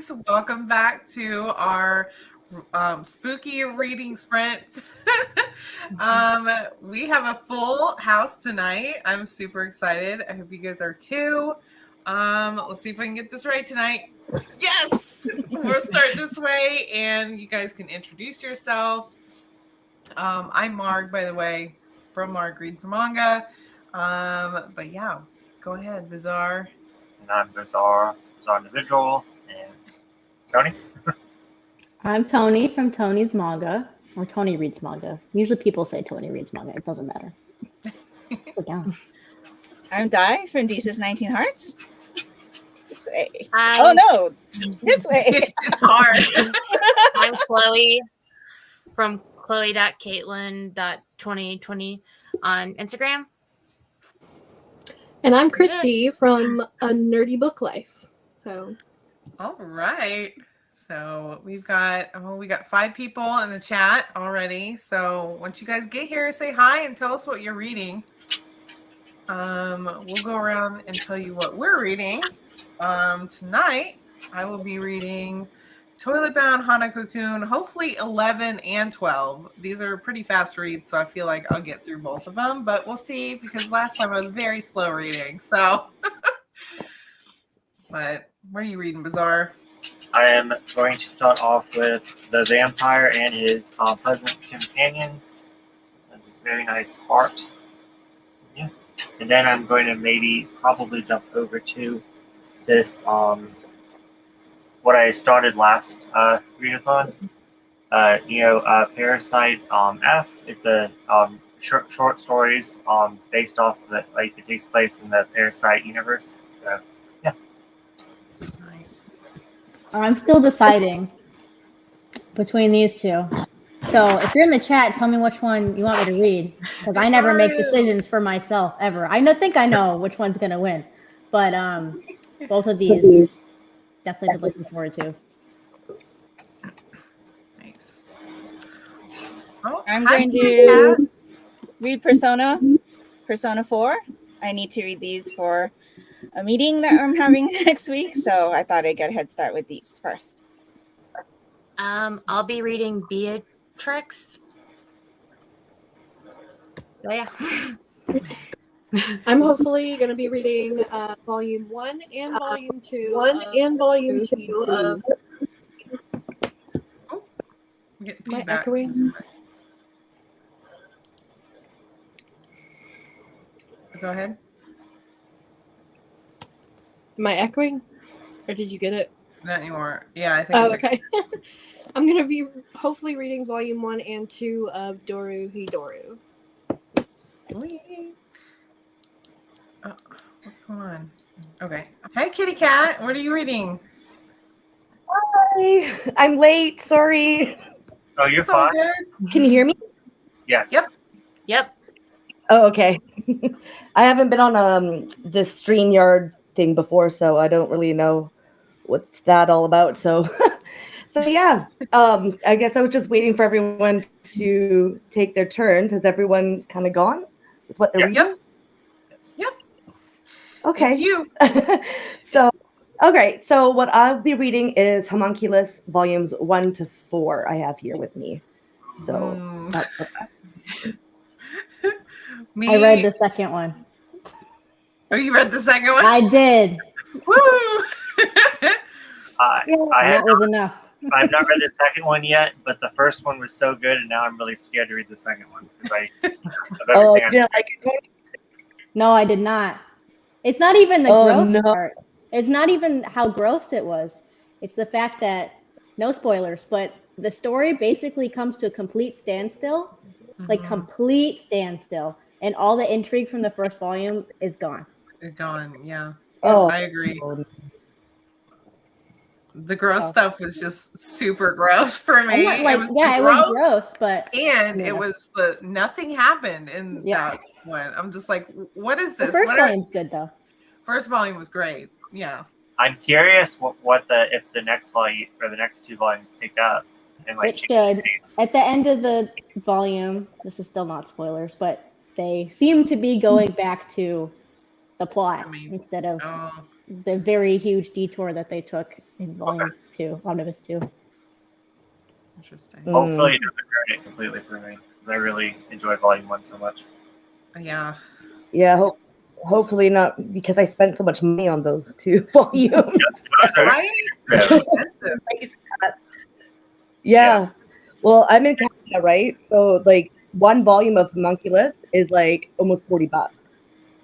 guys. Welcome back to our spooky reading sprint. We have a full house tonight. I'm super excited. I hope you guys are too. Let's see if I can get this right tonight. Yes! We'll start this way, and you guys can introduce yourself. I'm Marg, by the way, from Marg Reads Manga. But yeah, go ahead, Bizarre. And I'm Bizarre Individual, and Tony. I'm Tony from Tony's Manga, or Tony Reads Manga. Usually people say Tony Reads Manga. It doesn't matter. Put down. I'm Di from Deezus 19 Hearts. This way. Hi. Oh no, this way. It's hard. I'm Chloe from chloe.caitlin.2020 on Instagram. And I'm Christy from A Nerdy Book Life. So, all right. So we got 5 people in the chat already. So once you guys get here, say hi and tell us what you're reading. We'll go around and tell you what we're reading. Tonight I will be reading Toilet Bound Hanako-kun, hopefully 11 and 12. These are pretty fast reads, so I feel like I'll get through both of them, but we'll see, because last time I was very slow reading, so. But what are you reading, Bizarre? I am going to start off with The Vampire and His Pleasant Companions. That's a very nice art. Yeah. And then I'm going to probably jump over to this what I started last readathon, Parasite F. It's a short stories based off of it takes place in the Parasite universe. So yeah. Nice. I'm still deciding between these two. So if you're in the chat, tell me which one you want me to read, because I never make decisions for myself ever. I think I know which one's gonna win, but both of these. Definitely looking forward to. Nice. Oh, I'm going to read Persona 4. I need to read these for a meeting that I'm having next week, so I thought I'd get a head start with these first. I'll be reading Beatrix. So yeah. I'm hopefully going to be reading Volume 1 and Volume 2. Of my echoing. Go ahead. Am I echoing? Or did you get it? Not anymore. Yeah, I think. Oh, okay. I'm going to be hopefully reading Volume 1 and 2 of Doru Hidoru. Oh, what's going on? Okay. Hi, Kitty Cat. What are you reading? Hi. I'm late. Sorry. Oh, you're It's all fine. good. Can you hear me? Yes. Yep. Oh, okay. I haven't been on this StreamYard thing before, so I don't really know what's that all about. So, yeah. I guess I was just waiting for everyone to take their turns. Has everyone kind of gone with what they're reading? Yes. Yep. Okay. It's you. So what I'll be reading is Homunculus Volumes 1 to 4 I have here with me. So that's what I read the second one. Oh, you read the second one? I did. Woo! That was enough. I've not read the second one yet, but the first one was so good, and now I'm really scared to read the second one because Oh, yeah, like No, I did not. It's not even the gross part. It's not even how gross it was. It's the fact that, no spoilers, but the story basically comes to a complete standstill, like complete standstill, and all the intrigue from the first volume is gone. It's gone, yeah. Oh, I agree. The gross stuff was just super gross for me. It was gross, but it was nothing happened in that one. I'm just like, what is this? The first volume's good though. First volume was great. Yeah. I'm curious if the next volume or the next 2 volumes pick up and It should. At the end of the volume, this is still not spoilers, but they seem to be going back to the plot instead of the very huge detour that they took in volume 2, Omnibus 2. Interesting. Hopefully it doesn't ruin it completely for me, because I really enjoyed Volume 1 so much. Yeah. Yeah, hopefully not, because I spent so much money on those 2 volumes. Those are Right? expensive. Expensive. Yeah. Well, I'm in Canada, right? So like one volume of Monkey List is like almost $40.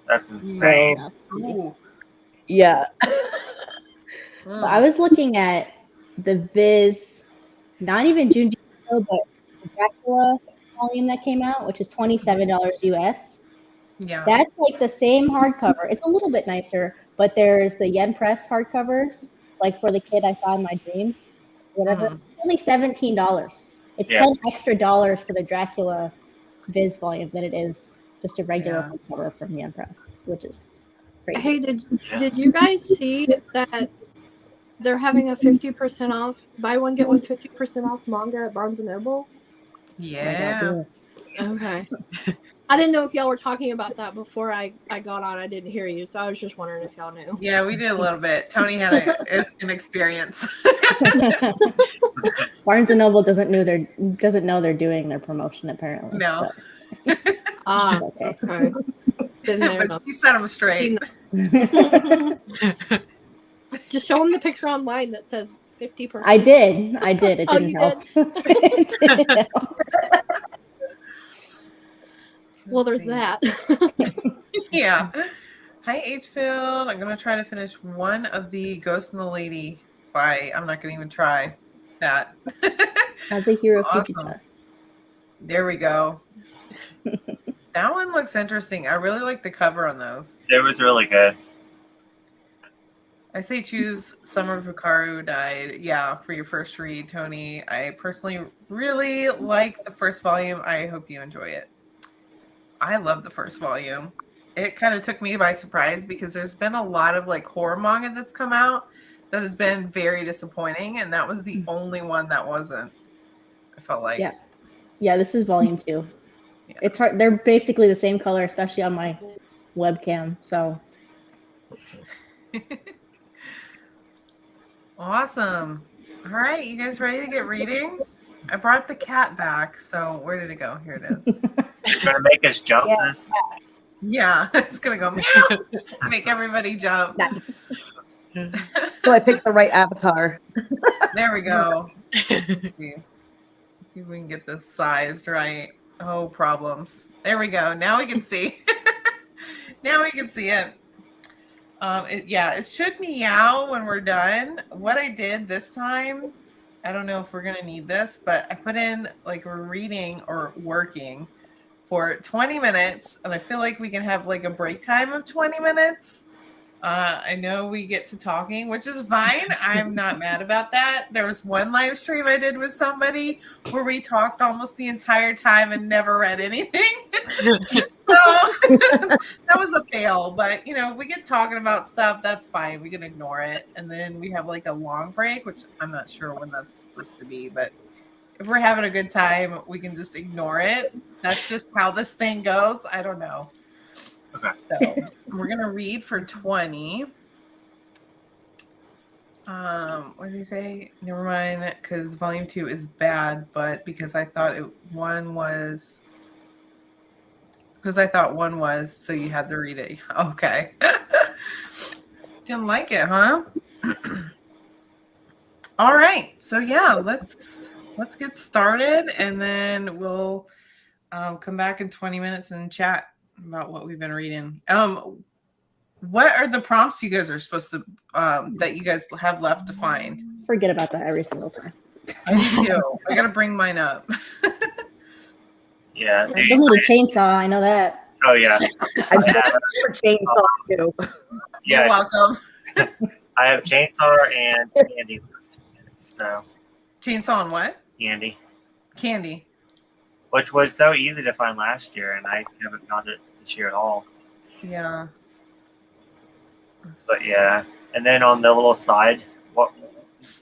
That's insane. Ooh. Yeah. But I was looking at the Viz, not even Junji Ito, but the Dracula volume that came out, which is $27 US. Yeah. That's like the same hardcover. It's a little bit nicer, but there's the Yen Press hardcovers, like For the Kid I Saw in My Dreams, whatever. Mhm. Only $17. It's Yeah. $10 extra for the Dracula Viz volume than it is just a regular Yeah. hardcover from Yen Press, which is crazy. Hey, did you guys see that they're having a 50% off, buy one get one 50% off manga at Barnes and Noble? Yeah. Okay. I didn't know if y'all were talking about that before I got on. I didn't hear you, so I was just wondering if y'all knew. Yeah, we did a little bit. Tony had an experience. Barnes and Noble doesn't know they're doing their promotion apparently. No. Okay. Okay. Been there. But she set him straight. Just show them the picture online that says 50%. I did. It Oh, didn't you help. did? Well, there's that. Yeah. Hi, Hfield. I'm going to try to finish one of the Ghost and the Lady by, I'm not going to even try that. Kazuhiro Awesome. Fujita. There we go. That one looks interesting. I really like the cover on those. It was really good. I say choose Summer of Hikaru Died. Yeah, for your first read, Tony. I personally really like the first volume. I hope you enjoy it. I love the first volume. It kind of took me by surprise because there's been a lot of like horror manga that's come out that has been very disappointing, and that was the only one that wasn't. I felt like. Yeah, this is volume 2. Yeah. It's hard. They're basically the same color, especially on my webcam. So. Awesome. All right, you guys ready to get reading? I brought the cat back, so where did it go? Here it is. You're gonna make us jump this? Yeah, it's gonna go meow. Make everybody jump. So I picked the right avatar. There we go. Let's see if we can get this sized right. Oh, problems. There we go. Now we can see. Now we can see it. It should meow when we're done. What I did this time, I don't know if we're gonna need this, but I put in like we're reading or working for 20 minutes, and I feel like we can have like a break time of 20 minutes. I know we get to talking, which is fine. I'm not mad about that. There was one live stream I did with somebody where we talked almost the entire time and never read anything. So that was a fail. But, if we get talking about stuff, that's fine. We can ignore it. And then we have like a long break, which I'm not sure when that's supposed to be. But if we're having a good time, we can just ignore it. That's just how this thing goes. I don't know. Okay. So we're gonna read for 20. What did he say? Never mind, because volume 2 is bad, but because I thought one was, so you had to read it. Okay. Didn't like it, huh? All right. So yeah, let's get started, and then we'll come back in 20 minutes and chat about what we've been reading. What are the prompts you guys are supposed to that you guys have left to find? Forget about that every single time. I do too. I gotta bring mine up. I Yeah. still need a chainsaw. I know that. Oh yeah. I'm for chainsaw too. You're Yeah. welcome. I have chainsaw and candy. So. Chainsaw and what? Candy. Candy. Which was so easy to find last year, and I haven't found it this year at all. Yeah. But yeah, and then on the little side, what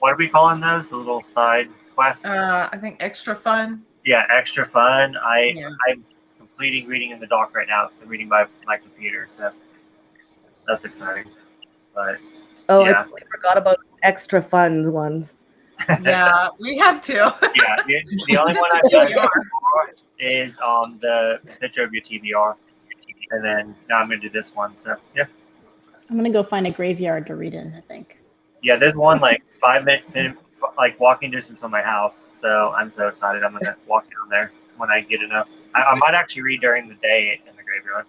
are we calling those? The little side quests? I think extra fun. Yeah, extra fun. I'm completing reading in the dock right now because I'm reading by my computer, so that's exciting. But Oh, I yeah, totally forgot about extra fun ones. Yeah, we have to. yeah. The only one I've done before is the picture of your TBR, and then now I'm gonna do this one. So yeah, I'm gonna go find a graveyard to read in, I think. yeah. There's one like 5 minute like walking distance from my house. So I'm so excited. I'm gonna walk down there when I get enough. I might actually read during the day in the graveyard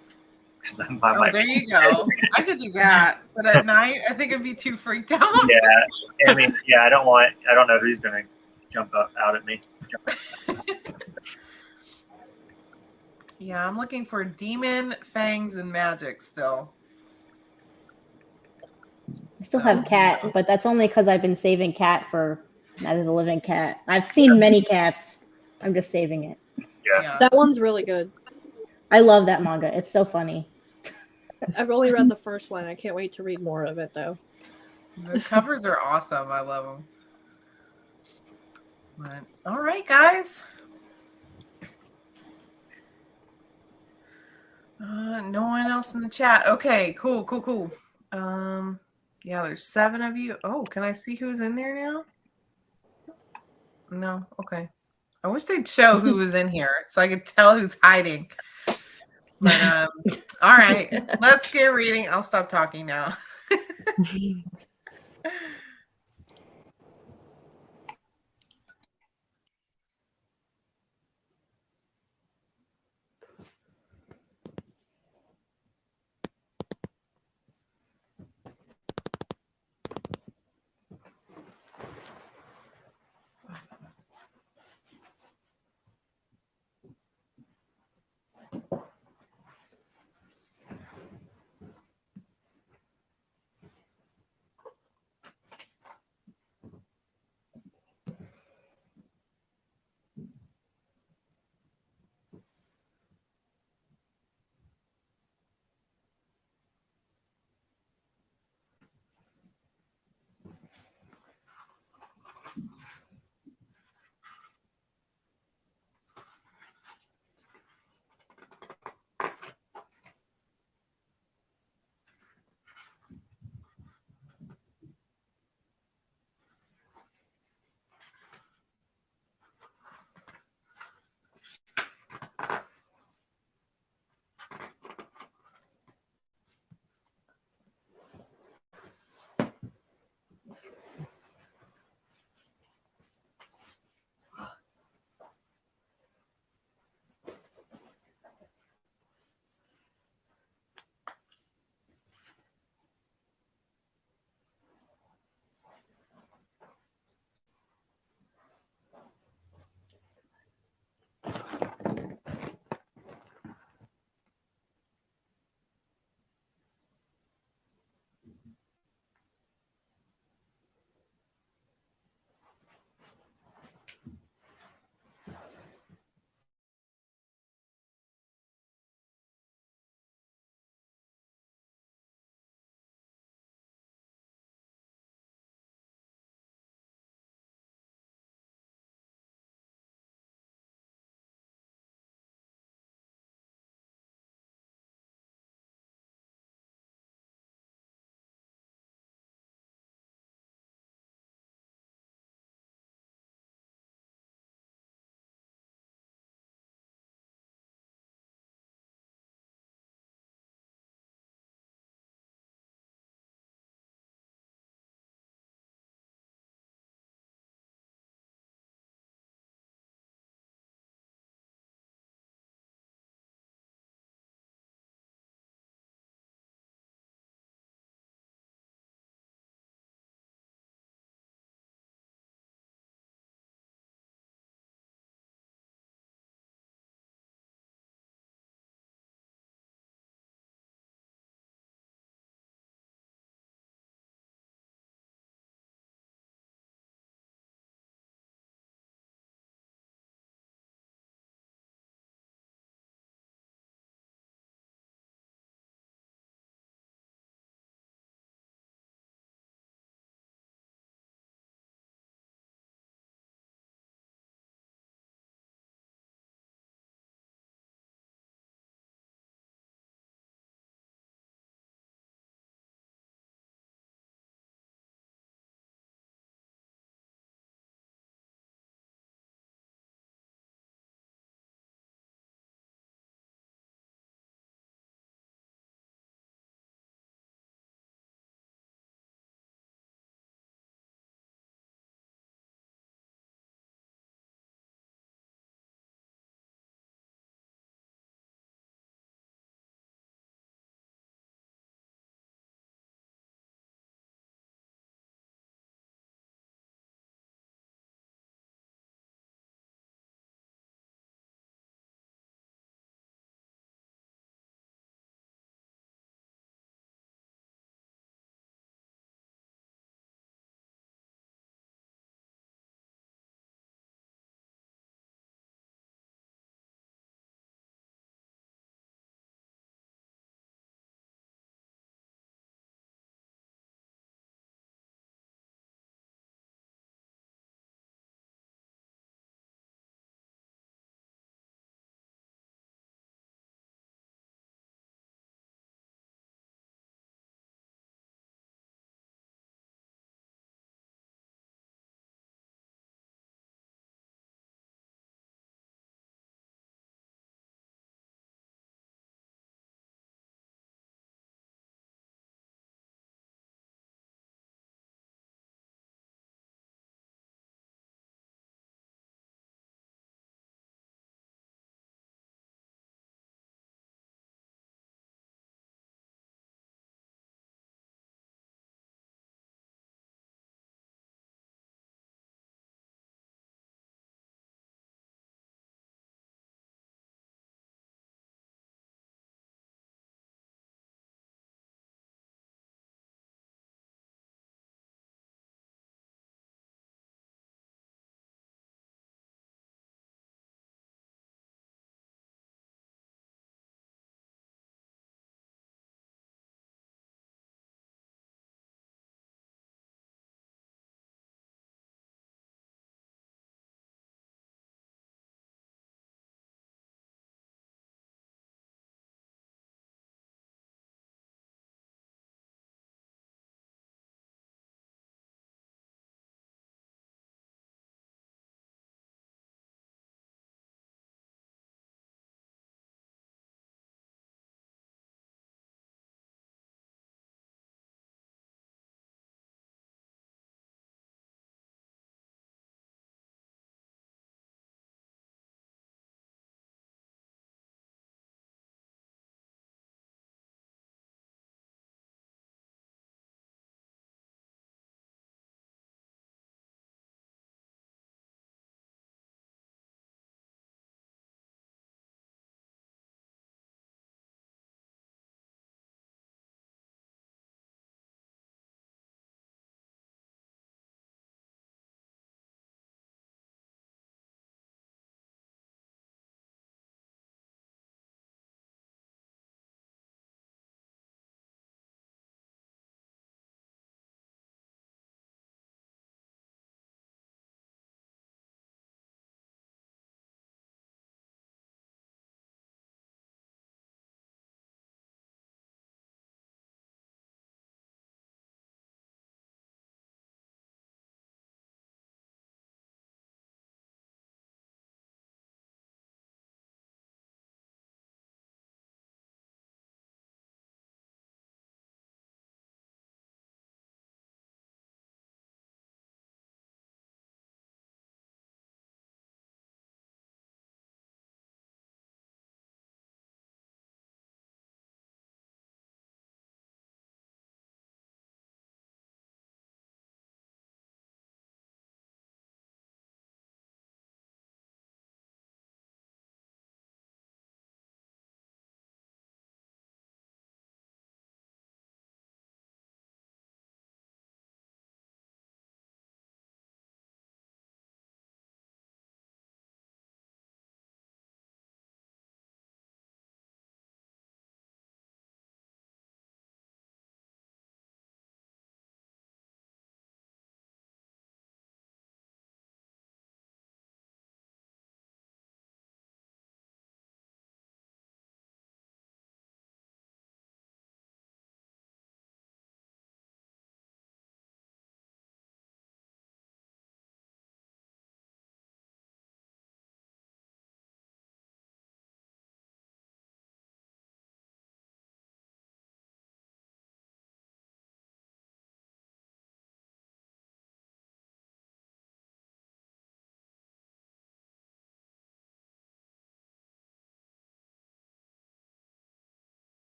because I'm by Oh, my. there you go. I could do that, but at night I think I'd be too freaked out. Yeah, I mean, yeah. I don't know who's gonna jump up out at me. Yeah, I'm looking for demon, fangs, and magic still. I still have cat, but that's only because I've been saving cat for Night of the Living Cat. I've seen many cats. I'm just saving it. Yeah. That one's really good. I love that manga. It's so funny. I've only read the first one. I can't wait to read more of it, though. The covers are awesome. I love them. But, all right, guys. No one else in the chat. Okay, cool. Yeah, there's 7 of you. Oh, can I see who's in there now? No. Okay. I wish they'd show who was in here so I could tell who's hiding. But all right, let's get reading. I'll stop talking now.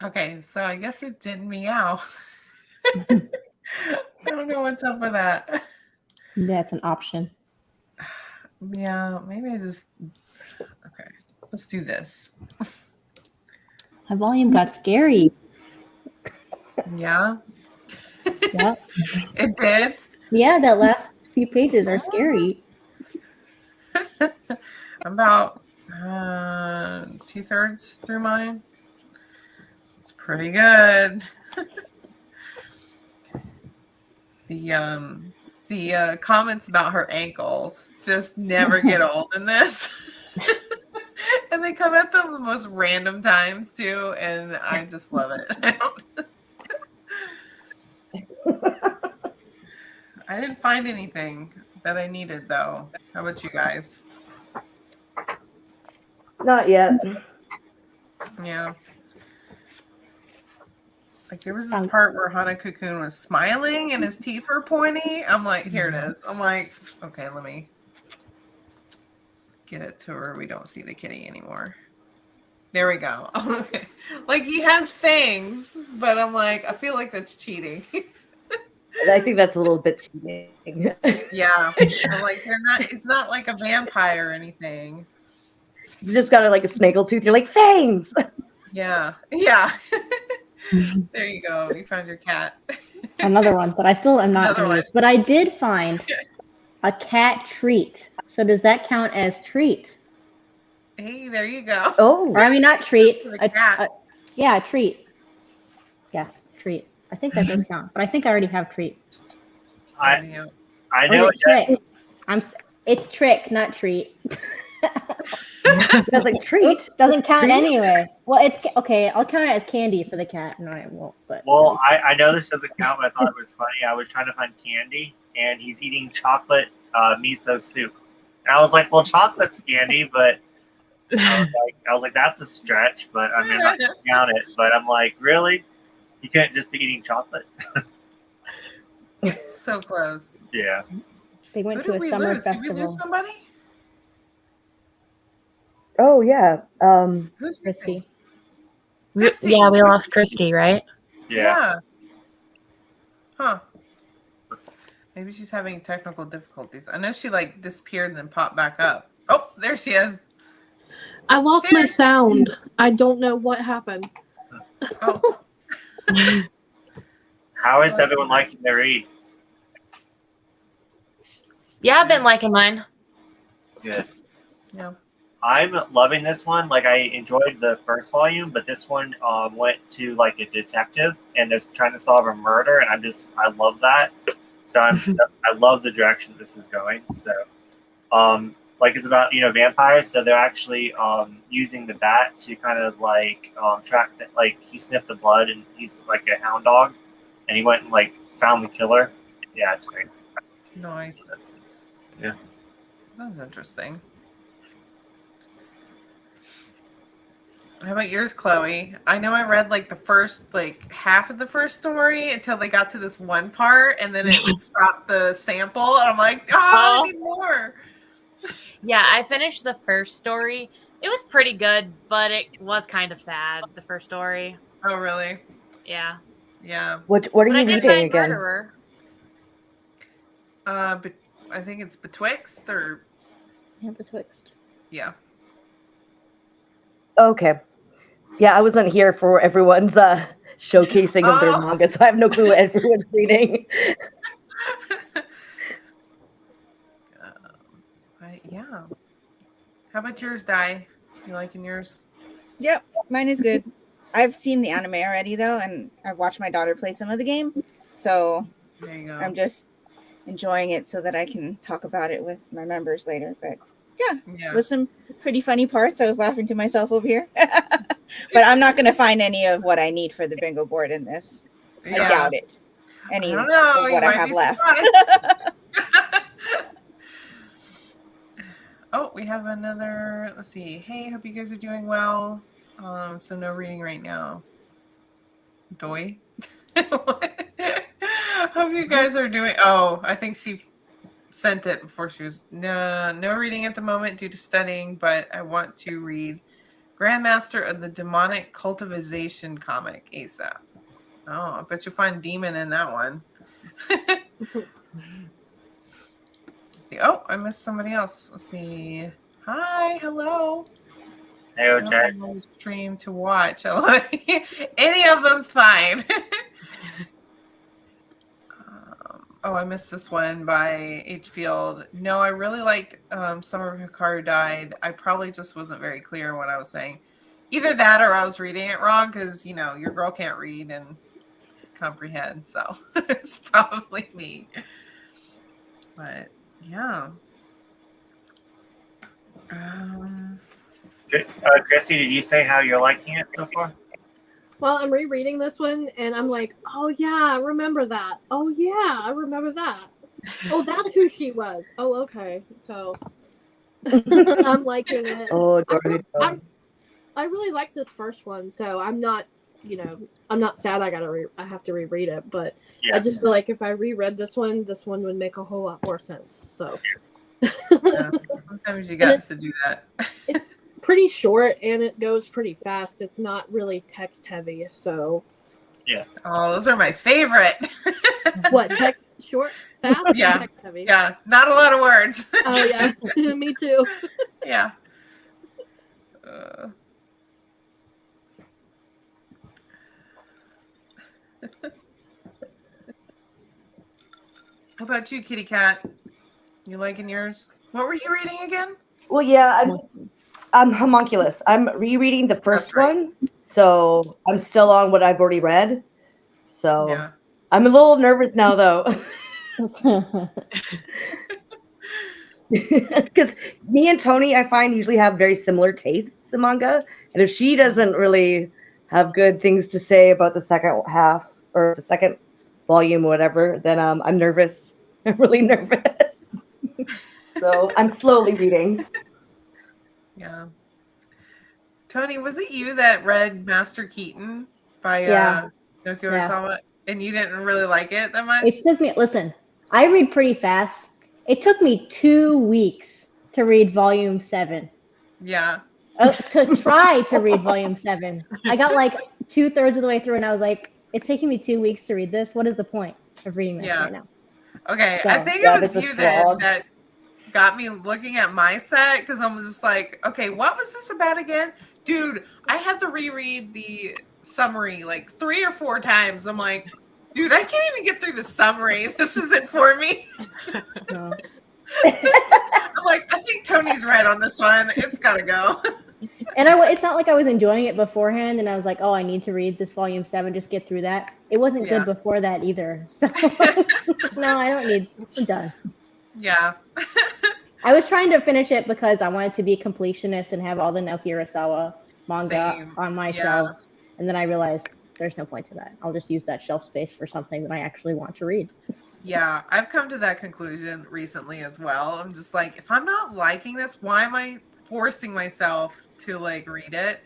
Okay, so I guess it did meow. I don't know what's up with that. That's an option. Yeah, maybe I just. Okay, let's do this. My volume got scary. Yeah, Yeah. it did. Yeah, that last few pages are scary. I'm about 2/3 through mine. It's pretty good. The comments about her ankles just never get old in this. And they come at the most random times too, and I just love it. I didn't find anything that I needed though. How about you guys? Not yet. Yeah. Like there was this part where Hana Cocoon was smiling and his teeth were pointy. I'm like, here it is. I'm like, okay, let me get it to where we don't see the kitty anymore. There we go. Okay. Like he has fangs, but I'm like, I feel like that's cheating. I think that's a little bit cheating. Yeah. I'm like, it's not like a vampire or anything. You just got like a snaggle tooth. You're like, fangs! Yeah. Yeah. There you go. You found your cat. Another one, but I still am not Another going to one. use. But I did find a cat treat. So does that count as treat? Hey, there you go. Oh. Or I mean, not treat. For the cat. Yeah, a treat. Yes, treat. I think that does count, but I think I already have treat. I Or know is it trick? It's trick, not treat. That's like treat. Oops, doesn't count Treat? anyway. Well, it's okay. I'll count it as candy for the cat. No, I won't. But Well, I know this doesn't count, but I thought it was funny. I was trying to find candy, and he's eating chocolate miso soup. And I was like, well, chocolate's candy, but I was like, that's a stretch, but I mean, I'm not gonna count it. But I'm like, really? You couldn't just be eating chocolate? So close. Yeah. they went Who to did a we summer lose? Did we lose festival. somebody? Oh, yeah. Who's Christy. Christy. Yeah, we lost Christy, right? Yeah. Huh. Maybe she's having technical difficulties. I know she like disappeared and then popped back up. Oh, there she is. I lost my sound. I don't know what happened. Oh. How is everyone liking their read? Yeah, I've been liking mine. Good. Yeah. I'm loving this one. Like, I enjoyed the first volume, but this one went to like a detective, and they're trying to solve a murder, and I love that. So I love the direction this is going. So, like it's about vampires. So they're actually using the bat to kind of like track. Like he sniffed the blood, and he's like a hound dog, and he went and like found the killer. Yeah, it's great. Nice. Yeah. Sounds interesting. How about yours, Chloe? I know I read like the first like half of the first story until they got to this one part, and then it stopped the sample, and I'm like, I need more. Yeah, I finished the first story. It was pretty good, but it was kind of sad, the first story. Oh, really? Yeah. Yeah. What are But you I did reading find again? Murderer. But I think it's Betwixt or Yeah, Betwixt. yeah. Okay. Yeah, I wasn't here for everyone's showcasing of their manga, so I have no clue what everyone's reading. Yeah. How about yours, Di? You liking yours? Yep, mine is good. I've seen the anime already though, and I've watched my daughter play some of the game, so There you go. I'm just enjoying it so that I can talk about it with my members later. But yeah, with some pretty funny parts. I was laughing to myself over here. But I'm not going to find any of what I need for the bingo board in this. Yeah. I doubt it. Any I don't know. of what You I might have be left. Oh, we have another. Let's see. Hey, hope you guys are doing well. So no reading right now. Doi. Hope you guys are doing. Oh, I think she sent it before she was no reading at the moment due to studying, but I want to read Grandmaster of the Demonic Cultivization comic, ASAP. Oh, I bet you'll find demon in that one. Let's see. Oh, I missed somebody else. Let's see. Hi, hello. Hey, Jack. Stream to watch. Any of them's fine. Oh, I missed this one by H. Field. No, I really liked Summer Hikaru Died. I probably just wasn't very clear in what I was saying. Either that or I was reading it wrong because, you know, your girl can't read and comprehend. So it's probably me. But, yeah. Christy, did you say how you're liking it so far? Well, I'm rereading this one, and I'm like, oh, yeah, I remember that. Oh, yeah, I remember that. Oh, that's who she was. Oh, okay. So I'm liking it. Oh, I really like this first one, so I'm not, you know, I'm not sad I have to reread it, but I just feel like if I reread this one would make a whole lot more sense. So sometimes you got to do that. It's pretty short and it goes pretty fast. It's not really text heavy, so yeah. Oh, those are my favorite. What, text short, fast, yeah, text heavy? Yeah, not a lot of words. Oh yeah, me too. Yeah. How about you, Kitty Cat? You liking yours? What were you reading again? Well, yeah, I'm homunculus. I'm rereading the first one, so I'm still on what I've already read. So yeah. I'm a little nervous now, though. Because me and Tony, I find, usually have very similar tastes in manga. And if she doesn't really have good things to say about the second half or the second volume or whatever, then I'm nervous. I'm really nervous. So I'm slowly reading. Yeah. Tony, was it you that read Master Keaton by Naoki Urasawa? And you didn't really like it that much? It took me, listen, I read pretty fast. It took me 2 weeks to read volume 7. Yeah. To try to read volume 7. I got like 2/3 of the way through and I was like, it's taking me 2 weeks to read this. What is the point of reading this right now? Okay, so, I think it was you then that got me looking at my set because I was just like, okay, what was this about again? Dude, I had to reread the summary like 3 or 4 times. I'm like, dude, I can't even get through the summary. This isn't for me. No. I'm like, I think Tony's right on this one. It's got to go. And it's not like I was enjoying it beforehand and I was like, oh, I need to read this volume 7, just get through that. It wasn't good before that either. So no, I don't need, I'm done. Yeah. I was trying to finish it because I wanted to be a completionist and have all the Naoki Urasawa manga on my shelves. And then I realized there's no point to that. I'll just use that shelf space for something that I actually want to read. Yeah, I've come to that conclusion recently as well. I'm just like, if I'm not liking this, why am I forcing myself to like read it?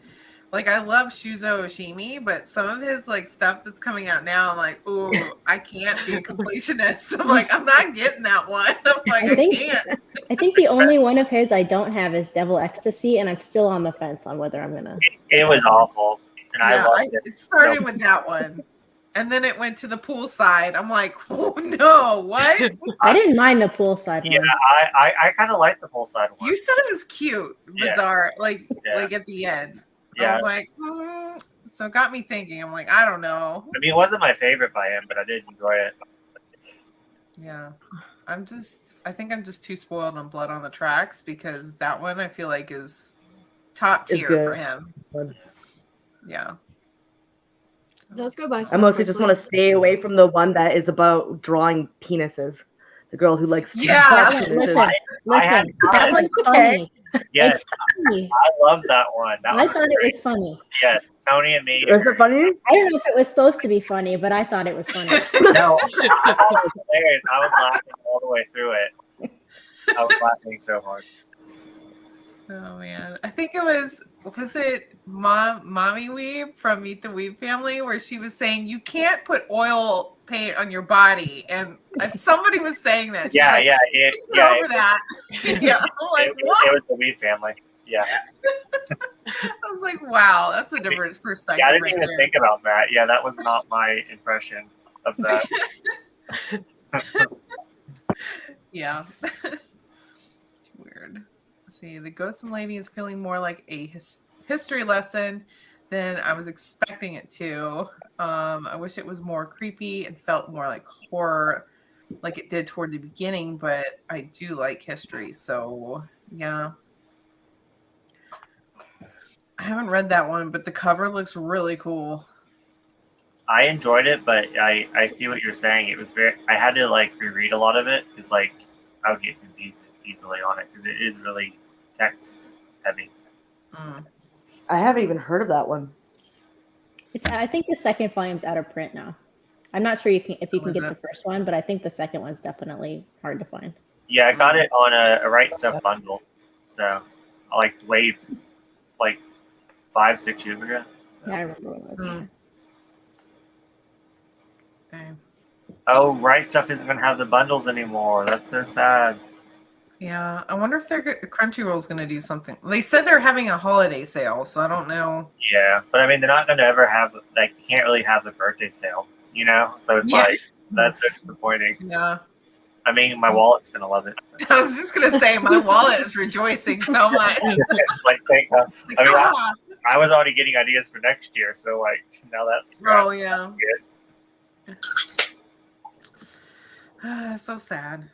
Like, I love Shuzo Oshimi, but some of his like stuff that's coming out now, I'm like, ooh, I can't be a completionist. I'm like, I'm not getting that one. I'm like, I can't. I think the only one of his I don't have is Devil Ecstasy, and I'm still on the fence on whether I'm gonna. It was awful, and I loved it. It started with that one, and then it went to the poolside. I'm like, oh no, what? I didn't mind the poolside one. Yeah, I kind of liked the poolside one. You said it was cute, bizarre, like at the end. I was like, so it got me thinking. I'm like, I don't know. I mean, it wasn't my favorite by him, but I did enjoy it. Yeah. I think I'm just too spoiled on Blood on the Tracks because that one I feel like is top tier for him. Yeah. Let's go by. I mostly just want to stay away from the one that is about drawing penises. The girl who likes listen, that one's funny. Yes, I love that one. I thought it was funny. Yes, Tony and me. Was it funny? I don't know if it was supposed to be funny, but I thought it was funny. No, I thought it was hilarious. I was laughing all the way through it. I was laughing so hard. Oh man, I think it was it Mommy Weeb from Meet the Weeb Family where she was saying you can't put oil paint on your body, and somebody was saying that. Yeah. Over that. Yeah, I'm like, it was the Weeb Family. Yeah. I was like, wow, that's a different perspective. Yeah, I didn't right even there. think about that. Yeah, that was not my impression of that. Yeah. Weird. Let's see, the Ghost and Lady is feeling more like a history lesson than I was expecting it to. I wish it was more creepy and felt more like horror like it did toward the beginning, but I do like history, so yeah. I haven't read that one, but the cover looks really cool. I enjoyed it, but I see what you're saying. It was I had to like reread a lot of it because like I would get confused easily on it because it is really text heavy. I haven't even heard of that one. I think the second volume's out of print now. I'm not sure if you can get the first one, but I think the second one's definitely hard to find. Yeah, I got it on a Right Stuff bundle, so like way like 5-6 years ago. So. Yeah, I remember when it was. Okay. Oh, Right Stuff isn't gonna have the bundles anymore. That's so sad. Yeah, I wonder if Crunchyroll's going to do something. They said they're having a holiday sale, so I don't know. Yeah, but I mean, they're not going to ever have like you can't really have the birthday sale, you know. So it's like that's so disappointing. Yeah. I mean, my wallet's going to love it. I was just going to say my wallet is rejoicing so much. Like, thank God. I mean, I was already getting ideas for next year, so like now that's good. So sad.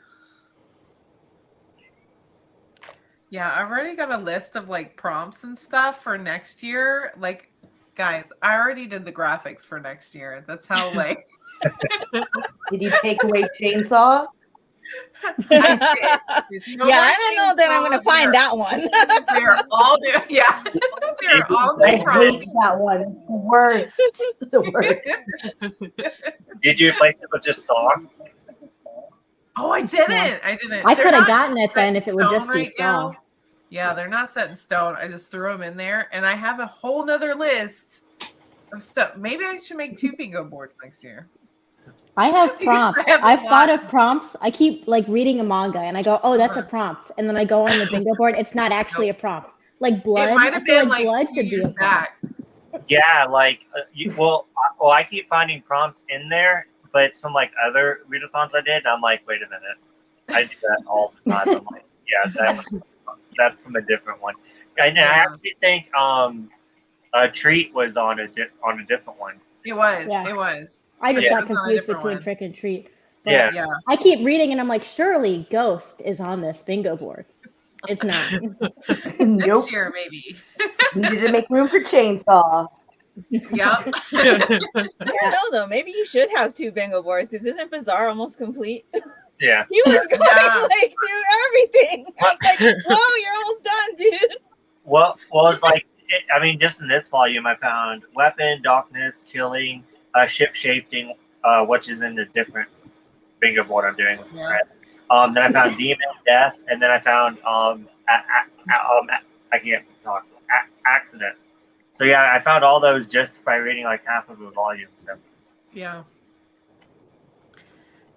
Yeah, I've already got a list of like prompts and stuff for next year. Like, guys, I already did the graphics for next year. That's how like. Did you take away Chainsaw? I don't know that I'm going to find that one. They're all new. Yeah, they're all new prompts. That one, worst. The worst. Did you replace it with just Saw? Oh, I didn't. I could have gotten it then if it would just be Saw. Yeah, they're not set in stone. I just threw them in there, and I have a whole nother list of stuff. Maybe I should make 2 bingo boards next year. I have prompts. I've thought of prompts. I keep like reading a manga, and I go, "Oh, that's a prompt," and then I go on the bingo board. It's not actually a prompt. Like blood. It might have been like blood should be a prompt. Yeah, like I keep finding prompts in there, but it's from like other readathons I did. And I'm like, wait a minute, I do that all the time. I'm like, yeah, that's from a different one. And I actually think a treat was on a different one. It was. Yeah. It was. I just got confused between trick and treat. But yeah. I keep reading and I'm like, surely Ghost is on this bingo board. It's not. Next year, maybe. Needed to make room for Chainsaw. Yep. I don't know though. Maybe you should have 2 bingo boards because isn't Bizarre almost complete? Yeah. He was going like through everything. I was like, whoa, you're almost done, dude. Well, it's like I mean, just in this volume, I found weapon, darkness, killing, ship shaping, which is in a different bingo board I'm doing with Fred. Then I found demon, death, and then I found I can't talk accident. So yeah, I found all those just by reading like half of a volume. So yeah.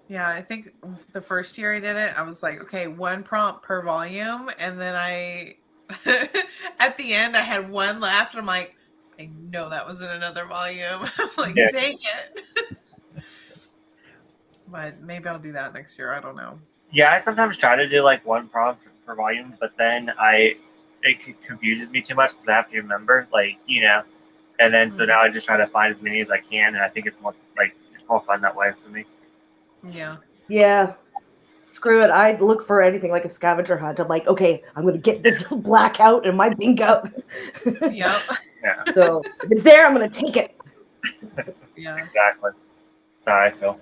Yeah, I think the first year I did it, I was like, okay, 1 prompt per volume. And then at the end, I had 1 left. And I'm like, I know that was in another volume. I'm like, dang it. But maybe I'll do that next year. I don't know. Yeah, I sometimes try to do like 1 prompt per volume, but then it confuses me too much because I have to remember, like, you know. And then so now I just try to find as many as I can, and I think it's more fun that way for me. Yeah. Yeah. Screw it. I look for anything like a scavenger hunt. I'm like, okay, I'm going to get this blackout in my bingo. Yep. Yeah. So if it's there, I'm going to take it. Yeah. Exactly. That's how I feel.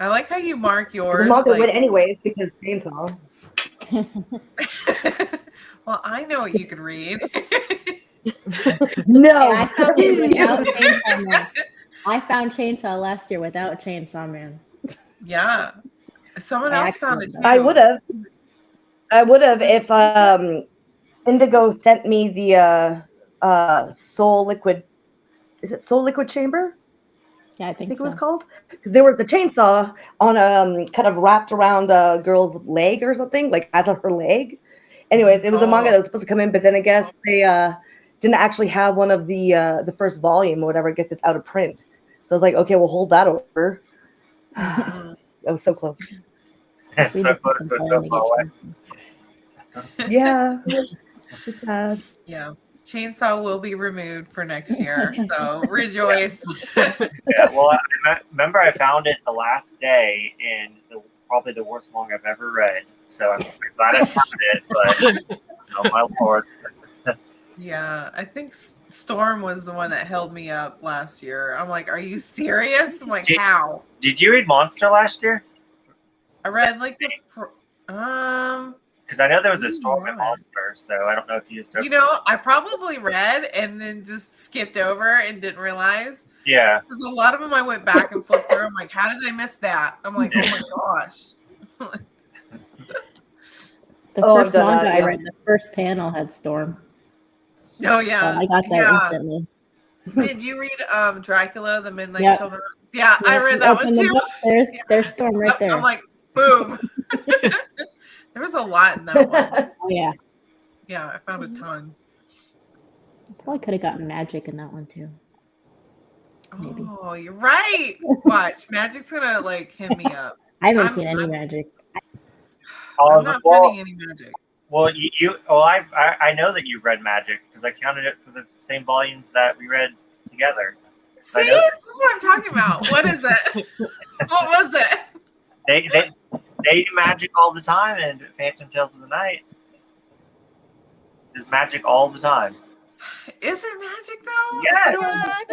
I like how you mark yours. The manga would anyways because Chainsaw. Well, I know what you could read. No. I found it without Chainsaw Man. I found Chainsaw last year without Chainsaw Man. Yeah. Someone else found it too. I would have if Indigo sent me the Soul Liquid. Is it Soul Liquid Chamber? Yeah, I think it was called. Because there was a chainsaw on kind of wrapped around a girl's leg or something, like as of her leg. Anyways, it was a manga that was supposed to come in, but then I guess they didn't actually have one of the first volume or whatever. I guess it's out of print. So I was like, okay, we'll hold that over. I was so close. So close, but so far away. Yeah. It's sad. Yeah. Chainsaw will be removed for next year, so rejoice. Yeah, well, I remember I found it the last day in probably the worst manga I've ever read. So I'm glad I found it, but oh my lord. Yeah, I think Storm was the one that held me up last year. I'm like, are you serious? I'm like, how? Did you read Monster last year? I read like because I know there was a Storm and Monster, so I don't know if you just. You know, I probably read and then just skipped over and didn't realize. Yeah. Because a lot of them I went back and flipped through. I'm like, how did I miss that? I'm like, oh my gosh. The first manga I read, the first panel had Storm. Oh yeah. So I got that instantly. Did you read Dracula, the Midnight Children? Yeah, I read that one too. There's Storm right there. I'm like, boom. There was a lot in that one. Oh yeah. Yeah, I found a ton. I probably could have gotten Magic in that one too. Maybe. Oh, you're right. Watch, Magic's gonna like hit me up. I haven't seen any Magic. I'm not finding any Magic. Well, I know that you've read Magic because I counted it for the same volumes that we read together. See, this is what I'm talking about. What is it? What was it? They do Magic all the time in Phantom Tales of the Night. There's Magic all the time. Is it Magic though? Yes. I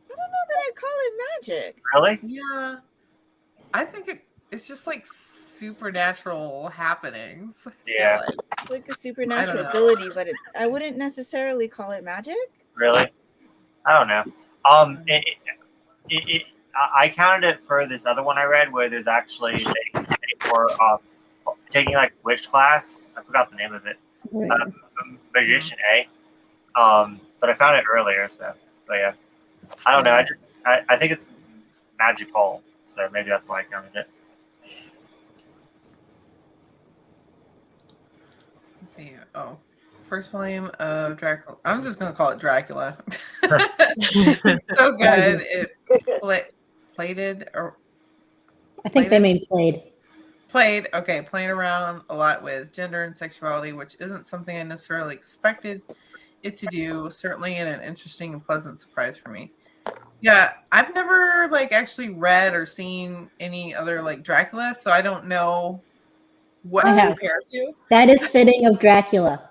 don't know that I'd call it magic. Really? Yeah. I think it's just like supernatural happenings. Yeah. Like a supernatural ability, but I wouldn't necessarily call it magic. Really? I don't know. I counted it for this other one I read where there's actually they were taking like witch class. I forgot the name of it. Magician A. But I found it earlier, so yeah. I don't know. I think it's magical, so maybe that's why I counted it. Let's see. Oh, first volume of Dracula. I'm just gonna call it Dracula. It's so good. It plated or I think they mean played. Played, okay, playing around a lot with gender and sexuality, which isn't something I necessarily expected it to do. Certainly an interesting and pleasant surprise for me. Yeah, I've never like actually read or seen any other like Dracula, so I don't know what to compare to. That is fitting of Dracula.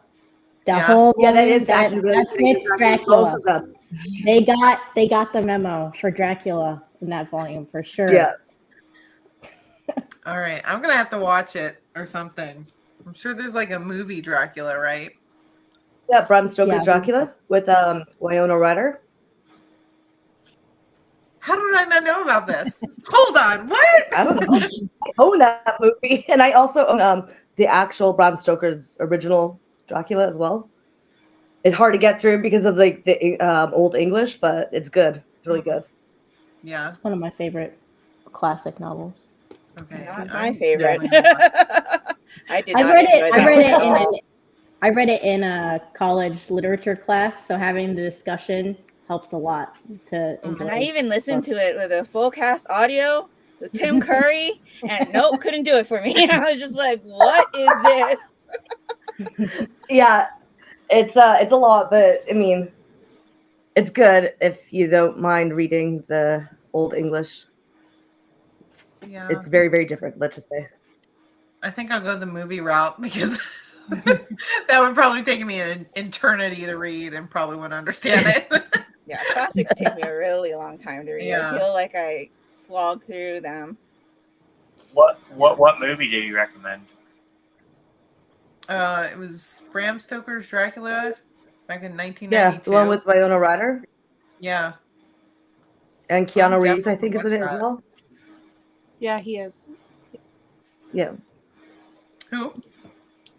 The whole that is that fits Dracula. They got the memo for Dracula in that volume for sure. Yeah. All right, I'm gonna have to watch it or something. I'm sure there's like a movie Dracula, right? Yeah, Bram Stoker's Dracula with Winona Ryder. How did I not know about this? Hold on, what? I don't know. I own that movie, and I also own the actual Bram Stoker's original Dracula as well. It's hard to get through because of like the old English, but it's good. It's really good. Yeah, it's one of my favorite classic novels. Okay, not my favorite. I read it in a college literature class, so having the discussion helps a lot to enjoy. And I even listened to it with a full cast audio with Tim Curry, and nope, couldn't do it for me. I was just like, what is this? Yeah, it's a lot, but I mean, it's good if you don't mind reading the old English. Yeah, it's very, very different. Let's just say. I think I'll go the movie route because that would probably take me an eternity to read and probably wouldn't understand it. Yeah, classics take me a really long time to read. Yeah. I feel like I slog through them. What movie do you recommend? It was Bram Stoker's Dracula back in 1992. Yeah, the one with Winona Ryder. Yeah. And Keanu Reeves, I think, is in it as well. Yeah, he is. Yeah. Who?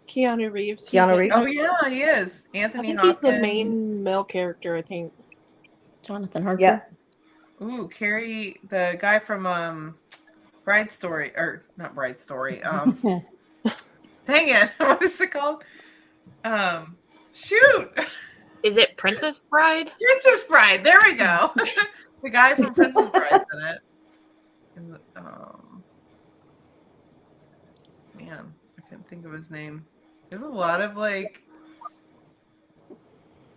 Keanu Reeves. Keanu Reeves. Oh yeah, he is. Anthony Hopkins. He's the main male character, I think. Jonathan Harker. Yeah. Ooh, Carrie, the guy from Bride Story, or not Bride Story. Dang it. What is it called? Shoot. Is it Princess Bride? Princess Bride. There we go. The guy from Princess Bride's in it. Man, I couldn't think of his name. There's a lot of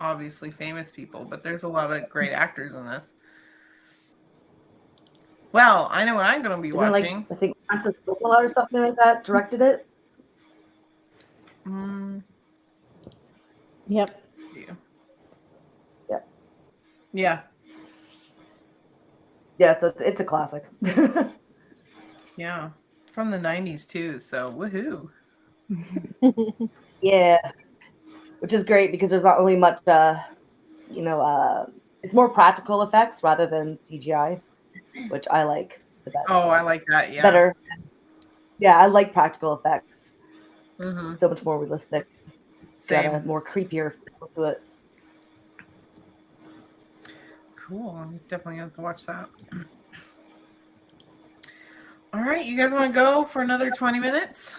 obviously famous people, but there's a lot of great actors in this. Well, I know what I'm going to be watching. I think Francis Coppola or something like that directed it. Yep. Yeah. Yeah, so it's a classic. Yeah. From the 90s too, so woohoo. Yeah. Which is great because there's not really much it's more practical effects rather than CGI, which I like. Oh, I like that, yeah. Better. Yeah, I like practical effects. Mm-hmm. So much more realistic. Same. Got a more creepier feel to it. Cool. I'm definitely going to have to watch that. All right, you guys want to go for another 20 minutes?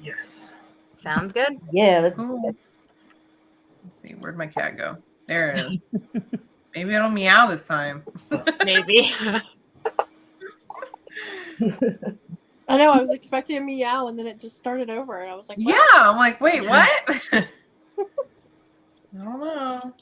Yes. Sounds good. Yeah. Cool. Let's see, where'd my cat go? There it is. Maybe it'll meow this time. Maybe. I know, I was expecting a meow and then it just started over and I was like, yeah, I'm like, wait, what? I don't know.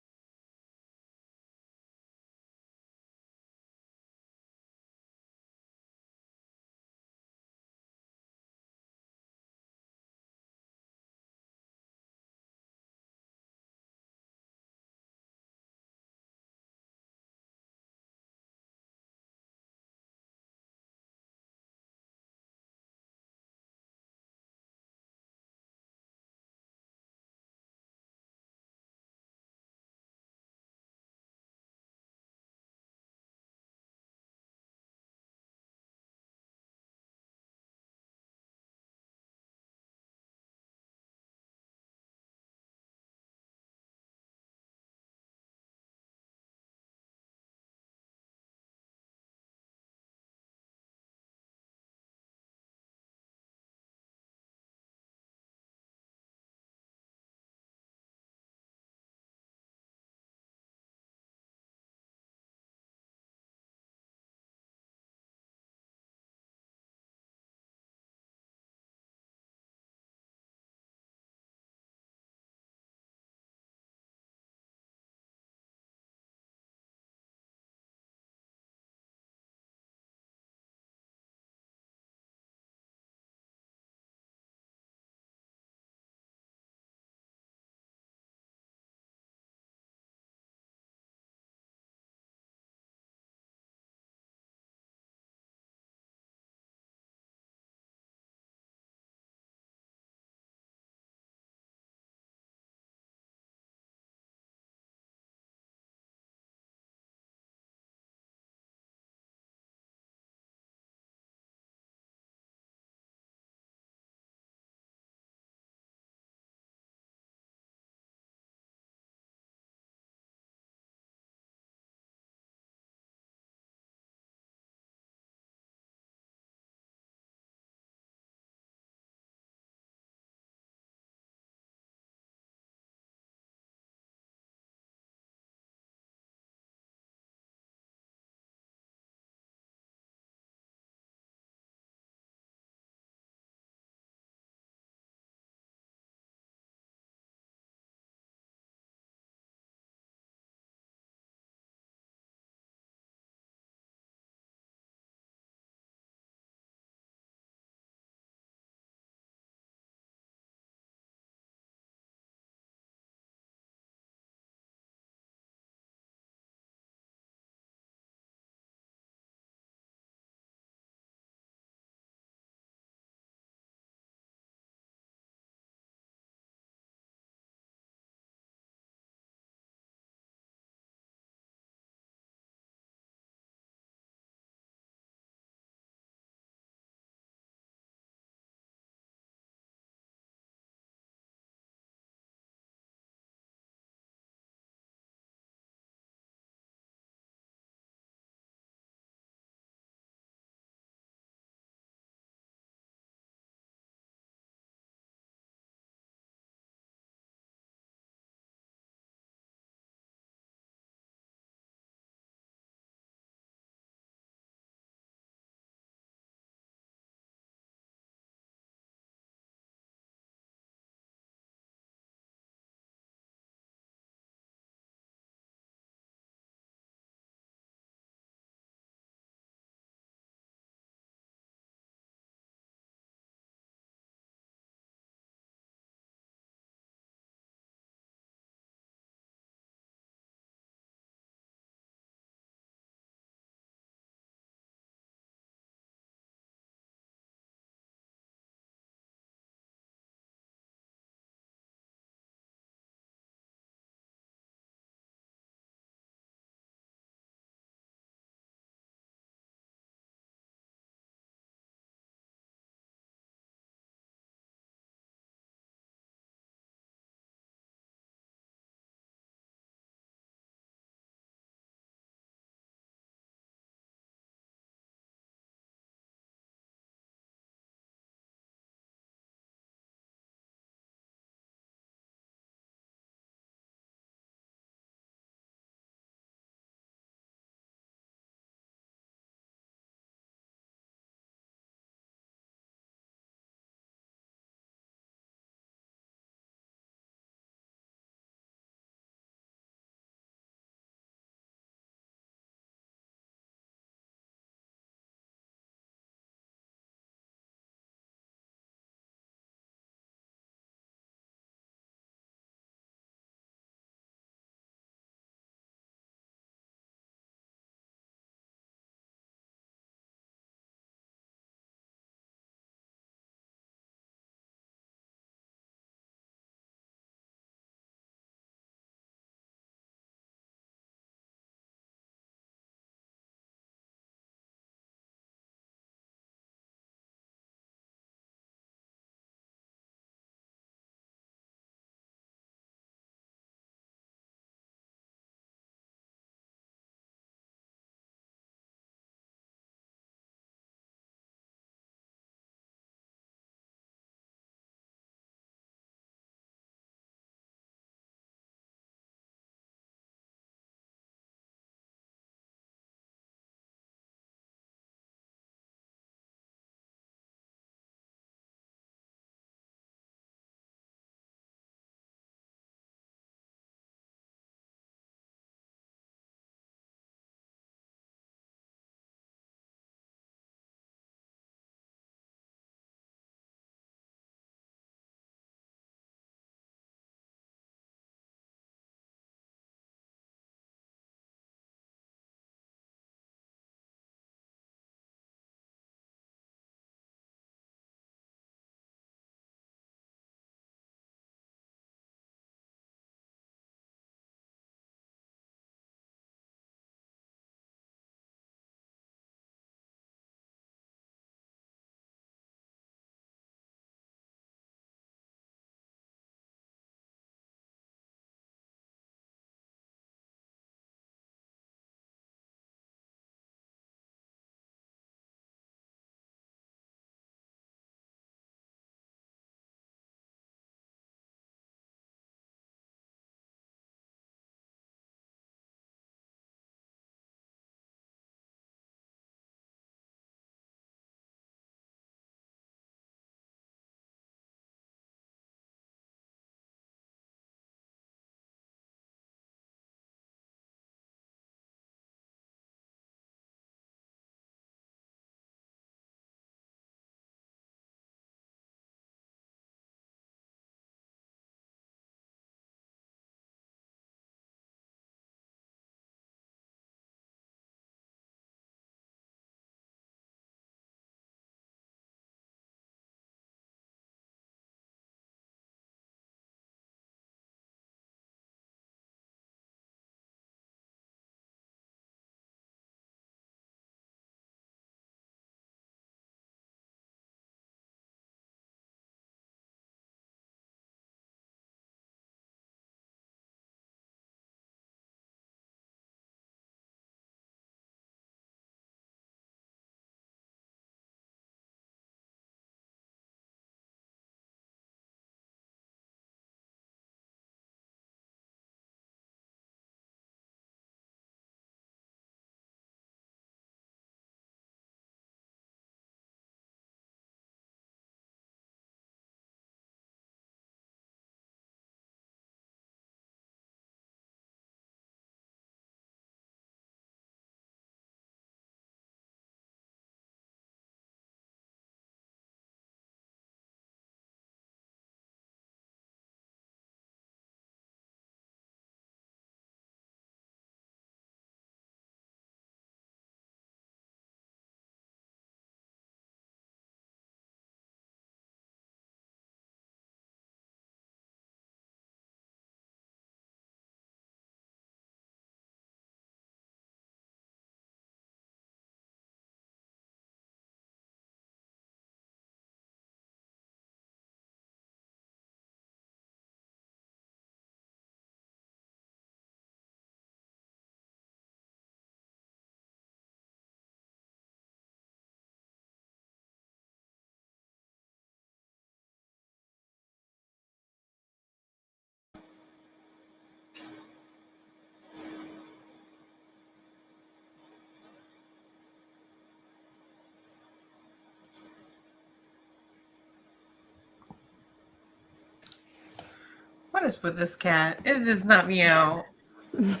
What is with this cat? It does not meow. There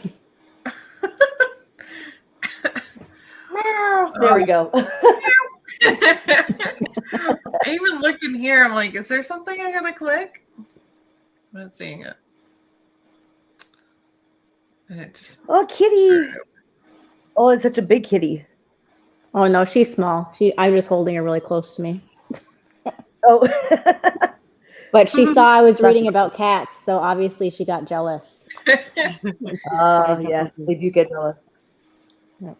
we go. I even looked in here. I'm like, is there something I gotta click? I'm not seeing it. And it just Oh, kitty. Oh, it's such a big kitty. Oh no, she's small. I'm just holding her really close to me. Oh. But she saw I was reading about cats, so obviously she got jealous. Yeah, they do get jealous. Yep.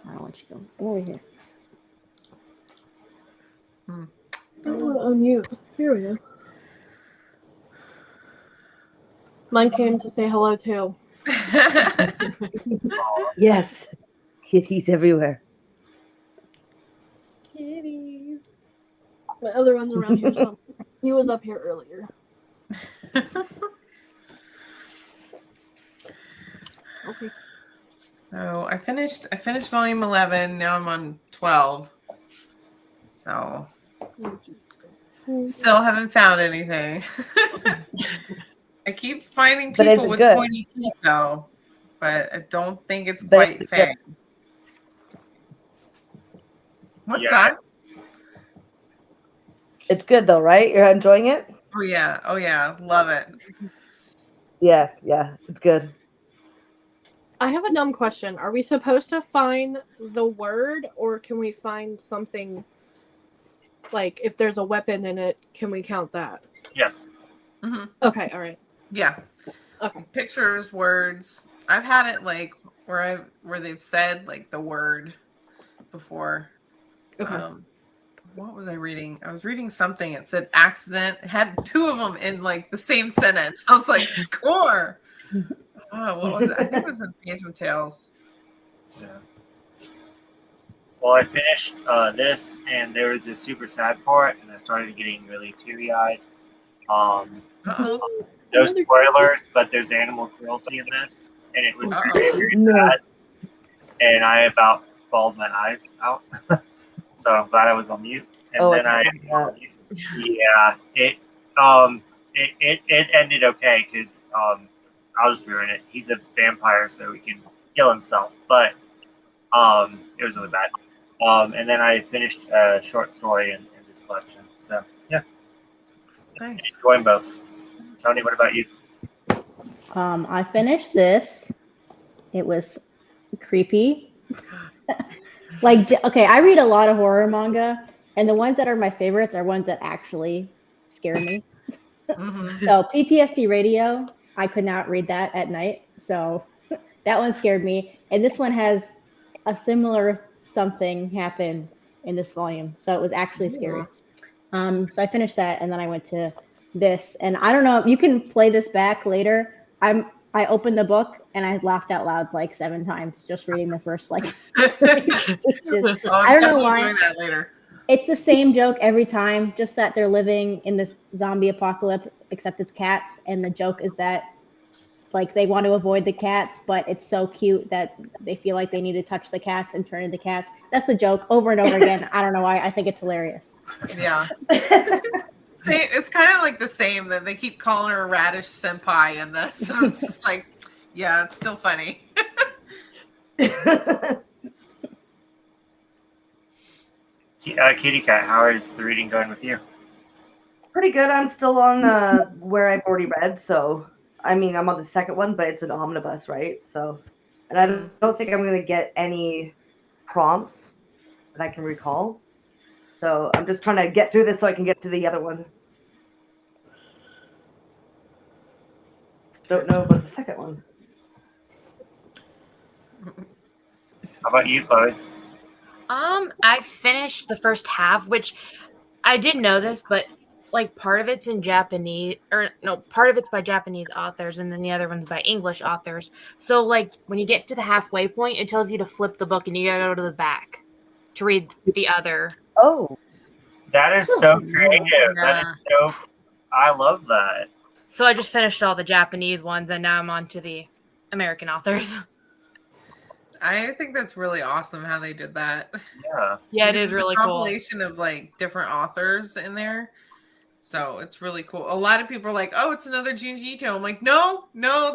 I don't want you to go over here. Unmute. Here we go. Mine came to say hello too. Yes, kitties everywhere. Kitties. My other one's around here somewhere. He was up here earlier. Okay. So I finished volume 11. Now I'm on 12. So still haven't found anything. I keep finding people with pointy teeth though, but I don't think it's quite fangs. What's that? It's good though, right? You're enjoying it? Oh yeah, love it. Yeah, it's good. I have a dumb question. Are we supposed to find the word, or can we find something like if there's a weapon in it? Can we count that? Yes. Mm-hmm. Okay. All right. Yeah. Okay. Pictures, words. I've had it like where they've said like the word before. Okay. What was I reading? I was reading something. It said accident. It had two of them in like the same sentence. I was like, score. Oh, what was it? I think it was in Phantom Tales. Yeah. Well, I finished this, and there was a super sad part, and I started getting really teary-eyed. No spoilers, but there's animal cruelty in this, and it was very, very sad. And I about bawled my eyes out. So I'm glad I was on mute. And it ended okay because I'll just ruin it. He's a vampire, so he can kill himself. But it was really bad. And then I finished a short story in this collection. So yeah, nice. Enjoying both. Tony, what about you? I finished this. It was creepy. Okay, I read a lot of horror manga, and the ones that are my favorites are ones that actually scare me. Mm-hmm. So PTSD Radio, I could not read that at night. So that one scared me. And this one has a similar something happen in this volume. So it was actually scary. So I finished that, and then I went to this. And I don't know, you can play this back later. I opened the book and I laughed out loud like 7 times just reading the first like. I don't know why. Doing that later. It's the same joke every time, just that they're living in this zombie apocalypse, except it's cats, and the joke is that like they want to avoid the cats, but it's so cute that they feel like they need to touch the cats and turn into cats. That's the joke over and over again. I don't know why. I think it's hilarious. Yeah. It's kind of like the same that they keep calling her Radish Senpai in this. And I'm just like, yeah, it's still funny. Kitty Cat, how is the reading going with you? Pretty good. I'm still on where I've already read, so I mean I'm on the second one, but it's an omnibus, right? So, and I don't think I'm going to get any prompts that I can recall. So I'm just trying to get through this so I can get to the other one. Don't know about the second one. How about you, Chloe? I finished the first half, which I didn't know this, but like part of it's in Japanese, or no, part of it's by Japanese authors, and then the other one's by English authors. So like when you get to the halfway point, it tells you to flip the book and you gotta go to the back to read the other. Oh, that is so creative. Yeah. That is so. I love that. So I just finished all the Japanese ones, and now I'm on to the American authors. I think that's really awesome how they did that. Yeah. Yeah, it is really cool. Compilation of like different authors in there. So it's really cool. A lot of people are like, "Oh, it's another Junji Ito." I'm like, "No,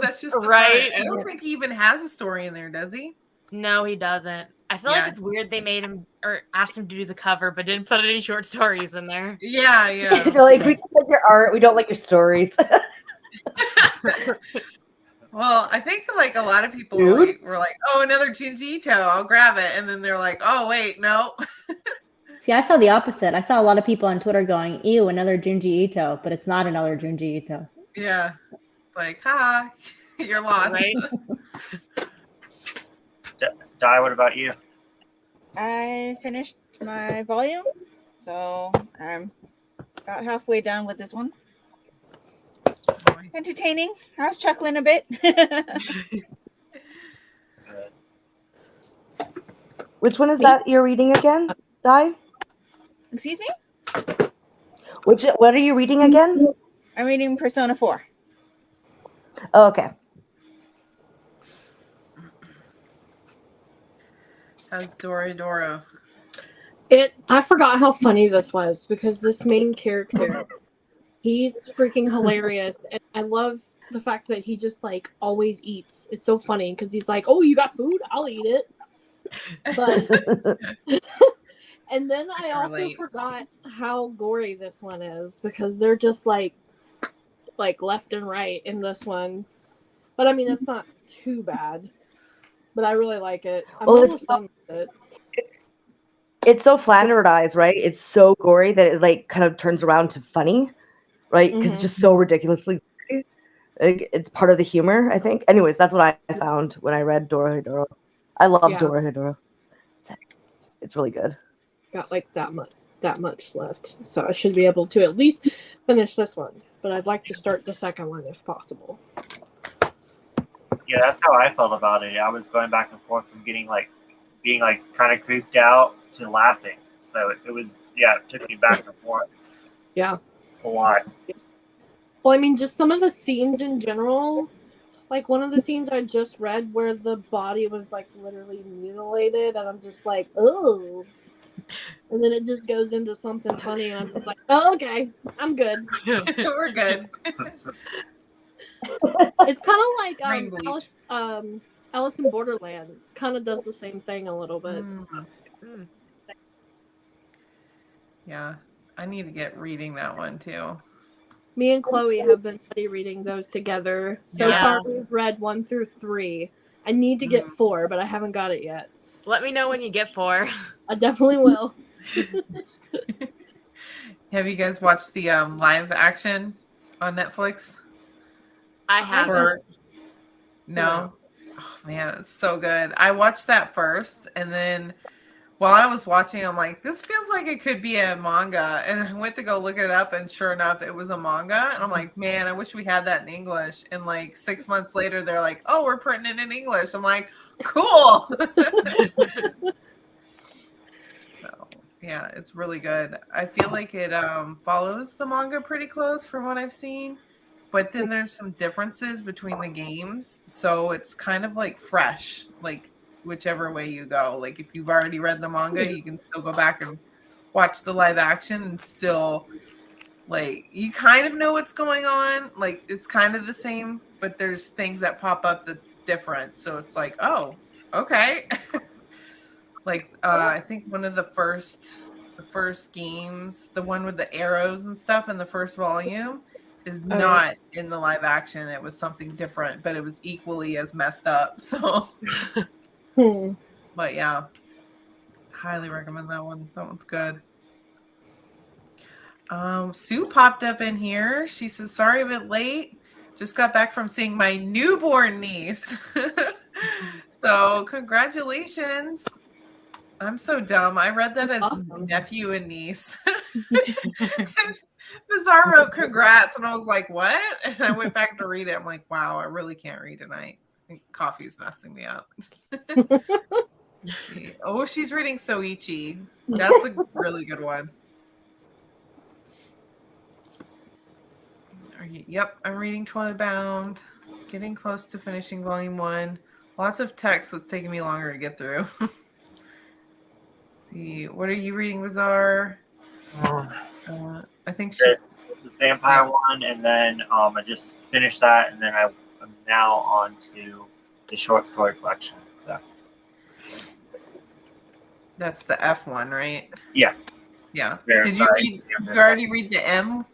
that's just the Right. front. I don't think he even has a story in there, does he? No, he doesn't. I feel like it's weird they made him or asked him to do the cover, but didn't put any short stories in there. Yeah. They're like, we don't like your art, we don't like your stories. Well, I think like a lot of people were like, "Oh, another Junji Ito, I'll grab it," and then they're like, "Oh, wait, no." See, I saw the opposite. I saw a lot of people on Twitter going, "Ew, another Junji Ito," but it's not another Junji Ito. Yeah, it's like, "Ha, you're lost." Right? Di, what about you? I finished my volume, so I'm about halfway done with this one. Entertaining. I was chuckling a bit. Which one is that you're reading again, Di? Excuse me? What are you reading again? I'm reading Persona 4. Oh, okay. How's Doro? I forgot how funny this was because this main character, he's freaking hilarious, and I love the fact that he just like always eats. It's so funny because he's like, "Oh, you got food? I'll eat it." But and then I also forgot how gory this one is because they're just like left and right in this one. But I mean, it's not too bad. But I really like it. I'm almost done with it. It's so flannerized, right? It's so gory that it like kind of turns around to funny, right? Because it's just so ridiculously gory. Like, it's part of the humor, I think. Anyways, that's what I found when I read Dorohedoro. I love Dorohedoro. It's really good. Got like that much left, so I should be able to at least finish this one. But I'd like to start the second one if possible. Yeah, that's how I felt about it. I was going back and forth from being kind of creeped out to laughing. So it was, it took me back and forth. Yeah. A lot. Well, I mean, just some of the scenes in general, like one of the scenes I just read where the body was like literally mutilated, and I'm just like, oh. And then it just goes into something funny, and I'm just like, oh, okay, I'm good. We're good. It's kind of like Alice in Borderland. Kind of does the same thing a little bit. Yeah, I need to get reading that one too. Me and Chloe have been reading those together. So far, we've read 1 through 3. I need to get 4, but I haven't got it yet. Let me know when you get 4. I definitely will. Have you guys watched the live action on Netflix? I haven't. No? Oh, man, it's so good. I watched that first, and then while I was watching, I'm like, this feels like it could be a manga. And I went to go look it up, and sure enough, it was a manga. And I'm like, man, I wish we had that in English. And like 6 months later, they're like, oh, we're printing it in English. I'm like, cool. So, yeah, it's really good. I feel like it follows the manga pretty close from what I've seen. But then there's some differences between the games. So it's kind of like fresh, like whichever way you go. Like if you've already read the manga, you can still go back and watch the live action and still like you kind of know what's going on. Like it's kind of the same, but there's things that pop up that's different. So it's like, oh, okay. Like I think one of the first games, the one with the arrows and stuff in the first volume, is not in the live action. It was something different, but it was equally as messed up. So, but yeah, highly recommend that one. That one's good. Sue popped up in here. She says, "Sorry, a bit late. Just got back from seeing my newborn niece." So, congratulations. I'm so dumb. I read that as nephew and niece. Bizarre wrote congrats, and I was like, what? And I went back to read it. I'm like, wow, I really can't read tonight. I think coffee's messing me up. Oh, she's reading Soichi. That's a really good one. Yep, I'm reading Twilight Bound. Getting close to finishing volume 1. Lots of text, so it's taking me longer to get through. See, what are you reading, Bizarre? I think this vampire one, and then I just finished that, and then I'm now on to the short story collection. So that's the F one, right? Yeah. Yeah. Very Did sorry. you already read the M?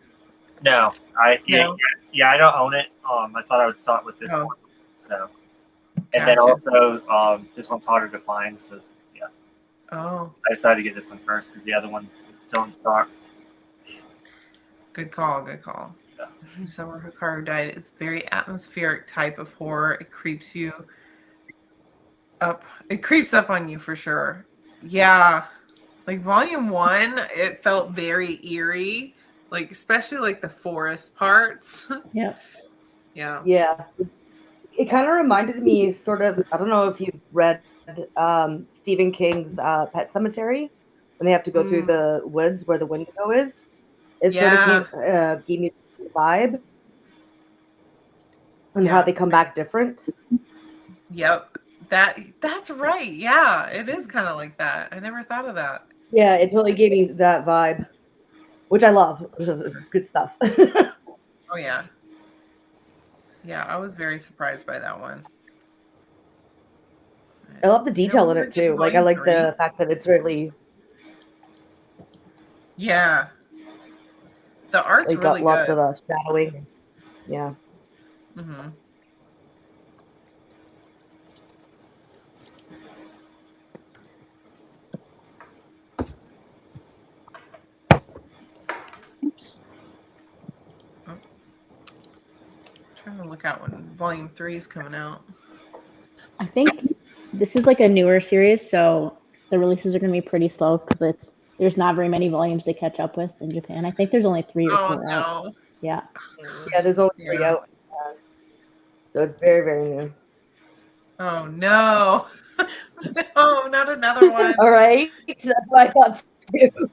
No, I don't own it. I thought I would start with this one. So, and then also this one's harder to find. So yeah. Oh. I decided to get this one first because the other one's still in stock. Good call. Good call. Yeah. Summer Hikaru died. It's a very atmospheric type of horror. It creeps you up. It creeps up on you for sure. Yeah. Like volume 1, it felt very eerie. Like especially like the forest parts. Yeah. Yeah. Yeah. It kind of reminded me sort of, I don't know if you've read Stephen King's Pet Sematary, when they have to go through the woods where the Wendigo is. It sort of gave me the vibe and how they come back different. Yep. That's right. Yeah, it is kind of like that. I never thought of that. Yeah, it totally gave me that vibe, which I love, which is good stuff. Oh yeah. Yeah, I was very surprised by that one. I love the detail in it too. Like I like the fact that it's really the art's like really got lots good. of shadowing. Yeah. Mm-hmm. Oops. Oh. Trying to look out when volume 3 is coming out. I think this is like a newer series, so the releases are going to be pretty slow because there's not very many volumes to catch up with in Japan. I think there's only 3 or 4 out. Yeah. Yeah, there's only 3 out. So it's very, very new. Oh no. No, not another one. All right. That's what I thought too.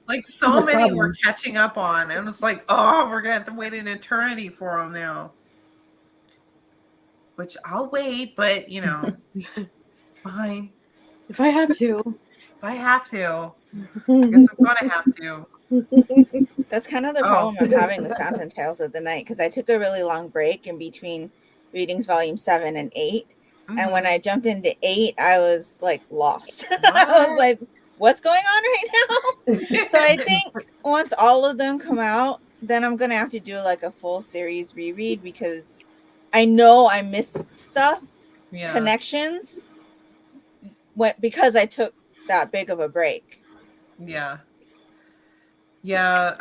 Like so many we're catching up on. And it's like, oh, we're going to have to wait an eternity for them now. Which I'll wait, but you know, fine. If I have to. If I have to. I guess I'm going to have to. That's kind of the problem I'm having with Phantom Tales of the Night, because I took a really long break in between readings volume 7 and 8. Mm-hmm. And when I jumped into 8, I was like lost. I was like, what's going on right now? So I think once all of them come out, then I'm going to have to do like a full series reread, because I know I missed stuff, connections, because I took that big of a break. Yeah. Yeah,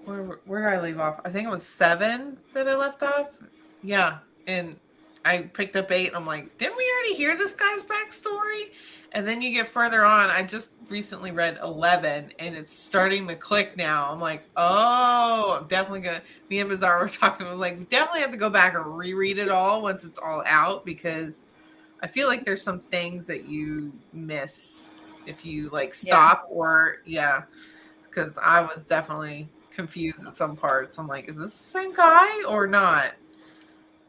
where did I leave off? I think it was 7 that I left off. Yeah, and I picked up 8. I'm like, didn't we already hear this guy's backstory? And then you get further on. I just recently read 11, and it's starting to click now. I'm like, oh, I'm definitely gonna. Me and Bizarre were talking. I'm like, we definitely have to go back and reread it all once it's all out, because I feel like there's some things that you miss if you like stop or because I was definitely confused at some parts. I'm like, is this the same guy or not?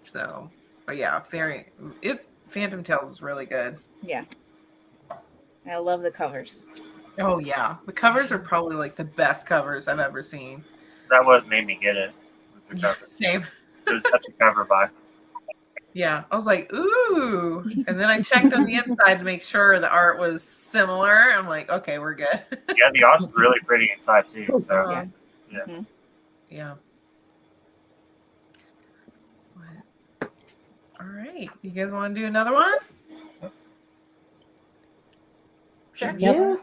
So, but yeah, Phantom Tales is really good. Yeah. I love the covers. Oh yeah. The covers are probably like the best covers I've ever seen. That what made me get it. Was the cover. Same. It was such a cover vibe. Yeah. I was like, ooh. And then I checked on the inside to make sure the art was similar. I'm like, okay, we're good. Yeah, the art's really pretty inside too. So yeah. Mm-hmm. Yeah. All right. You guys want to do another one? Sure. Yeah. Sure.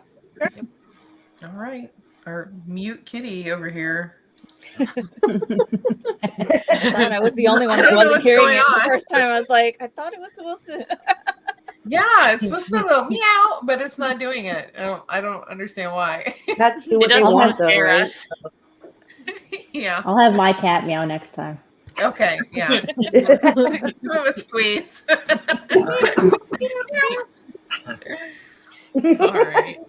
All right. Our mute kitty over here. I thought I was the only one that wasn't hearing it the first time. I was like, I thought it was supposed to. Yeah, it's supposed to go meow, but it's not doing it. I don't understand why. That's it doesn't want to scare us. Yeah. I'll have my cat meow next time. Okay, yeah. Give him a squeeze. All right.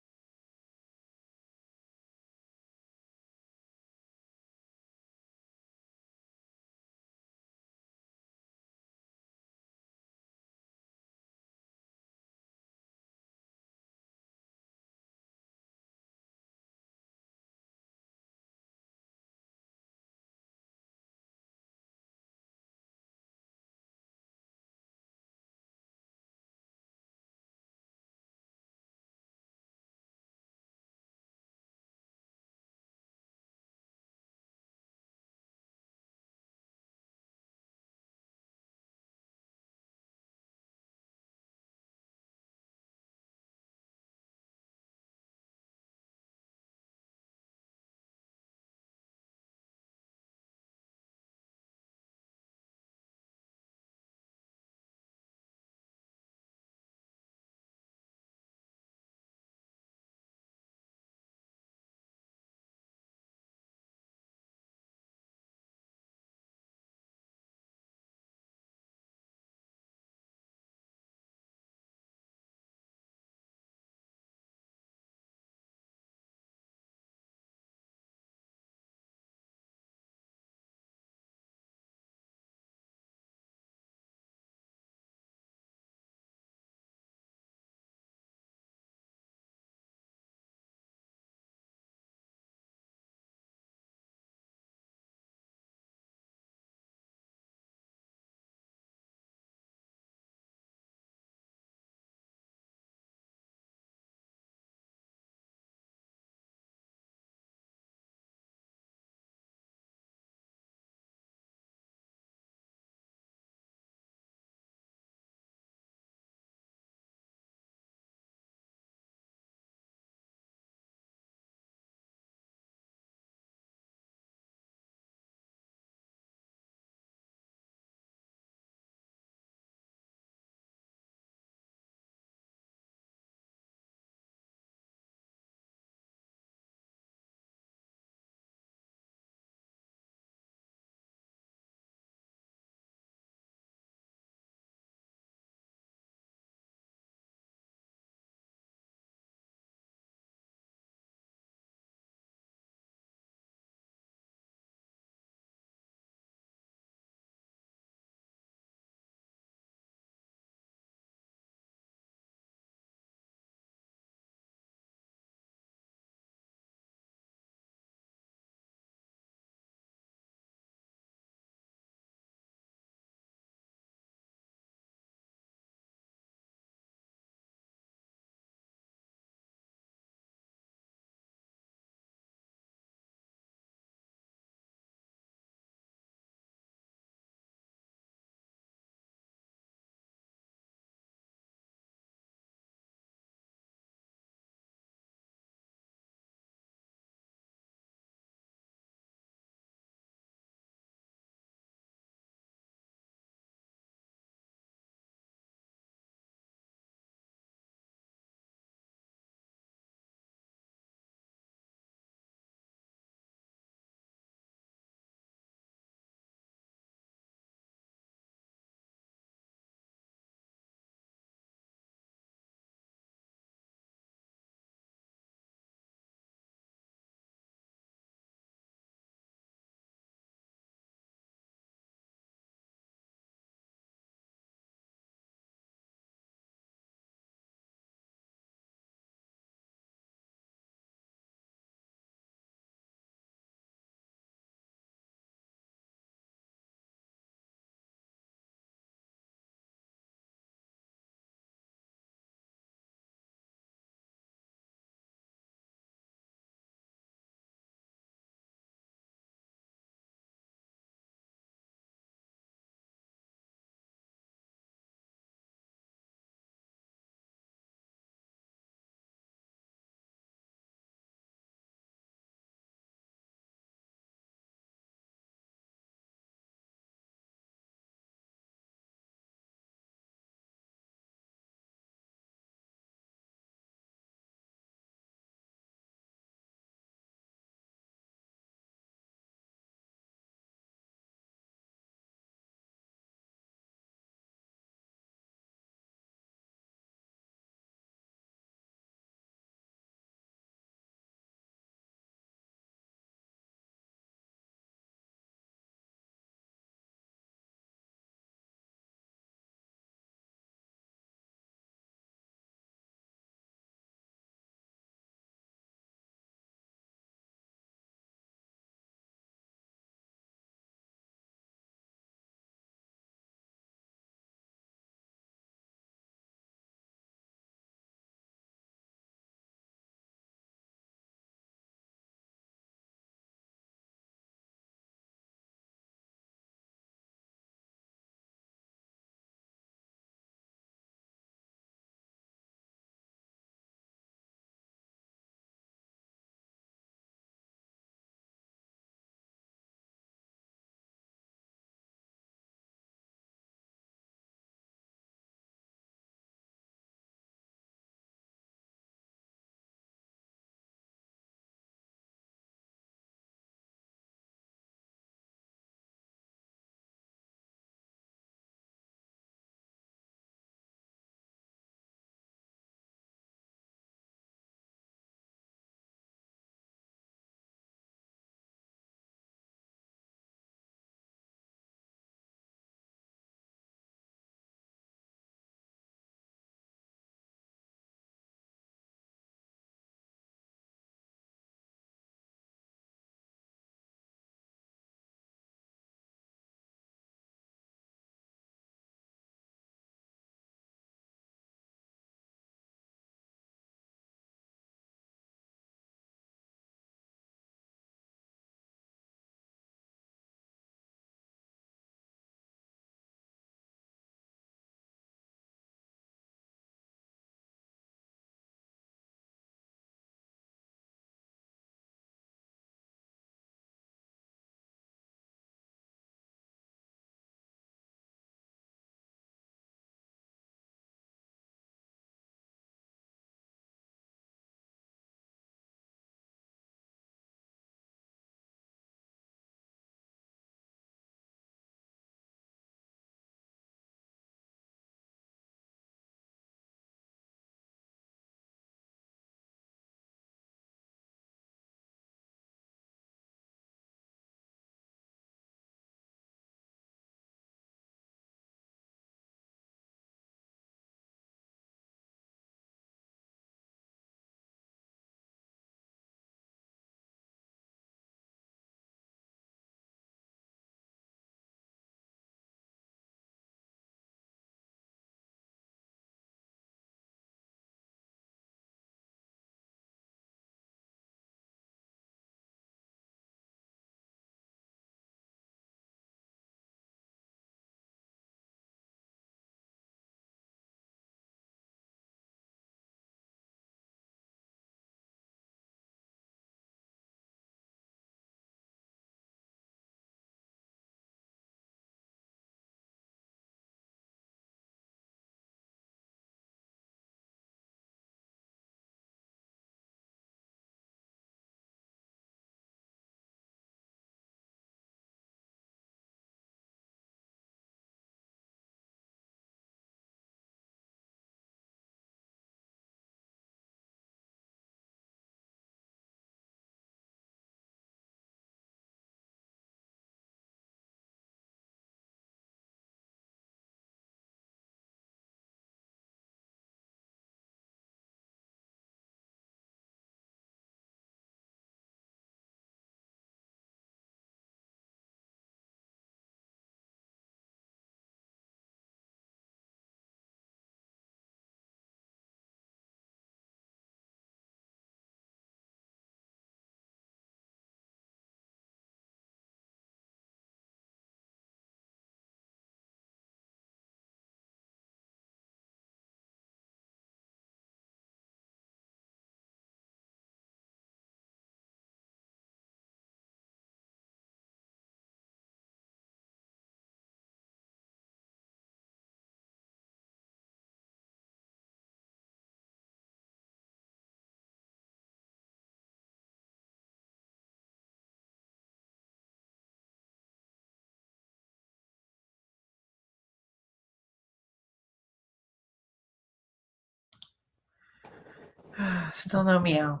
Still no meow.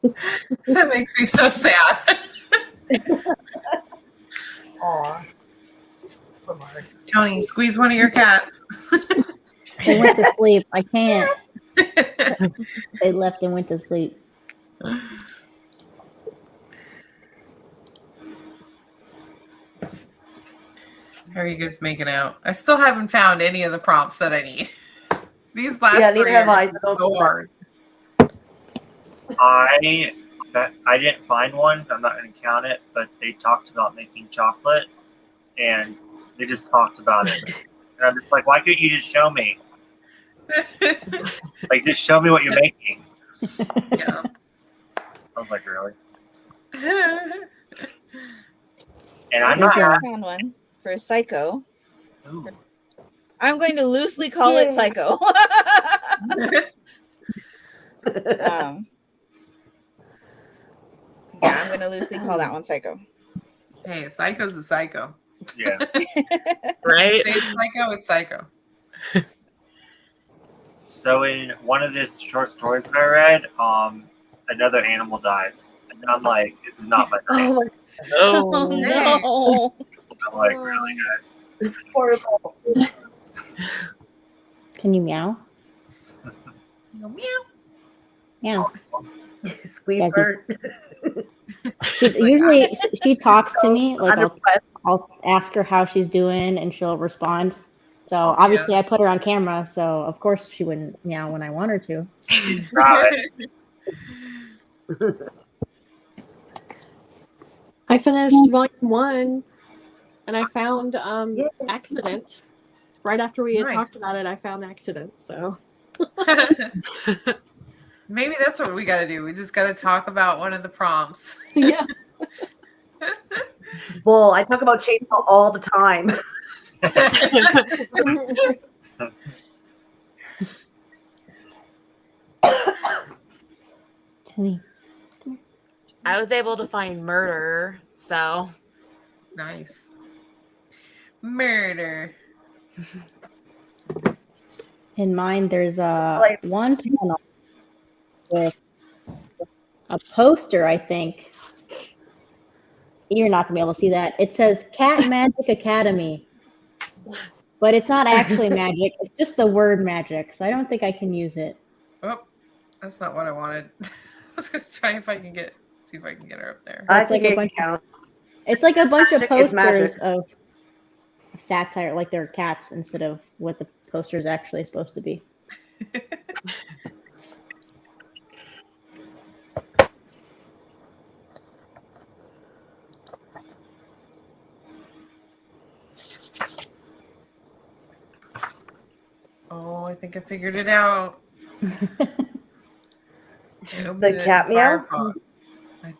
That makes me so sad. Aw. Tony, squeeze one of your cats. They went to sleep. I can't. They left and went to sleep. How are you guys making out? I still haven't found any of the prompts that I need. These last 3 are so hard. I didn't find one. I'm not going to count it, but they talked about making chocolate, and they just talked about it. And I'm just like, why couldn't you just show me? Like, just show me what you're making. Yeah. I was like, really? And I'm not. I found one for Psycho. Ooh. I'm going to loosely call it Psycho. Yeah, I'm going to loosely call that one Psycho. Hey, Psycho's a psycho. Yeah. Right? Say it's Psycho, it's Psycho. So in one of the short stories that I read, another animal dies. And I'm like, this is not my thing. Oh, no. I'm like, really, guys? Horrible. Can you meow? Meow. Meow. Squeeze her. Usually she talks to me. Like I'll ask her how she's doing, and she'll respond. So obviously I put her on camera, so of course she wouldn't meow when I want her to. I finished volume 1, and I found Accident. Right after we had talked about it, I found Accident. So maybe that's what we got to do. We just got to talk about one of the prompts. Yeah. Well, I talk about chainsaw all the time. I was able to find murder, so nice. Murder. In mine, there's one panel with a poster, I think. You're not going to be able to see that. It says Cat Magic Academy. But it's not actually magic. It's just the word magic. So I don't think I can use it. Oh, that's not what I wanted. I was going to try see if I can get her up there. It's like a bunch of posters of satire, like they're cats instead of what the poster is actually supposed to be. Oh, I think I figured it out. The cat meow?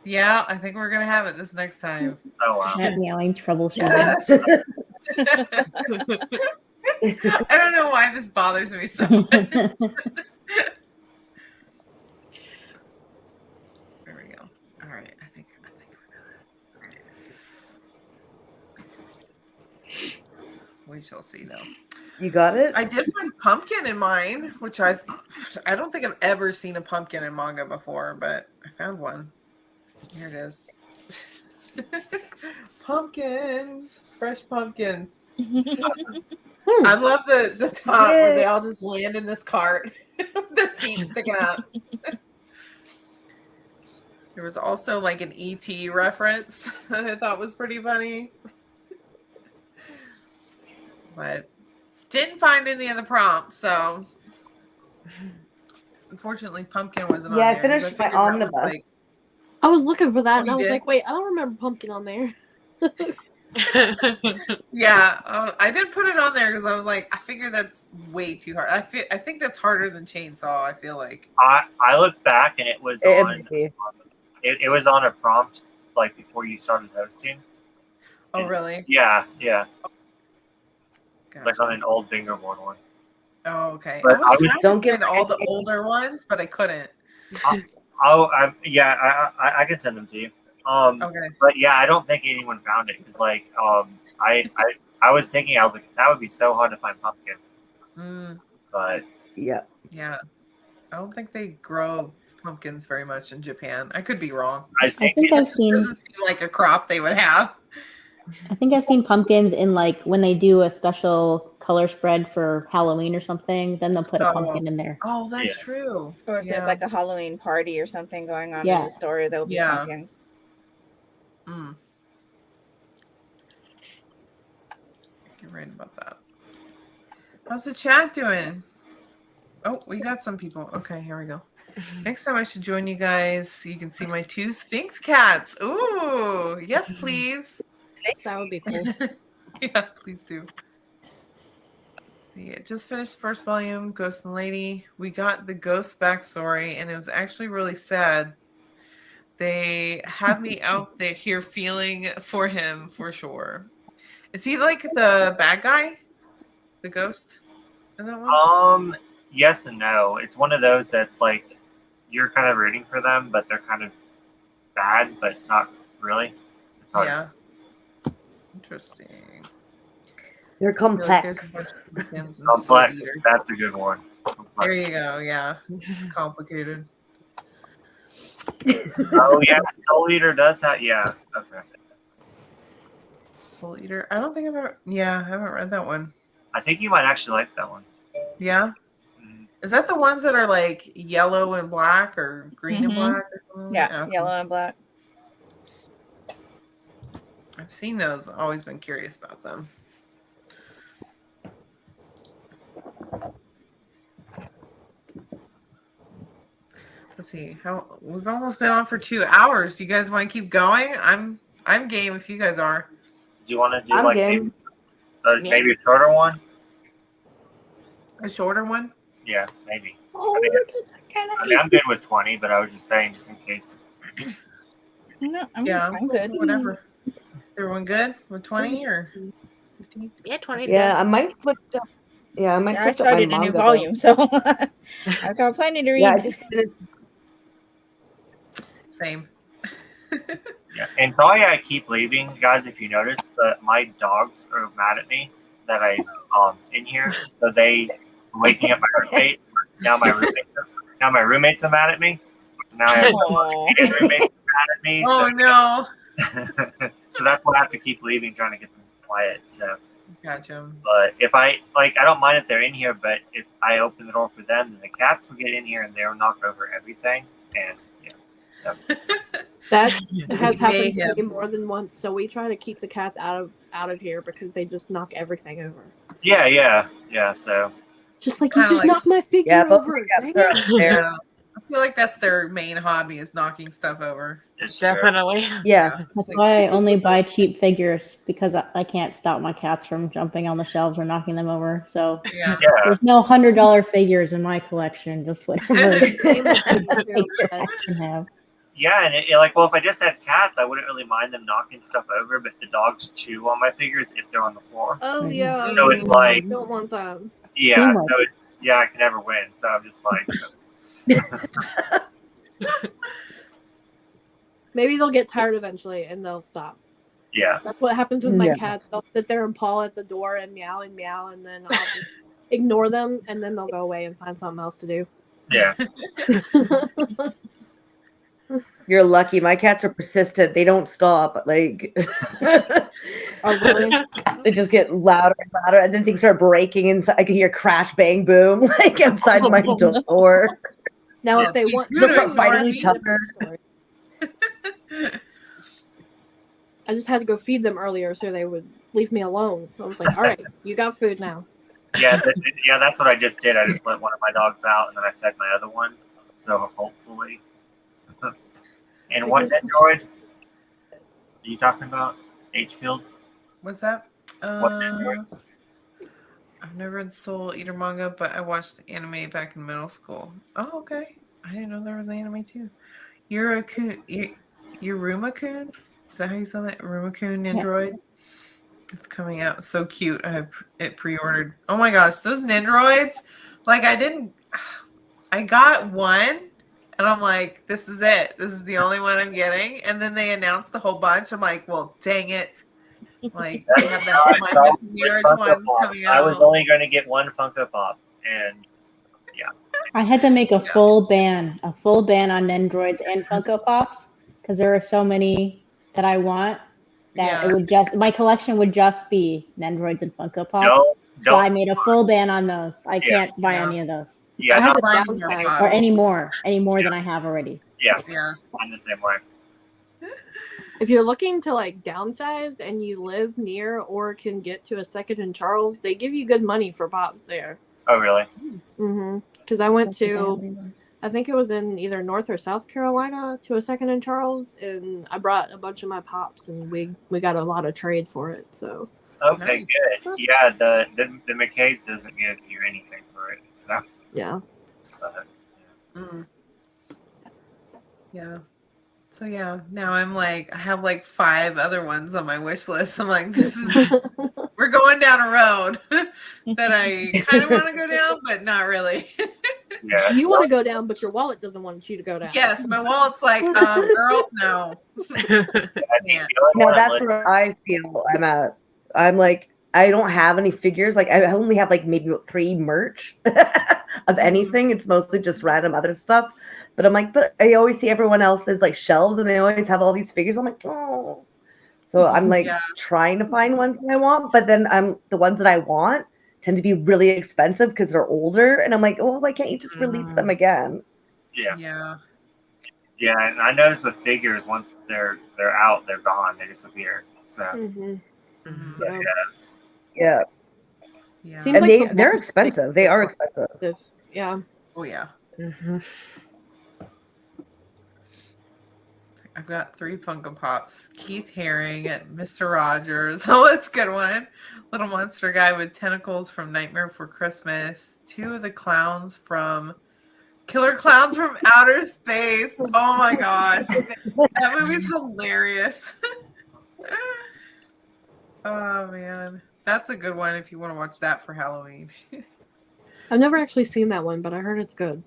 Yeah, I think we're going to have it this next time. Oh, wow. Cat meowing troubleshooting. Yes. I don't know why this bothers me so much. There we go. All right, I think we're done. We shall see though. You got it? I did find pumpkin in mine, which I don't think I've ever seen a pumpkin in manga before, but I found one. Here it is. Pumpkins, fresh pumpkins. I love the top where they all just land in this cart with their feet sticking up. There was also like an ET reference that I thought was pretty funny. But didn't find any of the prompts, so unfortunately pumpkin wasn't on there. Yeah, I finished my omnibus. I was looking for that, and I was like, wait, I don't remember pumpkin on there. Yeah, I did put it on there because I was like, I figure that's way too hard. I think that's harder than chainsaw. I feel like I looked back and it was it was on a prompt like before you started hosting. Oh, and, really? Yeah. Gotcha. Like on an old fingerboard one. Oh, okay. But I was trying to find all the older ones, but I couldn't. I can send them to you. Okay. But yeah, I don't think anyone found it because like I was thinking, I was like, that would be so hard to find pumpkin. But yeah. I don't think they grow pumpkins very much in Japan. I could be wrong. I think I've seen. Doesn't seem like a crop they would have. I think I've seen pumpkins in like when they do a special color spread for Halloween or something. Then they'll put a pumpkin in there. Oh, that's true. Or if there's like a Halloween party or something going on in Yeah. the store, there'll be pumpkins. Mm. You're right about that. How's the chat doing? Oh, we got some people. Okay, here we go. Next time I should join you guys so you can see my 2 Sphinx cats. Ooh, yes, please. That would be cool. Yeah, please do. Yeah, just finished the first volume, Ghost and Lady. We got the ghost backstory, and it was actually really sad. They have me out there here feeling for him for sure. Is he like the bad guy? The ghost? In that one? Yes and no. It's one of those that's like you're kind of rooting for them, but they're kind of bad, but not really. It's hard. Yeah. Interesting. They're complex. Complex. That's a good one. Complex. There you go. Yeah. It's complicated. Oh, yeah. Soul Eater does that. Yeah. Okay. Soul Eater. I don't think I've ever. Yeah, I haven't read that one. I think you might actually like that one. Yeah. Is that the ones that are like yellow and black or green and black or something? Yeah, yellow and black. I've seen those. I've always been curious about them. Let's see. We've almost been on for 2 hours. Do you guys want to keep going? I'm game if you guys are. Do you want to do maybe a shorter one? A shorter one? Yeah, maybe. Oh, I mean, I'm good with 20, but I was just saying just in case. No, I'm good. Whatever. Everyone good with 20 or 15? Yeah, 20 is Yeah, good. I might switch up. Yeah, I might I switch up my started a new manga, volume, so I've got plenty to read. Yeah, I just finished. Same. Yeah, and sorry I keep leaving, guys. If you notice, but my dogs are mad at me that I in here, so they waking up my roommates. Now my roommates are mad at me. So now I have roommates mad at me. Oh no! So that's why I have to keep leaving, trying to get them quiet. So. Gotcha. But if I I don't mind if they're in here. But if I open the door for them, then the cats will get in here and they'll knock over everything. And yeah. So. That has happened to me more than once. So we try to keep the cats out of here because they just knock everything over. Yeah. So. Just like you just knocked my figure over. Yeah. I feel like that's their main hobby is knocking stuff over. Definitely. Yeah. That's why I only buy cheap figures because I can't stop my cats from jumping on the shelves or knocking them over. So there's no $100 figures in my collection, just whatever I can have. Yeah, and well, if I just had cats, I wouldn't really mind them knocking stuff over, but the dogs chew on my figures if they're on the floor. Oh yeah. So it's like, I don't want that. Yeah, so it's I can never win. So I'm just like. Maybe they'll get tired eventually and they'll stop. Yeah. That's what happens with my cats. They'll sit there and paw at the door and meow, and then I'll just ignore them, and then they'll go away and find something else to do. Yeah. You're lucky. My cats are persistent. They don't stop. Like, oh, really? They just get louder and louder, and then things start breaking inside. I can hear crash, bang, boom, like outside my door. Now, if they want, they'll start fighting each other. I just had to go feed them earlier, so they would leave me alone. I was like, "All right, you got food now." Yeah, that's what I just did. I just let one of my dogs out, and then I fed my other one. So hopefully. And what Android are you talking about? H-Field? What's that? What Android? I've never read Soul Eater manga, but I watched anime back in middle school. Oh, okay. I didn't know there was anime too. Yuruma-kun? Is that how you say that? Yuruma-kun Android? It's coming out. So cute. I have it pre-ordered. Oh my gosh, those Nendroids. Like I got one. And I'm like, this is it. This is the only one I'm getting. And then they announced a whole bunch. I'm like, well, dang it. Like, I have my weird ones coming out. I was only going to get one Funko Pop. And, yeah. I had to make a full ban on Nendroids and Funko Pops because there are so many that I want that it would just my collection would just be Nendroids and Funko Pops. So I made a full ban on those. I can't buy any of those. Yeah, I had to buying downsize. Or any more than I have already. Yeah, Yeah. I'm the same way. If you're looking to like downsize and you live near or can get to a Second and Charles, they give you good money for pops there. Oh, really? Mm-hmm. Because I went to, I think it was in either North or South Carolina to a Second and Charles, and I brought a bunch of my pops, and we got a lot of trade for it. So. Okay, good. Yeah, the McCabe's doesn't give you anything for it. So. Yeah. But, Yeah. So yeah, now I'm like, I have like 5 other ones on my wish list. I'm like, we're going down a road that I kind of want to go down, but not really. Yeah. You want to go down, but your wallet doesn't want you to go down. Yes, my wallet's like, girl, no. No, that's where I feel I'm at. I'm like, I don't have any figures. Like, I only have like maybe 3 merch of anything. It's mostly just random other stuff. But I'm like, but I always see everyone else's like shelves, and they always have all these figures. I'm like, oh. So I'm like trying to find ones that I want, but then the ones that I want tend to be really expensive because they're older, and I'm like, oh, why can't you just release them again? Yeah. Yeah. Yeah, and I noticed with figures, once they're out, they're gone. They disappear. So. Yeah. Seems and like they're expensive. They are expensive. Yeah. Oh yeah. I've got 3 Funko Pops. Keith Haring at Mr. Rogers. Oh, that's a good one. Little monster guy with tentacles from Nightmare Before Christmas. 2 of the clowns from Killer Clowns from Outer Space. Oh my gosh. That movie's hilarious. Oh man. That's a good one if you want to watch that for Halloween. I've never actually seen that one, but I heard it's good.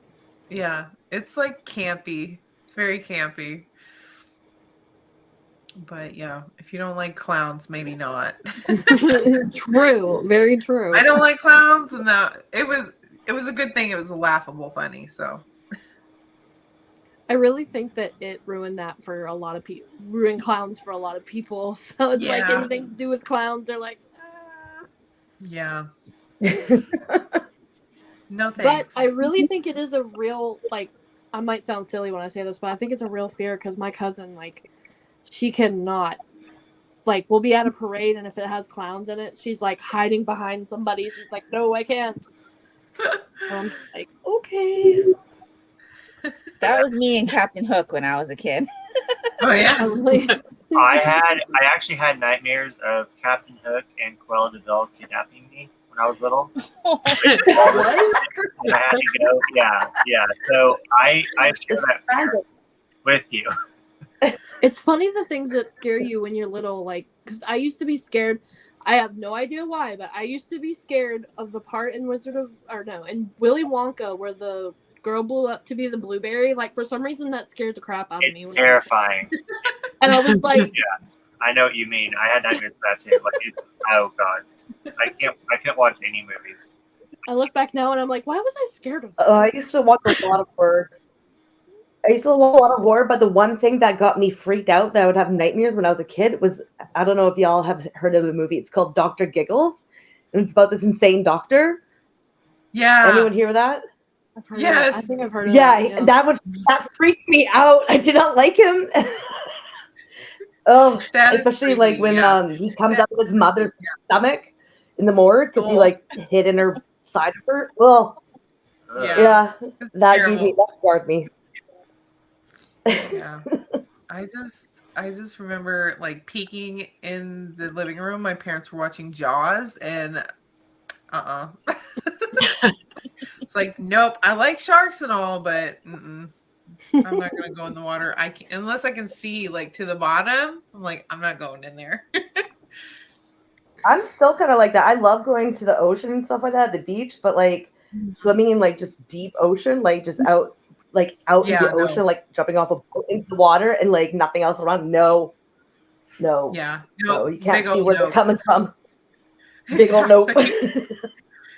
Yeah. It's like campy. It's very campy. But yeah, if you don't like clowns, maybe not. True, very true. I don't like clowns, and it was a good thing. It was laughable, funny. So I really think that it ruined that for a lot of people. Ruined clowns for a lot of people. So it's like anything to do with clowns, they're like, ah. Yeah. No thanks. But I really think it is a real, like, I might sound silly when I say this, but I think it's a real fear because my cousin, like, she cannot, like, we'll be at a parade, and if it has clowns in it, she's like hiding behind somebody. She's like, no, I can't. I'm like, okay. That was me and Captain Hook when I was a kid. Oh yeah. I actually had nightmares of Captain Hook and Cruella de Vil kidnapping me when I was little. What? And I had to go. Yeah. So I share that fear with you. It's funny the things that scare you when you're little, like, because I used to be scared. I have no idea why, but I used to be scared of the part in in Willy Wonka where the girl blew up to be the blueberry. Like, for some reason, that scared the crap out of me. It's terrifying. And I was like, yeah, I know what you mean. I had nightmares of that too. Like, oh god, I can't watch any movies. I look back now and I'm like, why was I scared of that? I used to watch a lot of horror. But the one thing that got me freaked out that I would have nightmares when I was a kid was, I don't know if y'all have heard of the movie. It's called Dr. Giggles, and it's about this insane doctor. Yeah. Anyone hear that? I've heard of it. I think I've heard of it. Yeah, that freaked me out. I did not like him. Especially like when he comes out of his mother's stomach in the morgue because he like hid in her side of her. Well, that scared me. Yeah. I just remember like peeking in the living room. My parents were watching Jaws, and it's like, nope. I like sharks and all, but I'm not gonna go in the water. I can't unless I can see like to the bottom. I'm like, I'm not going in there. I'm still kind of like that. I love going to the ocean and stuff like that, the beach, but like swimming in like just deep ocean, like just out in the ocean, like jumping off a boat into the water and like nothing else around. No. Yeah. No, you can't see where they're coming from. Big old nope.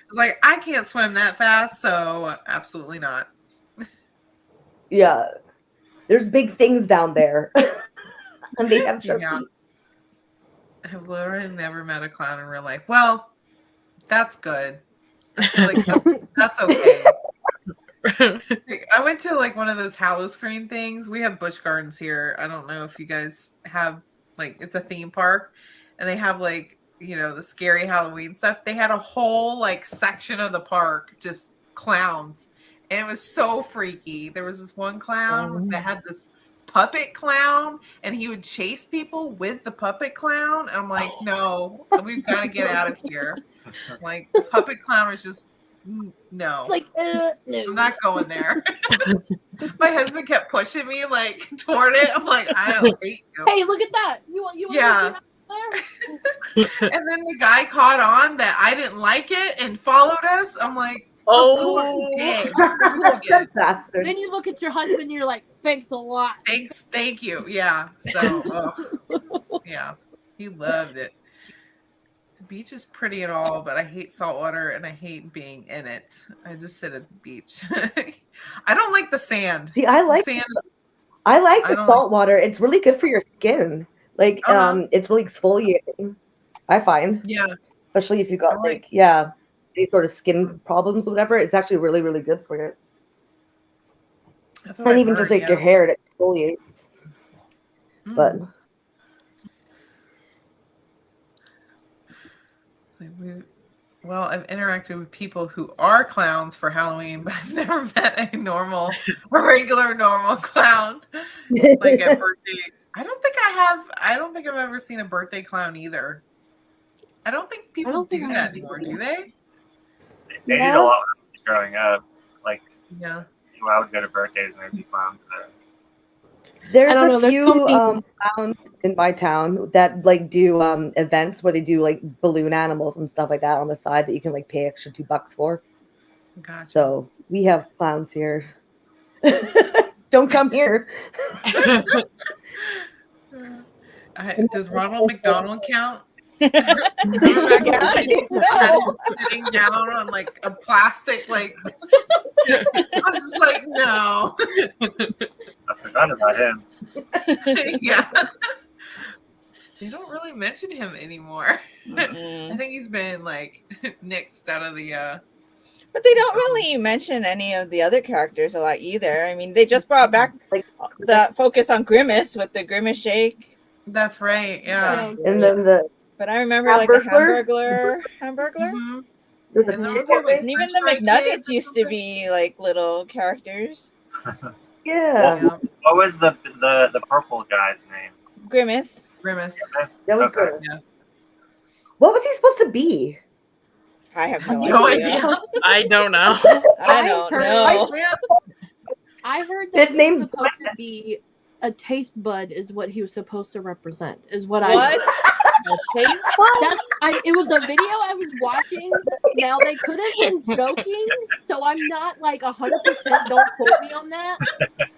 was like, I can't swim that fast, so absolutely not. Yeah. There's big things down there. And they have sharp teeth. I have literally never met a clown in real life. Well, that's good. I feel like that's okay. I went to like one of those Halloween things. We have Busch Gardens here. I don't know if you guys have, like, it's a theme park, and they have like, you know, the scary Halloween stuff. They had a whole like section of the park just clowns, and it was so freaky. There was this one clown that had this puppet clown, and he would chase people with the puppet clown. I'm like, no, we've got to get out of here. Like, the puppet clown was just no. It's like, no. I'm not going there. My husband kept pushing me like toward it. I'm like, I don't hate you. Hey, look at that. You want Yeah. And then the guy caught on that I didn't like it and followed us. I'm like, oh, okay. Then you look at your husband and you're like, thanks a lot. Thank you. Yeah. So yeah. He loved it. The beach is pretty and all, but I hate salt water and I hate being in it. I just sit at the beach. I don't like the sand. See, I like the salt water. It's really good for your skin. Like, it's really exfoliating, I find. Yeah. Especially if you got any sort of skin problems or whatever. It's actually really, really good for you. And even just like your hair, it exfoliates. But well, I've interacted with people who are clowns for Halloween, but I've never met a regular normal clown like at birthday. I don't think I've ever seen a birthday clown either. I don't think people do that anymore, do they? They did a lot when I was growing up. Like, yeah, I would go to birthdays and there'd be clowns there. There's a few clowns in my town that like do events where they do like balloon animals and stuff like that on the side that you can like pay extra $2 for. Gotcha. So we have clowns here. Don't come here. Does Ronald McDonald count? Sitting down on like a plastic, like I'm just like, no. I forgot about him. Yeah. They don't really mention him anymore. I think he's been like nixed out of the But they don't really mention any of the other characters a lot either. I mean, they just brought back like the focus on Grimace with the Grimace shake. That's right, yeah. And then but I remember like the Hamburglar. Mm-hmm. And even the McNuggets used to be like little characters. Yeah. What was the purple guy's name? Grimace. That was good. Yeah. What was he supposed to be? I have no idea. I don't know. I don't know. I heard that he was supposed to be a taste bud is what he was supposed to represent, is what I heard. A taste bud? It was a video I was watching. Now, they could have been joking, so I'm not like 100%, don't quote me on that.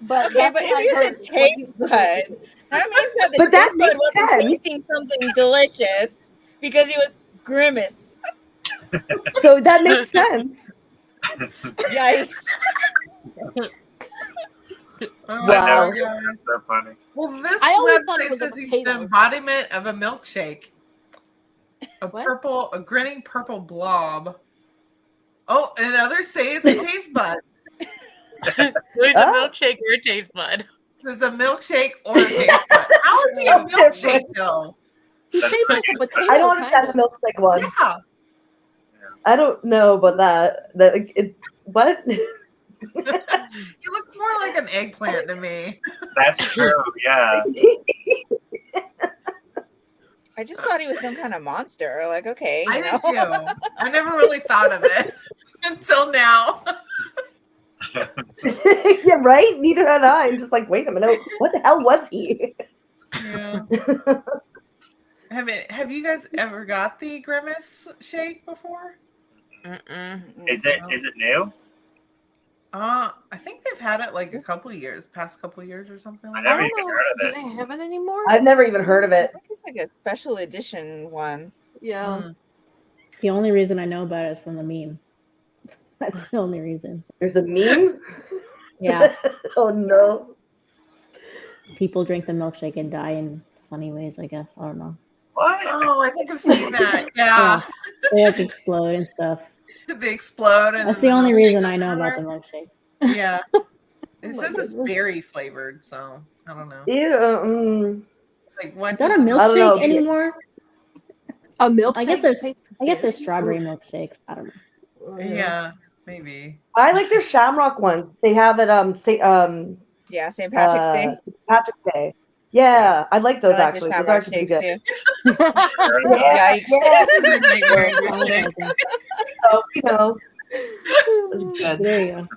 But okay, but if you're a taste bud, that means that the taste bud wasn't tasting something delicious because he was Grimace. So that makes sense. Yikes. Wow. So funny. Well, this website says he's the embodiment of a milkshake. A grinning purple blob. Oh, and others say it's a taste bud. So he's a milkshake or a taste bud. There's a milkshake or a taste bud. How is he a milkshake though? He shaped like a potato. I don't understand the milkshake one. Yeah. I don't know about that. What? You look more like an eggplant to me. That's true, yeah. I just thought he was some kind of monster. Like, okay. I did too. I never really thought of it until now. Yeah, right? Neither had I. I'm just like, wait a minute. What the hell was he? Yeah. Have you guys ever got the Grimace shake before? Is it new? Uh, I think they've had it like a couple of years, past couple of years or something like that. I never even heard of it. Do they have it anymore? I've never even heard of it. I think it's like a special edition one. Yeah. The only reason I know about it is from the meme. That's the only reason. There's a meme? Yeah. Oh no. People drink the milkshake and die in funny ways, I guess. I don't know. What? Oh, I think I've seen that. Yeah. They like explode and stuff. They explode. And That's then the only milkshake reason goes I know about the everywhere. milkshake. Yeah. It my says it's goodness. berry flavored, so I don't know. Ew. It's like what Is that a does- I don't milkshake know. anymore? A milkshake. I guess there's tastes there's good. strawberry milkshakes. I don't know. Yeah, maybe. I like their Shamrock ones. They have it Yeah, St. Patrick's Day. Patrick's Day. Yeah, I like those I like the actually. Those are Shamrock actually pretty cakes good. too. Yeah, Yikes. yeah. This is a nightmare. So, you know, it's good. There you go.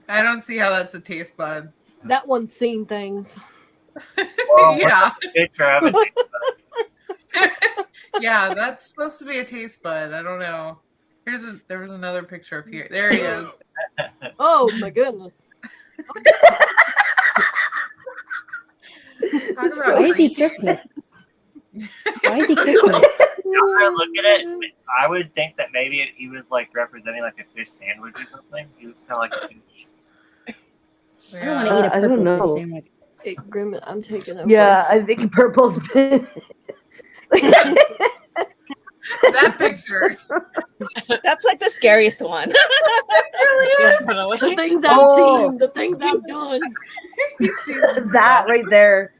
I don't see how that's a taste bud. That one's seen things. Well, Yeah. Picture of it. Yeah, that's supposed to be a taste bud. I don't know. There was another picture up here. There he is. Oh my goodness. Talk about Why is he creepy. Christmas? Why is he Christmas? Now that I look at it, I would think that maybe he was like representing like a fish sandwich or something. He looks kind of like a fish. I don't want to eat a I don't purple know. fish sandwich. Hey, Grim, I'm taking over. Yeah, I think purple's been. That picture. That's like the scariest one. The things I've Oh. seen, the things I've done. He's seen some That right there.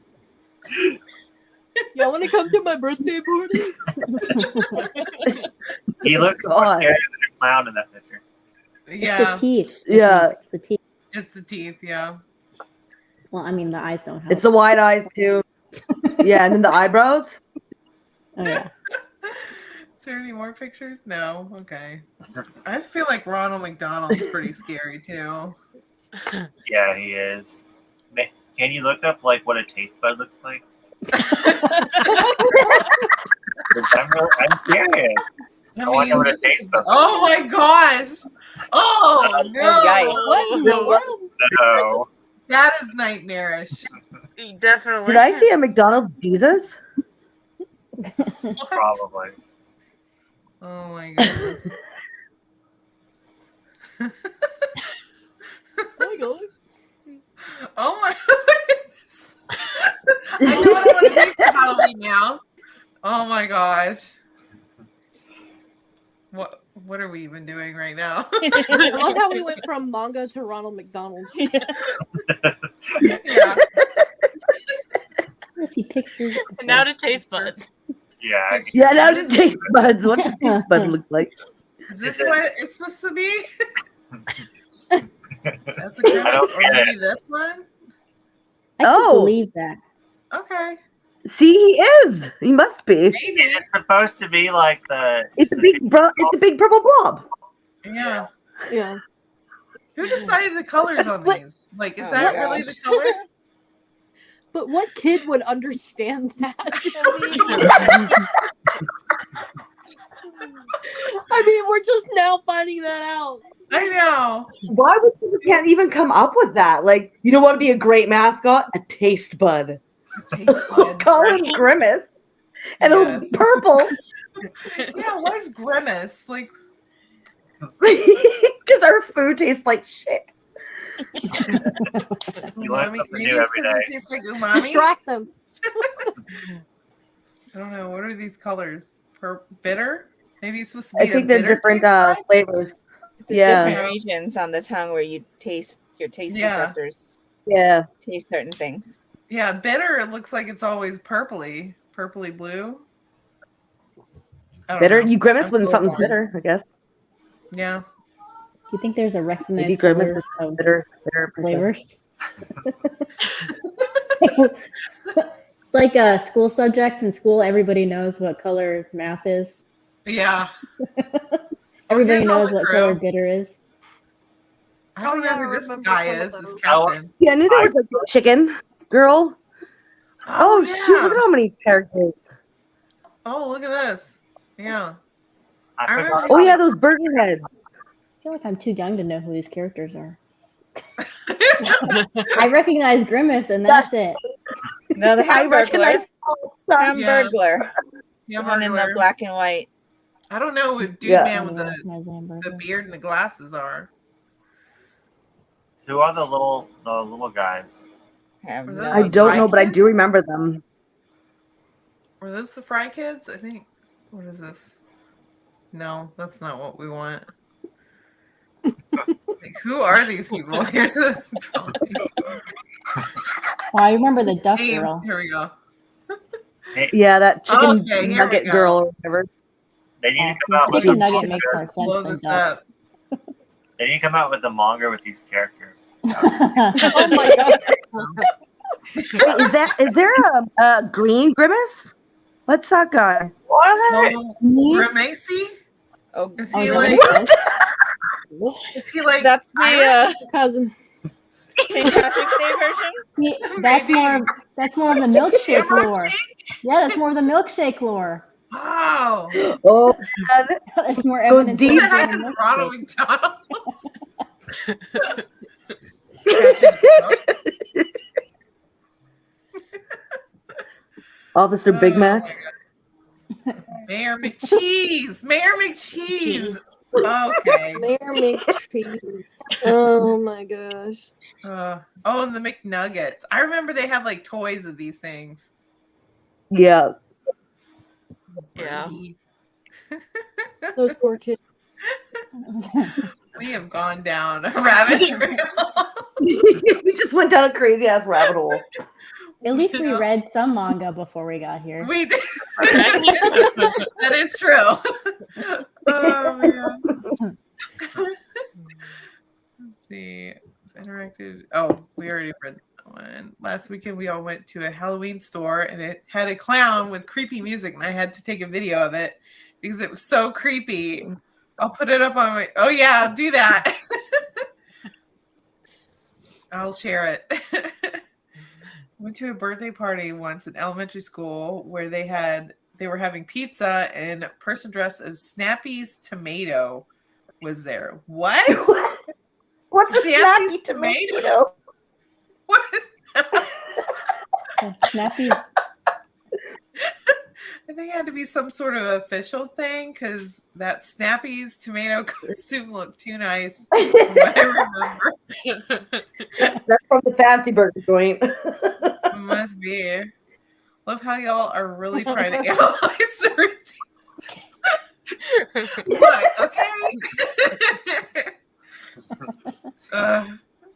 Y'all want to come to my birthday party? He looks more God. scary than a clown in that picture. It's Yeah, the teeth. Yeah. It's the teeth. it's the teeth. Yeah. Well, I mean, the eyes don't help. It's the wide eyes too. Yeah, and then the eyebrows. Oh, yeah. Is there any more pictures? No. Okay. I feel like Ronald McDonald's pretty scary too. Yeah, he is. Can you look up like what a taste bud looks like? I'm curious. I want to know what a taste bud looks Oh my gosh! Oh no! Yikes. What in the world? like. No. That is nightmarish. Definitely. Did I see a McDonald's Jesus? Probably. Oh my goodness. Oh my God. Oh my goodness. I know what I want to be for Halloween now. Oh my gosh. What are we even doing right now? I love how we went from manga to Ronald McDonald. Yeah. I see pictures. And now to taste buds. Yeah. Yeah, now the taste buds. What does taste bud look like? Is this what it's supposed to be? That's a good I don't or get maybe it. this one? I can't Oh. believe that. Okay. See, he is. He must be. Maybe. It's supposed to be like the. It's a big purple blob. Yeah. Yeah. Who decided the colors on But- these? Like, is Oh that my really gosh. the color? But what kid would understand that? I mean, we're just now finding that out. I know. Why would you can't even come up with that? Like, you know what would be a great mascot? A taste bud. Taste bud. Call him Grimace. And it'll Yes. be purple. Yeah, what is Grimace? Like, Because our food tastes like shit. You learn umami. something Maybe new it's every because it day. tastes like umami. Distract them. I don't know. What are these colors? Bitter? Maybe it's supposed to I be think a they're bitter different taste bud? flavors. It's the Yeah. different regions on the tongue where you taste your taste Yeah. receptors Yeah. taste certain things. Yeah, bitter. It looks like it's always purpley blue. I don't Bitter? know. You Grimace I'm when so something's wrong. bitter, I guess. Yeah. Do you think there's a Maybe recognized Grimace color is of bitter flavors? Like school subjects in school, everybody knows what color math is. Yeah. Everybody here's all knows the what crew. color bitter is. I don't Oh, yeah, know I who this remember guy some of is. This those. captain. Yeah, I knew there was a chicken girl. Oh, shoot, look at how many characters. Oh, look at this. Yeah. I I remember forgot. Oh, yeah, those burger heads. I feel like I'm too young to know who these characters are. I recognize Grimace, and that's it. No, the I Hamburglar. recognize Hamburglar. Yeah, The one in the burglar. black and white. I don't know who Dude Yeah. Man with the beard and the glasses are. Who are the little guys? I don't know, but I do remember them. Were those the Fry Kids? I think. What is this? No, that's not what we want. Like, who are these people? Here's a. Well, I remember the duck girl. Here we go. Yeah, that chicken nugget girl or whatever. They need to come out with chicken nugget makes more sense Blow than this ducks. up. They need to come out with a manga with these characters. Oh my god. Wait, is there a green Grimace? What's that guy? What? Grimace? Oh, Is he really? like? Is he like? That's Irish? the Cousin. St. Patrick's Day version? That's more of the milkshake lore. Yeah, that's more of the milkshake lore. Wow. Oh, There's more Go evidence. deep. Who the heck is Ronald McDonald's? Officer Big Mac. Mayor McCheese. Mayor McCheese. Okay. Mayor McCheese. Oh my gosh. Oh, and the McNuggets. I remember they had like toys of these things. Yeah. Yeah. Those poor kids. We have gone down a rabbit trail. We just went down a crazy ass rabbit hole. At least we read some manga before we got here. We did. That is true. Oh man. Let's see. Interactive. Oh, we already read that one. Last weekend we all went to a Halloween store and it had a clown with creepy music and I had to take a video of it because it was so creepy. I'll put it up on my. Oh yeah, do that. I'll share it. Went to a birthday party once in elementary school where they were having pizza and a person dressed as Snappy's Tomato was there. What? What's a Snappy snappy tomato? What? Snappy. I think it had to be some sort of official thing because that Snappy's tomato costume looked too nice. From what I remember. That's from the fancy burger joint. Must be. Love how y'all are really trying to analyze the receipt. What? Okay.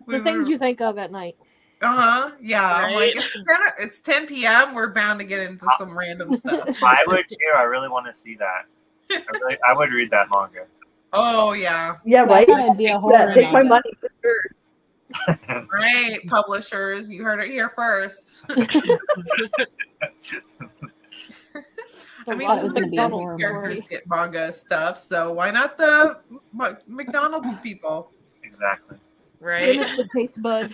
The things you think of at night. Yeah. Right? I'm like, it's 10 p.m. We're bound to get into some random stuff. I would too. I really want to see that. I would read that manga. Oh yeah. Yeah, right. I thought it'd be a horror Take my manga. money for sure. Right, publishers. You heard it here first. I mean, thought it some was gonna be a Disney horror characters movie. get manga stuff, so why not the McDonald's people? Exactly. Right. The taste bud.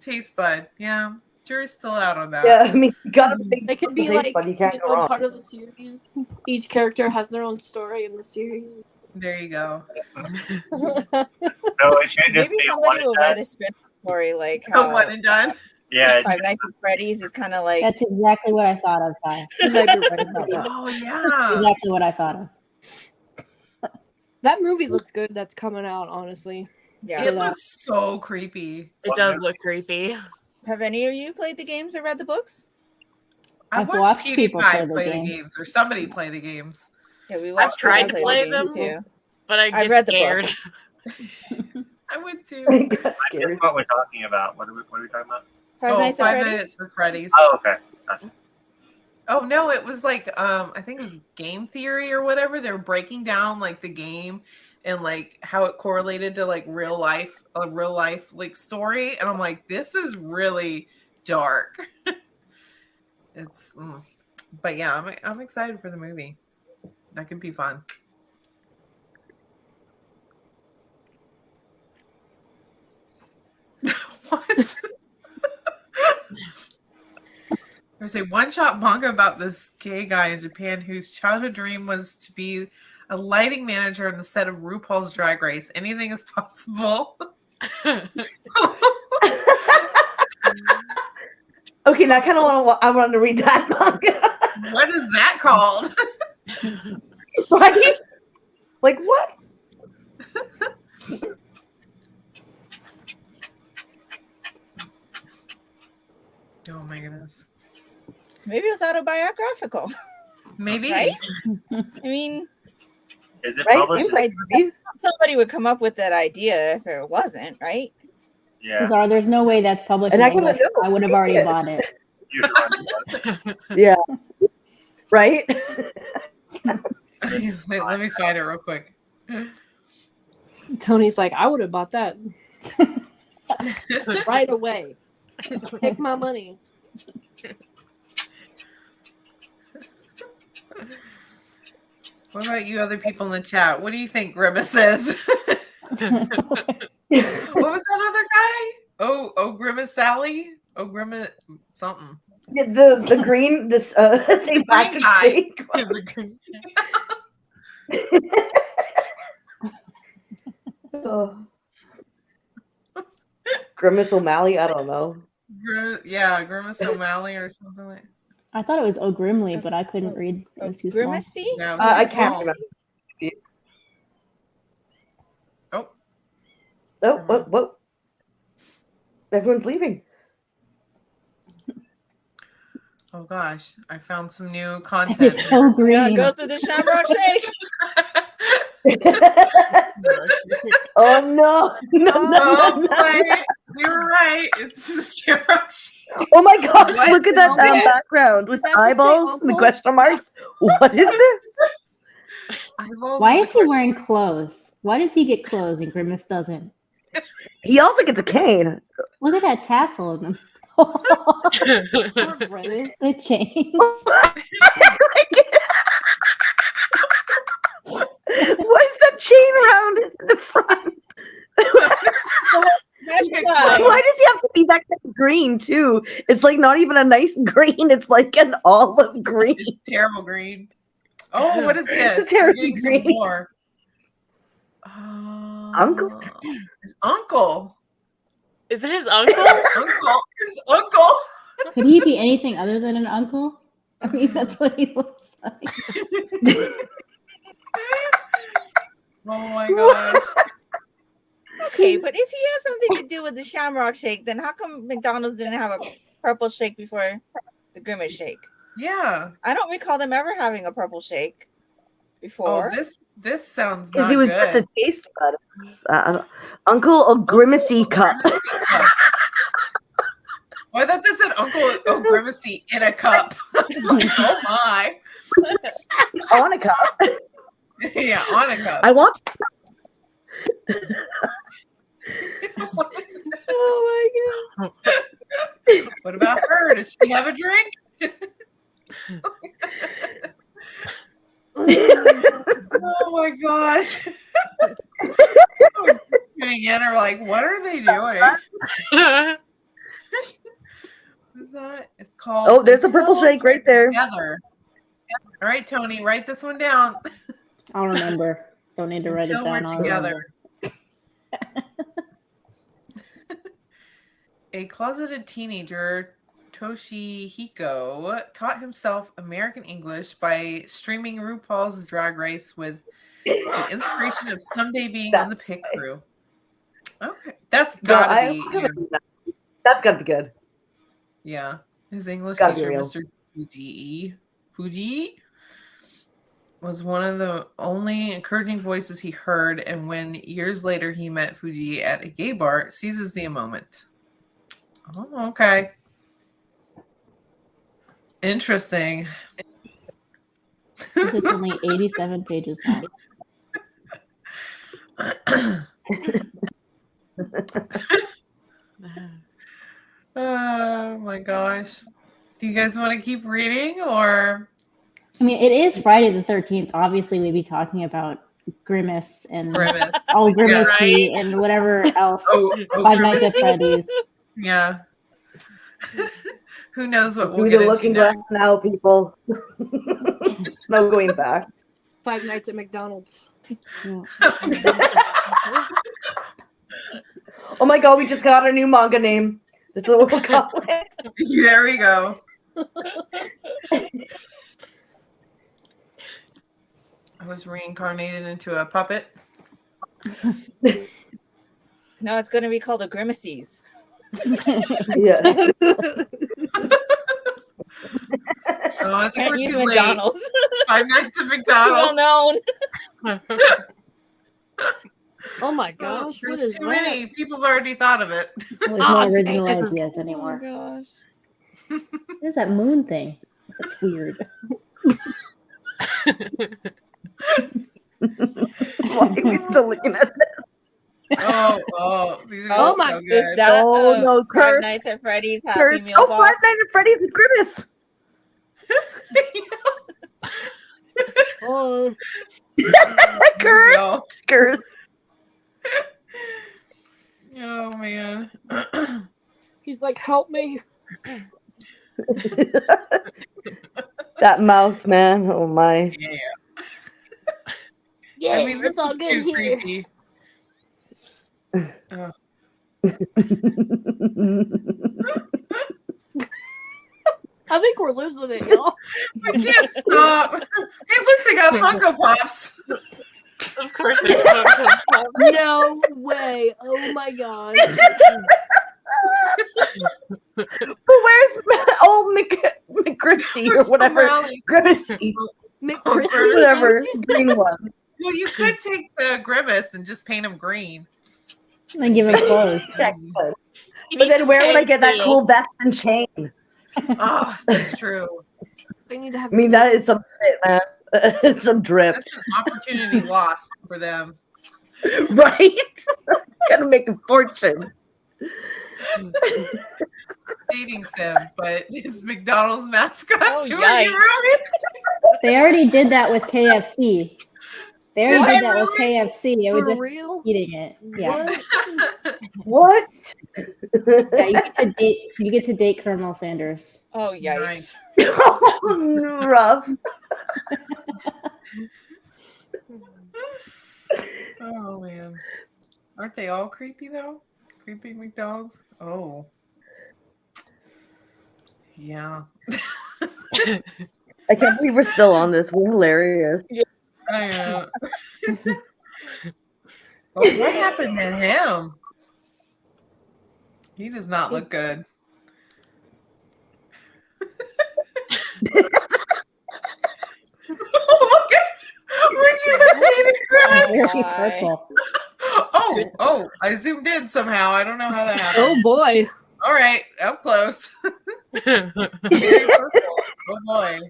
Taste bud, yeah. Jury's still out on that. Yeah, I mean, you gotta think They could be taste like bud, you can't go wrong. part of the series. Each character has their own story in the series. There you go. So it should just Maybe be one somebody will and write done. a spin story like Oh, how one and done. Yeah, Five Nights at Freddy's is kind of like That's exactly what I thought of, Ty. You might be right about that. Oh yeah. Exactly what I thought of. That movie looks good. That's coming out, honestly. yeah. It looks so creepy. It does look creepy. Have any of you played the games or read the books? I've watched watched people PewDiePie play the play the games. games or somebody play the games. Yeah, we watched. tried people to play the games, them. too. But I get read the scared. book. I would too. I got That's scared. what we're talking about. What are we talking about? Five Nights at 5 Freddy's. Minutes with Freddy's. Oh, okay. Gotcha. Oh no, it was like I think it was game theory or whatever. They were breaking down like the game and like how it correlated to like real life like story. And I'm like, this is really dark. But yeah, I'm excited for the movie. That could be fun. What? There's a one-shot manga about this gay guy in Japan whose childhood dream was to be a lighting manager on the set of RuPaul's Drag Race. Anything is possible. Okay, now I kind of want to read that manga. What is that called? Right? Like what? Oh my goodness. Maybe it was autobiographical. Maybe. Right? I mean, Is it Right? published? somebody would come up with that idea if it wasn't, right? Yeah. There's no way that's published And in I wouldn't English. know. I would have already bought it. You'd already Yeah. Right? Let me find it real quick. Tony's like, I would have bought that right away. Take my money. What about you other people in the chat? What do you think Grimace is? What was that other guy? Oh, Grimace Sally? Oh, Grimace something. Yeah, the green, this St. Patrick's Day. Oh. Grimace O'Malley, I don't know. Grimace O'Malley or something like that. I thought it was O'Grimley, but I couldn't read. It was too small. Grimacy? Yeah, I can't remember. Whoa. Everyone's leaving. Oh gosh, I found some new content. It's so green. Yeah, goes to the Shamrock Shake. Oh no! No. You were right. It's the Shamrock Shake. Oh my gosh! What? Look at that background with the eyeballs and the question marks. What is this? Why is he wearing clothes? Why does he get clothes and Grimace doesn't? He also gets a cane. Look at that tassel in him. The chains. What is that chain around the front? Why does he have to be that kind of green too? It's like not even a nice green. It's like an olive green. It's terrible green. Oh, what is this? It's terrible Getting green. some more. Uncle? His uncle. Is it his uncle? His uncle. Could he be anything other than an uncle? I mean, that's what he looks like. Oh my gosh. Okay, but if he has something to do with the Shamrock Shake, then how come McDonald's didn't have a purple shake before the Grimace Shake? Yeah. I don't recall them ever having a purple shake before. Oh, this sounds Because not he was good. just a taste bud. Uncle O'Grimacy cup. Oh, I thought this said Uncle O'Grimacy in a cup. Like, oh my. On a cup. Yeah, on a cup. I want. Oh my god. What about her? Does she have a drink? Oh my gosh. Tuning in are like, what are they doing? What is that? It's called. Oh, there's a purple shake right there. Together. All right, Tony, write this one down. I'll remember. Don't need to write it down. We're together. A closeted teenager, Toshihiko, taught himself American English by streaming RuPaul's Drag Race with the inspiration of someday being on the pit crew. Okay, that's gotta be. That's gotta be good. Yeah, his English Gotta teacher, Mr. Fuji, was one of the only encouraging voices he heard, and when years later he met Fuji at a gay bar, seizes the moment. Oh, okay. Interesting. It's only 87 pages long. Oh my gosh. Do you guys want to keep reading or? I mean, it is Friday the 13th. Obviously, we'd be talking about Grimace and Grimace. Grimacy and whatever else. Five Nights at Freddy's. Yeah. Who knows what we'll Do get the into looking glass now, people. No going back. Five Nights at McDonald's. Oh my god, we just got our new manga name. That's what we'll call it. There we go. was reincarnated into a puppet. No, it's going to be called a Grimaces. Yeah. Oh, I think Can't we're use too late. McDonald's. Five Nights at Too McDonald's. well known. Oh my gosh, what There's is too that? many. People have already thought of it. There's no Oh, original dang it. ideas Oh anymore. gosh. What is that moon thing? That's weird. Why are we still looking at that? Oh, these are Oh my so Is good. that Oh, no, Five Kurt. Nights at Freddy's Happy Kurt. Meal Oh, box? Five Nights at Freddy's with Grimace. Oh, Kurt. No. Kurt. Oh man. he's like, help me. That mouse, man. Oh my. Yeah. Yeah, I mean, this it's all is good too here. creepy. Oh. I think we're losing it, y'all. I can't stop. Hey, look, they got Funko Pops. Of course, there's no No way. Oh my god. But where's old McGristy or whatever? O'Malley. Grimace, McCrispy. whatever. Green one. Well, you could take the Grimace and just paint him green. And then give him clothes. Check. But then where would I get that cool vest and chain? Oh, that's true. They need to have. I mean, that is some shit, man. It's some drip. That's an opportunity lost for them. Right? Gotta make a fortune. Dating sim, but it's McDonald's mascots. Oh, who are yikes. you running? They already did that with KFC. They already Did did that they with KFC. It was For just real? eating it. Yeah. What? What? Yeah, you get to date Colonel Sanders. Oh yikes. Nice. Rough. Oh man, aren't they all creepy though? Creepy McDonald's. Oh, yeah. I can't believe we're still on this. We're hilarious. Oh, what happened to him? He does not look good. Oh, look at where's your dating Grimace? Very my. purple. Oh, I zoomed in somehow. I don't know how that happened. Oh boy. All right, up close. Very purple. Oh boy.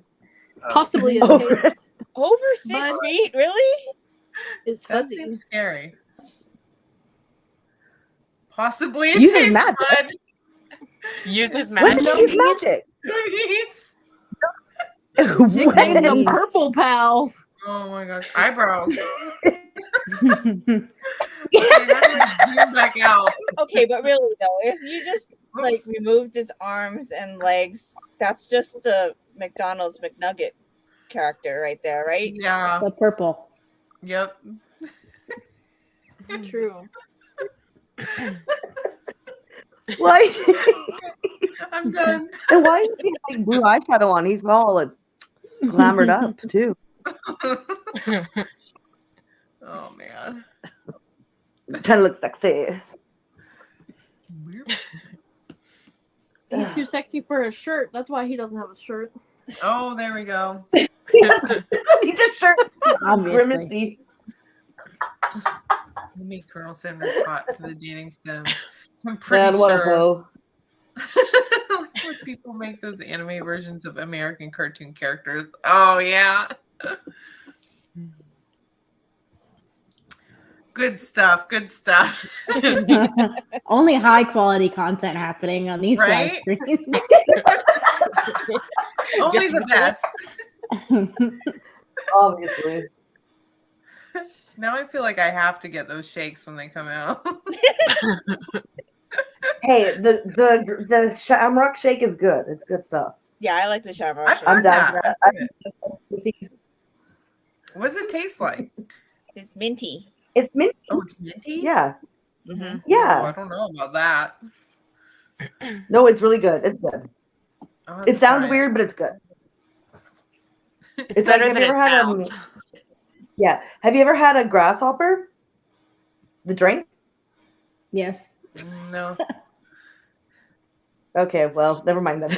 Possibly a Oh. taste Over 6 But- feet? Really? is That fuzzy. seems scary. Possibly a Uses taste magic. bud. Uses When magic. did he use magic? Goodies. Nicknamed the When? Purple Pal. Oh my gosh. Eyebrows. Okay, how do I zoom back out? Okay, but really though, if you just like Oops. removed his arms and legs, that's just the McDonald's McNugget character right there, right? Yeah. The purple. Yep. True. Why? I'm done. And why is he like blue eyeshadow on? He's all like, glamored up too. Oh man. Trying to look sexy. He's too sexy for a shirt. That's why he doesn't have a shirt. Oh, there we go. He's a shirt. Obviously. Grimacy. Let me Colonel Sanders hot for the dating sim. I'm pretty Man, what a sure. hoe. Would people make those anime versions of American cartoon characters? Oh yeah. Good stuff. Good stuff. Only high quality content happening on these live Right? streams. Only the best. Obviously. Now I feel like I have to get those shakes when they come out. Hey, the Shamrock Shake is good. It's good stuff. Yeah, I like the Shamrock. I've Shake. I'm heard down that. for that. What does it taste like? It's minty. It's minty. Oh, it's minty? Yeah. Mm-hmm. Oh, Yeah. I don't know about that. No, it's really good. It's good. I'll have It to sounds try weird, but it's good. It's better like, than have it you ever had sounds. Yeah. Have you ever had a grasshopper? The drink? Yes. No. Okay, well, never mind then.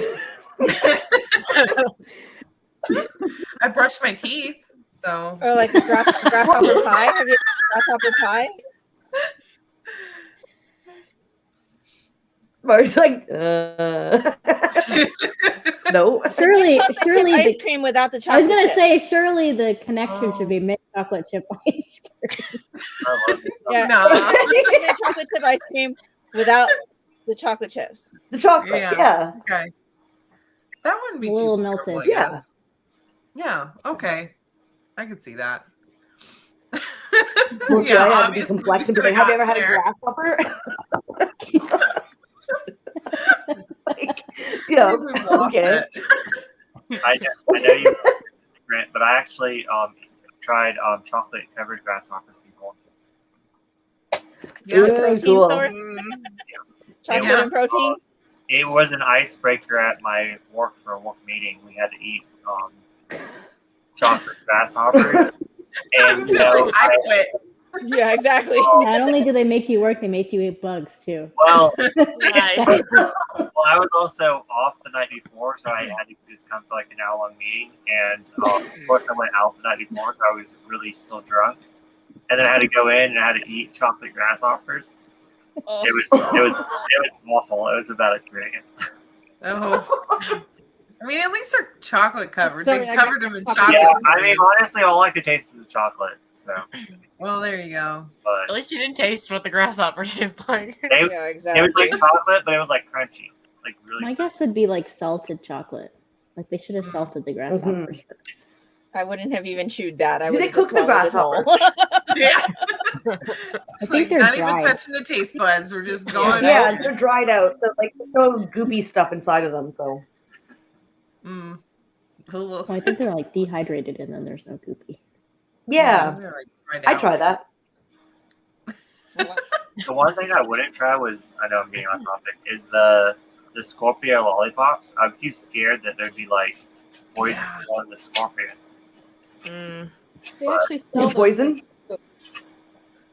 I brushed my teeth, so. Or like a grasshopper pie. Have you had grasshopper pie? Mark's like, no. Surely ice the, cream without the I chocolate was gonna chips. say surely the connection should be mint chocolate chip ice cream. I love it. Yeah. No. Mint chocolate chip ice cream without the chocolate chips. The chocolate, yeah. Okay. That wouldn't be A little too melted. terrible, I Yeah. guess. Yeah. Okay. I could see that. Well, Yeah, I had to be obviously, complex we and be like, have you ever had should've a grasshopper? Like, yeah, We lost okay. it. I know you, Grant, but I actually tried chocolate covered grasshoppers before. Yeah. Ooh, Protein cool. source. Mm, Chocolate Yeah. and protein. It was an icebreaker at my work for a work meeting. We had to eat chocolate grasshoppers, and you know, I quit. Yeah, exactly. Not only do they make you work, they make you eat bugs too. well, Nice. I was also off the night before, so I had to just come for like an hour-long meeting. And of course, I went out the night before, so I was really still drunk. And then I had to go in and I had to eat chocolate grasshoppers. Oh. It was awful. It was a bad experience. Oh. I mean, at least they're chocolate covered. Sorry, They I covered got them in chocolate. chocolate. Yeah, I mean, honestly, all I could taste was the chocolate. So, Well, there you go. At but least you didn't taste what the grasshopper tastes like. they, Yeah, it exactly. was like chocolate, but it was like crunchy, like really. My guess would be like salted chocolate. Like they should have salted the grasshoppers. I wouldn't have even chewed that. I Do would they have just cook the swallowed it whole. Yeah. I It's think like they're not dry. even touching the taste buds. We're just going. Yeah, they're dried out. So like there's no goopy stuff inside of them. So Mm. Well, I think they're like dehydrated and then there's no goopy. yeah, they're like right I out. try that. The one thing I wouldn't try was, I know I'm getting on topic, is the Scorpio lollipops. I'm too scared that there'd be like poison on the Scorpio. They actually sell those Poison? things.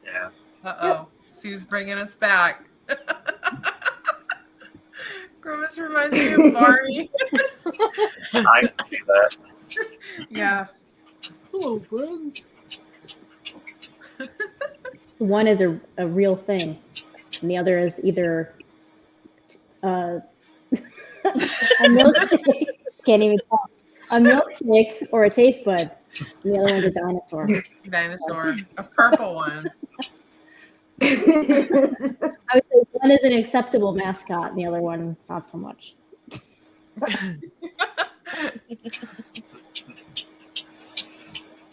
Yeah. Uh-oh. Sue's bringing us back. Grimace reminds me of Barney. I can see that. Yeah. Hello, friends. One is a real thing, and the other is either a milkshake. Can't even talk. A milkshake or a taste bud. And the other one's a dinosaur. Dinosaur. A purple one. I would say one is an acceptable mascot, and the other one not so much.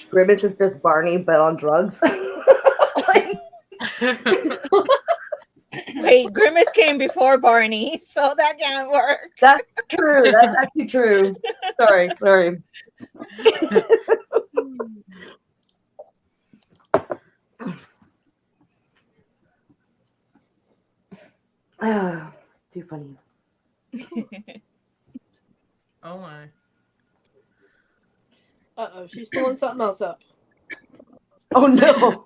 Grimace is just Barney, but on drugs. Wait, Grimace came before Barney, so that can't work. That's true. That's actually true. Sorry. Too funny. Oh my. Uh-oh, she's pulling something else up. Oh no.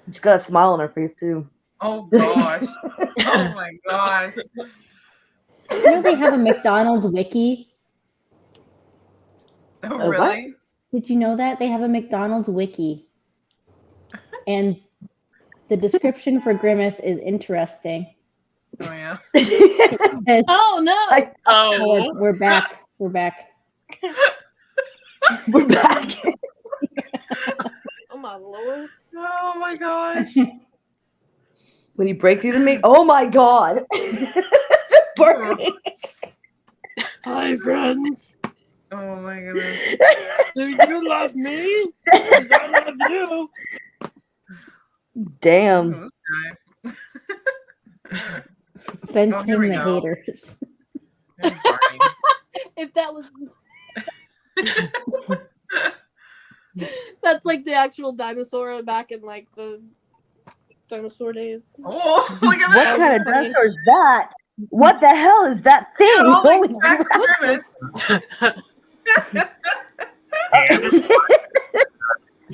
She's got a smile on her face too. Oh gosh. Oh my gosh. You know they have a McDonald's wiki? Oh, what? really? Did you know that? They have a McDonald's wiki. And the description for Grimace is interesting. Oh yeah. It says, Oh no! oh, we're back. We're back. We're back. Oh my lord! Oh my gosh. When you break through the make, oh my god. Barney. Hi, friends. Oh my goodness. Do you love me? 'Cause I love you. Damn. Oh, this guy. Venting here we the go. haters. There's Barney. If that was. That's like the actual dinosaur back in like the dinosaur days. Oh, look at What this. kind of dinosaur is that? What the hell is that thing? Yeah, Holy back crap. to And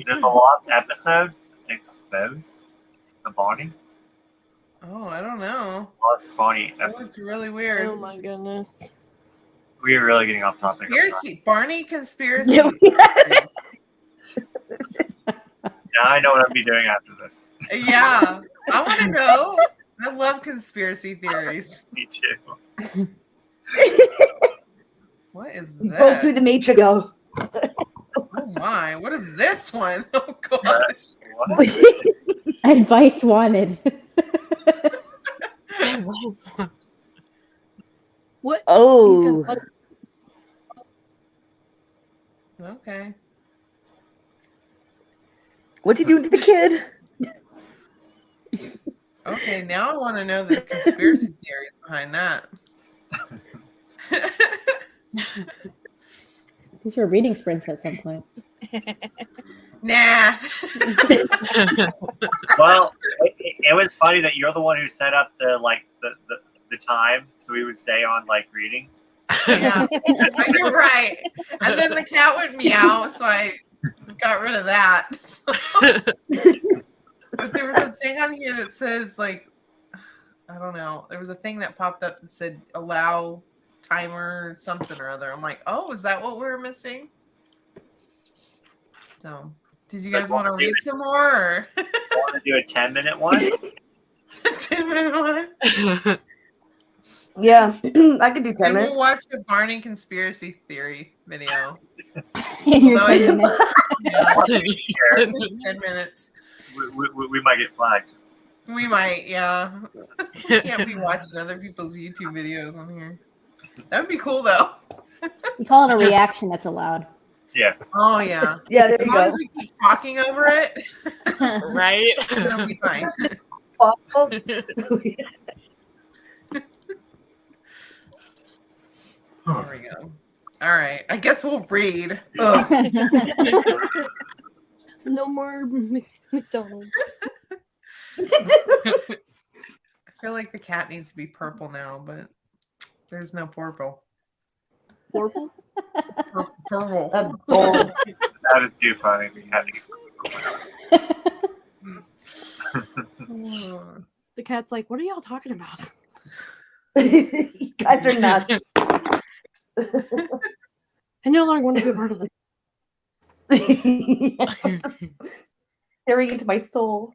there's a lost episode exposed. The Bonnie. Oh, I don't know. Lost Bonnie That episode. was really weird. Oh my goodness. We are really getting off topic. Conspiracy. Barney conspiracy. Yeah. Now I know what I'll be doing after this. Yeah. I want to know. I love conspiracy theories. Me too. What is Go that? through the matrix. Go. Oh my. What is this one? Oh gosh. What? Advice wanted. What? Oh. Okay. What'd you do to the kid? Okay, now I want to know the conspiracy theories behind that. These were reading sprints at some point. Nah. Well, it was funny that you're the one who set up the time, so we would stay on reading. Yeah, you're right. And then the cat went meow, so I got rid of that. But there was a thing on here that says I don't know. There was a thing that popped up that said allow timer something or other. I'm like, oh, is that what we're missing? So, did you guys want to read some more? Or? Want to do a 10-minute one? 10-minute one. Yeah, I could do 10 And minutes. we'll watch a Barney conspiracy theory video. In your Although 10 minutes. Yeah. 10 minutes. We might get flagged. We might, yeah. We can't be watching other people's YouTube videos on here. That would be cool, though. You call it a reaction that's allowed. Yeah. Oh, yeah. Yeah, there As you long go. as we keep talking over it, Right? it'll be fine. There we go. All right. I guess we'll read. Ugh. No more McDonald's. I feel like the cat needs to be purple now, but there's no purple. Purple? Purple. Bold. That is too funny. We had to get The cat's like, what are y'all talking about? You guys are nuts. I no longer want to be a part of it. Staring into my soul.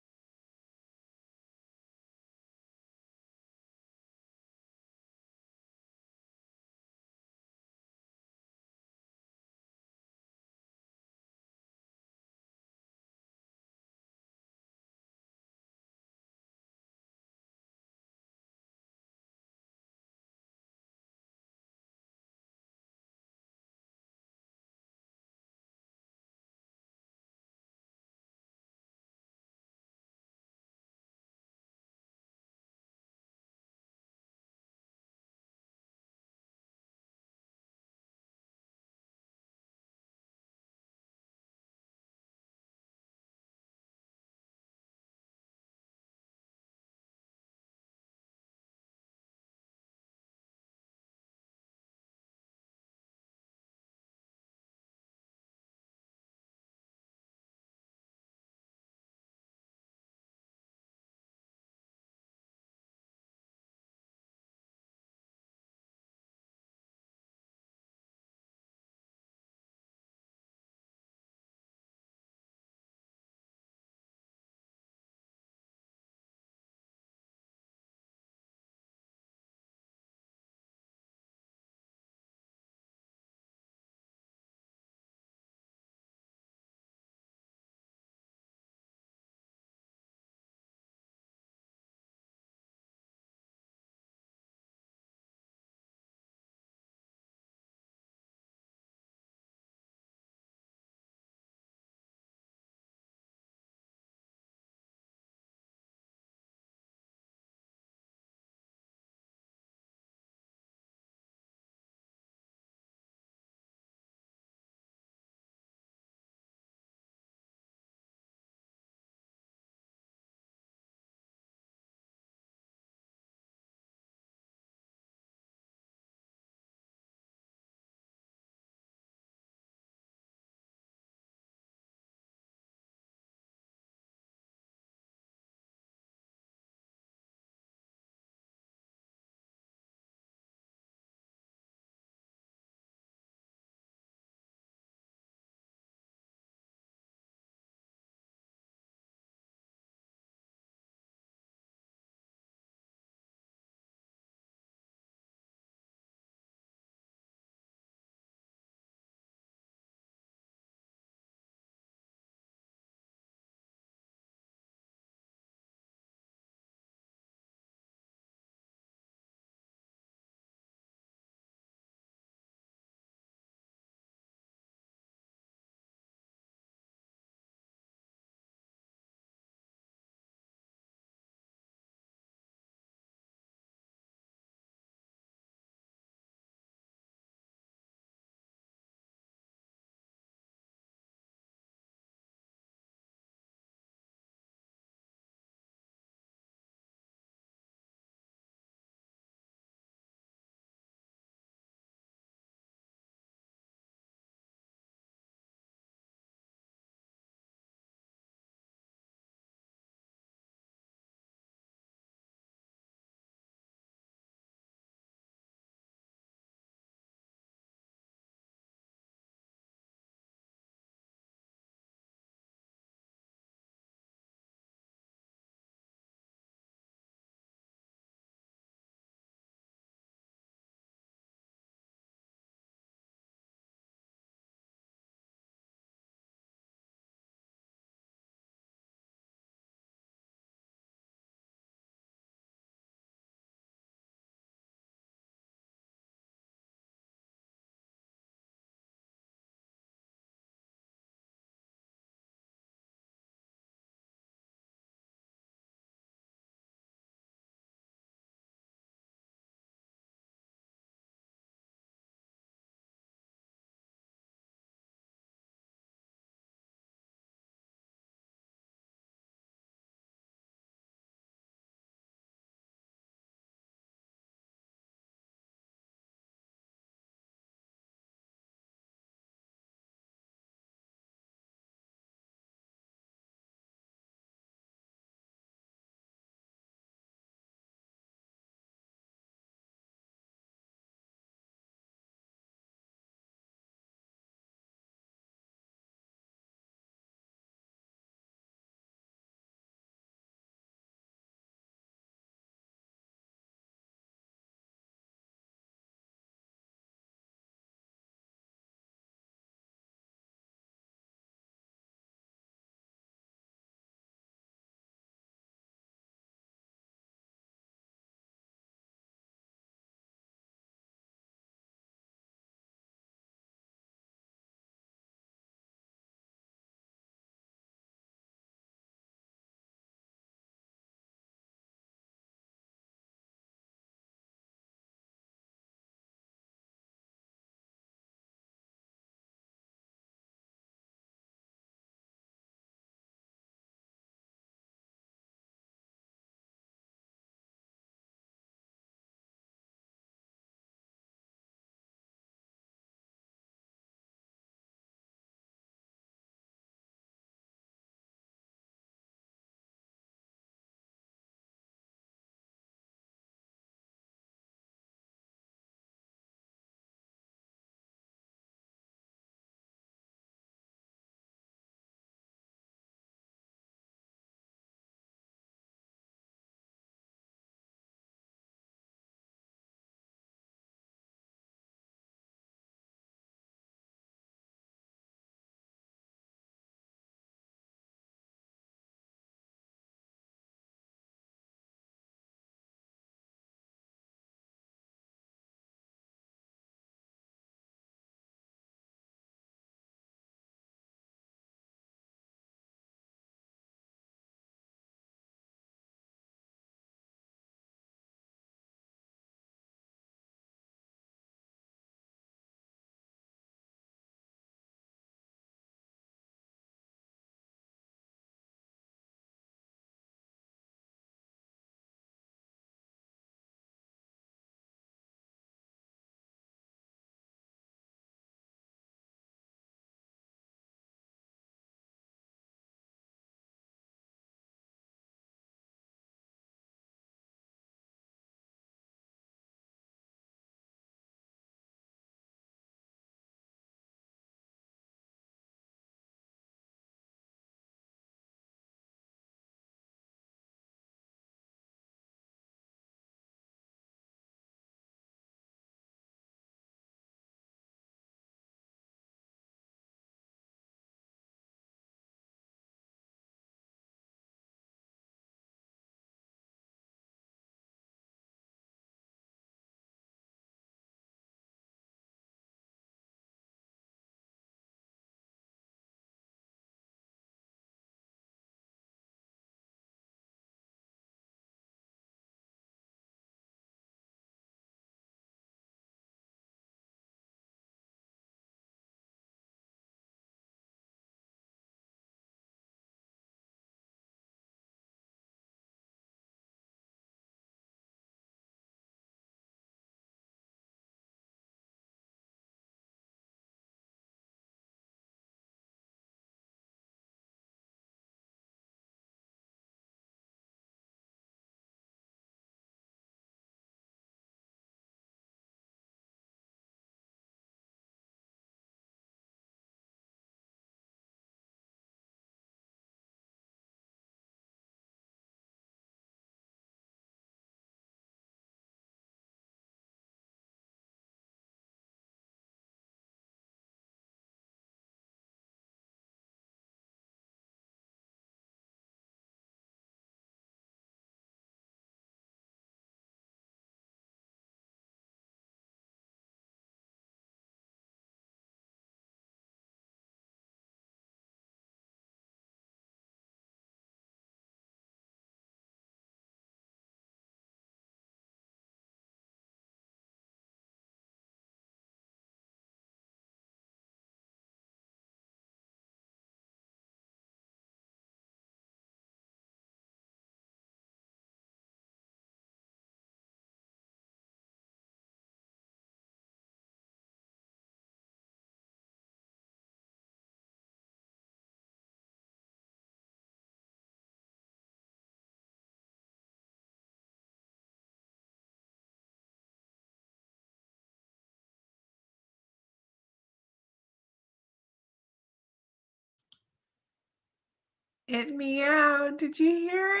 It meowed. Did you hear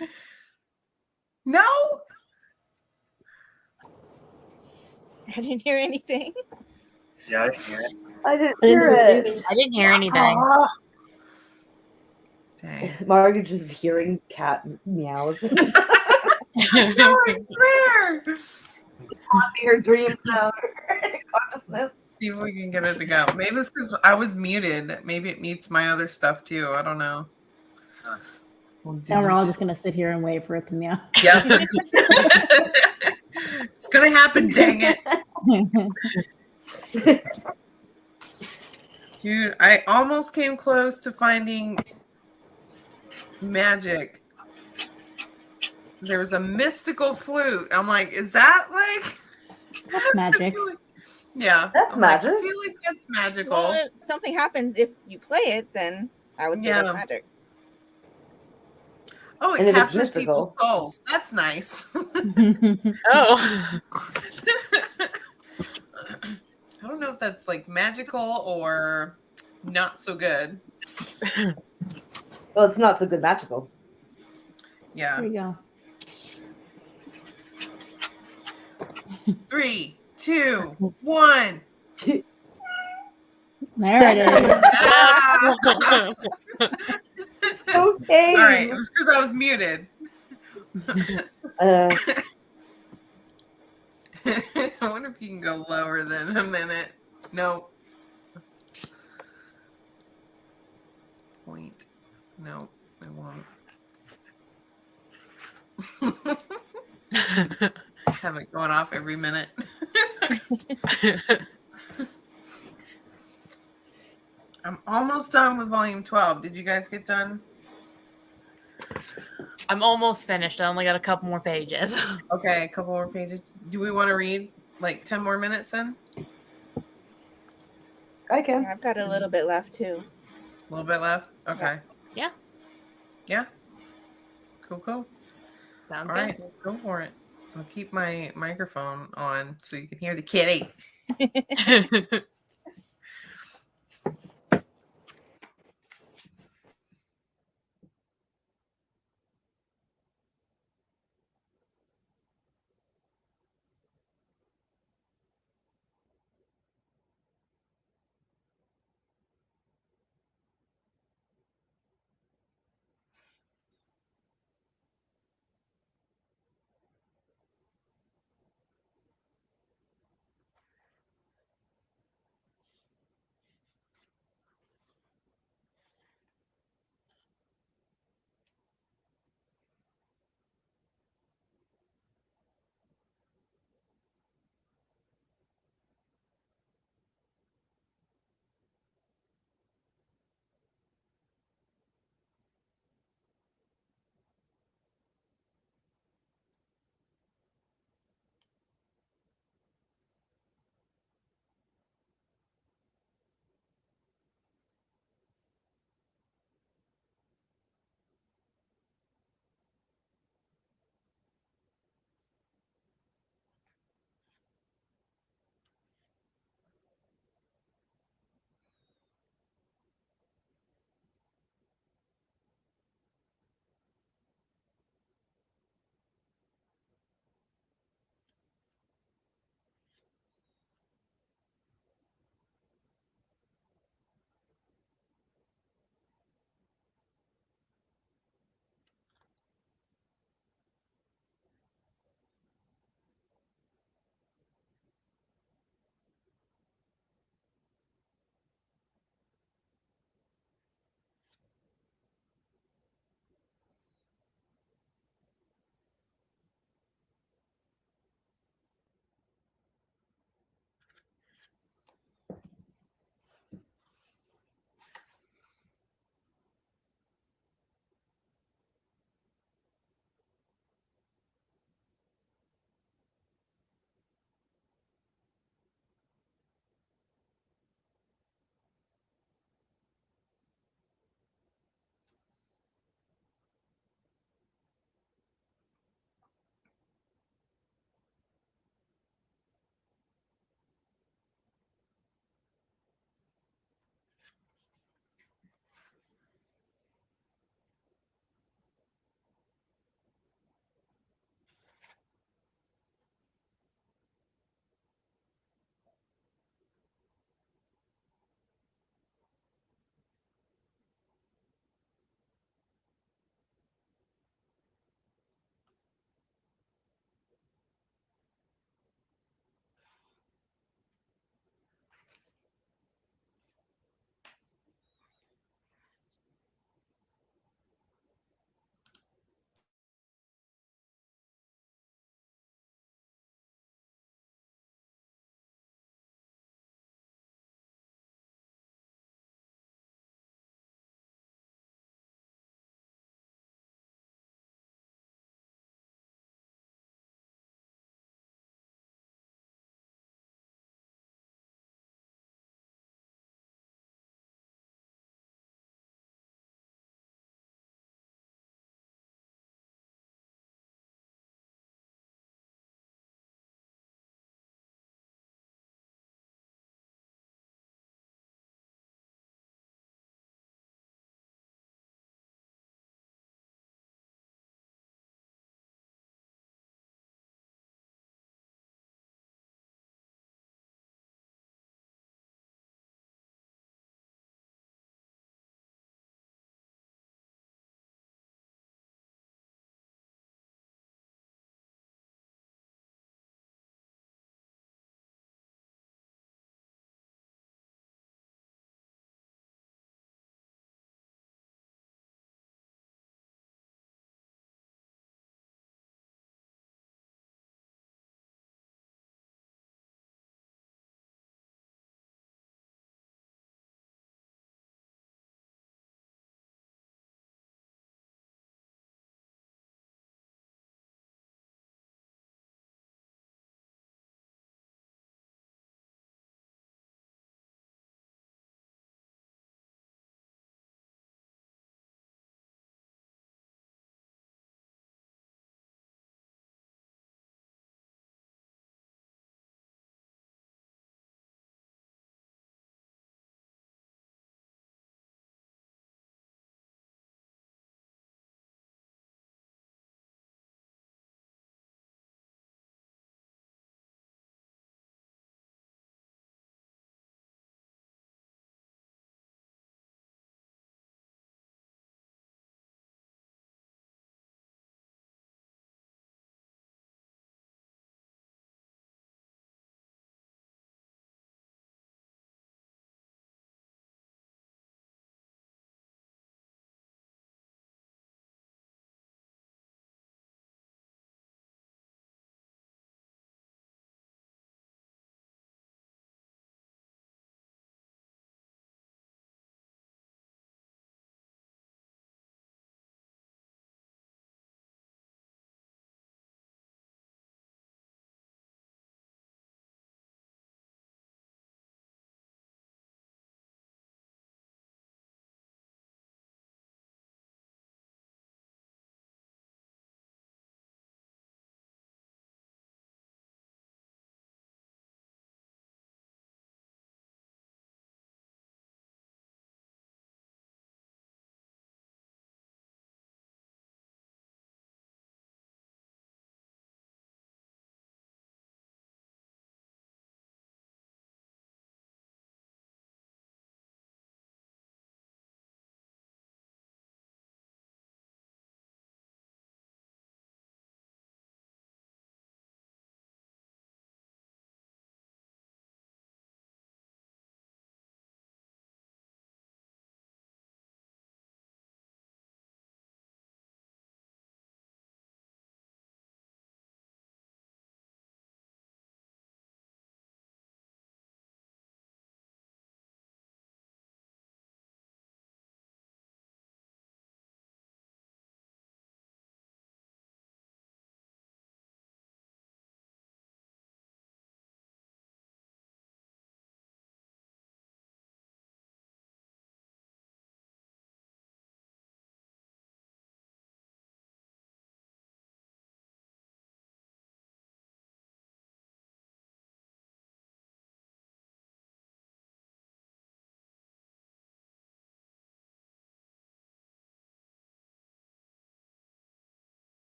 it? No? I didn't hear anything. Yeah, I didn't hear it. I didn't hear it. I didn't hear anything. Oh. Dang. Margaret's just hearing cat meows. No, I swear. Her dreams now. Consciousness. See if we can get it to go. Maybe it's because I was muted. Maybe it mutes my other stuff too. I don't know. Now we're all just gonna sit here and wait for it to meow. Yep. It's gonna happen, dang it. Dude, I almost came close to finding magic. There was a mystical flute. I'm like, is that like That's magic. Yeah. That's magic. I feel like that's magical. Well, if something happens if you play it, then I would say that's magic. Oh, it captures people's souls. That's nice. Oh. I don't know if that's like magical or not so good. Well, it's not so good magical. Yeah. There you go. 3, 2, 1. There it is. Okay. All right. It was because I was muted. I wonder if you can go lower than a minute. No. Point. No, I won't. Have it going off every minute. I'm almost done with volume 12. Did you guys get done? I'm almost finished. I only got a couple more pages. Okay, a couple more pages. Do we want to read like 10 more minutes then? I can. Yeah, I've got a little bit left too. A little bit left? Okay. Yeah. Yeah. Cool. Sounds All good. right, let's go for it. I'll keep my microphone on so you can hear the kitty.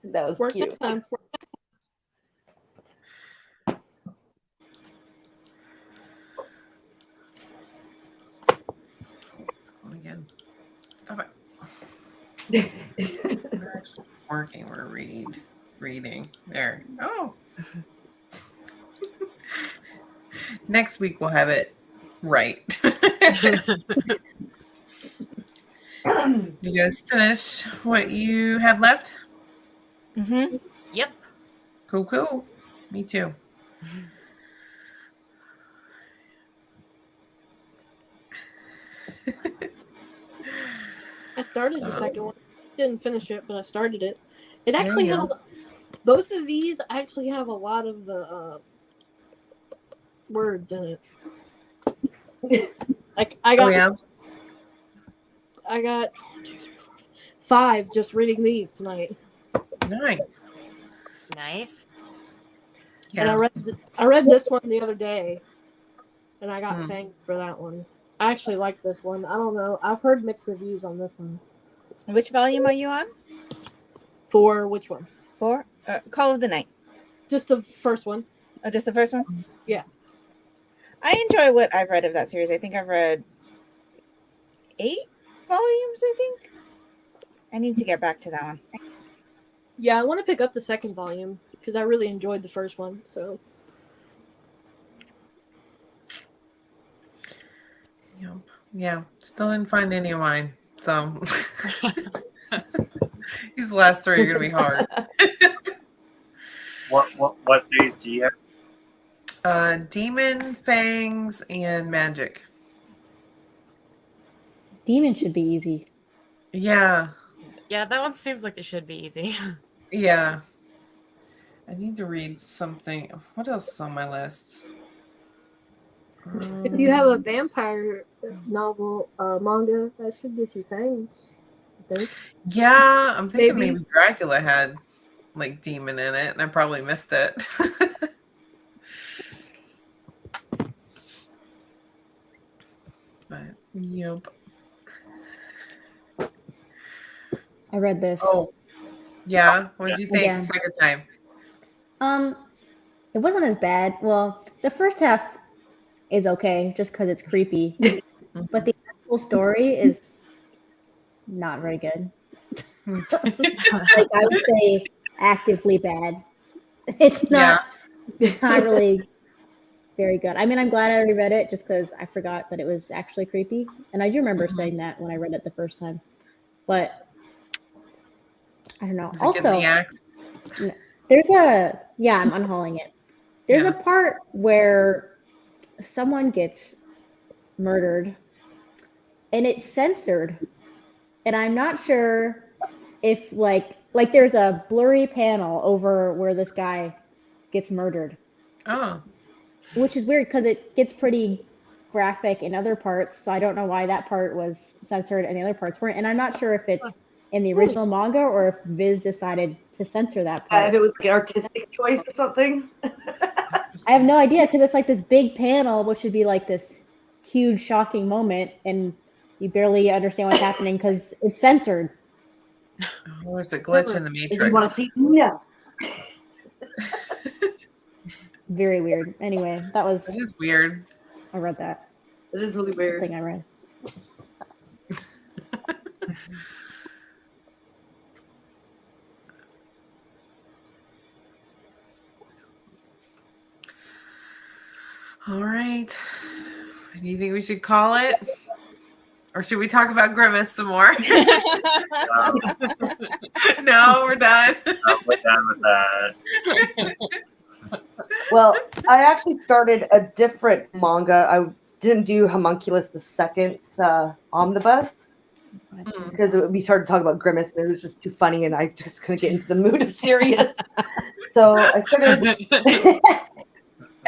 That was Work cute. that time. It's going again. Stop it. We're actually working. We're reading. There. Oh. Next week we'll have it right. You guys finish what you had left? Mm-hmm. Yep. Cool. Me too. I started the second one. Didn't finish it, but I started it. It actually has both of these. Actually, have a lot of the words in it. Like I got 5 just reading these tonight. Nice. Yeah. And I read this one the other day, and I got thanks for that one. I actually like this one. I don't know. I've heard mixed reviews on this one. Which volume are you on? For which one? For Call of the Night. Just the first one. Oh, just the first one? Yeah. I enjoy what I've read of that series. I think I've read 8 volumes, I think. I need to get back to that one. Yeah, I want to pick up the second volume because I really enjoyed the first one. So. Yep. Yeah. Still didn't find any of mine. So these last 3 are gonna be hard. What 3s do you have? Demon, Fangs, and Magic. Demon should be easy. Yeah. Yeah, that one seems like it should be easy. Yeah. I need to read something. What else is on my list? If you have a vampire novel, manga, that should get you Fangs, I think. Yeah, I'm thinking maybe Dracula had like demon in it, and I probably missed it. But yep. I read this. Oh, yeah. What did you think the second time? It wasn't as bad. Well, the first half is okay, just because it's creepy. But the actual story is not very good. Like I would say, actively bad. It's not really very good. I mean, I'm glad I reread it just because I forgot that it was actually creepy, and I do remember saying that when I read it the first time. But I don't know. Also, there's I'm unhauling it. There's a part where someone gets murdered and it's censored, and I'm not sure if like there's a blurry panel over where this guy gets murdered. Oh, which is weird because it gets pretty graphic in other parts, so I don't know why that part was censored and the other parts weren't, and I'm not sure if it's in the original manga or if Viz decided to censor that part. If it was like an artistic choice or something. I have no idea because it's like this big panel, which should be like this huge, shocking moment, and you barely understand what's happening because it's censored. Oh, there's a glitch in the Matrix. You want to see? Yeah. Very weird. Anyway, It is weird. I read that. It is really weird. Thing I read. All right. Do you think we should call it? Or should we talk about Grimace some more? No, we're done. We're done with that. Well, I actually started a different manga. I didn't do Homunculus the second omnibus because we started talking about Grimace and it was just too funny and I just couldn't get into the mood of serious. So I started...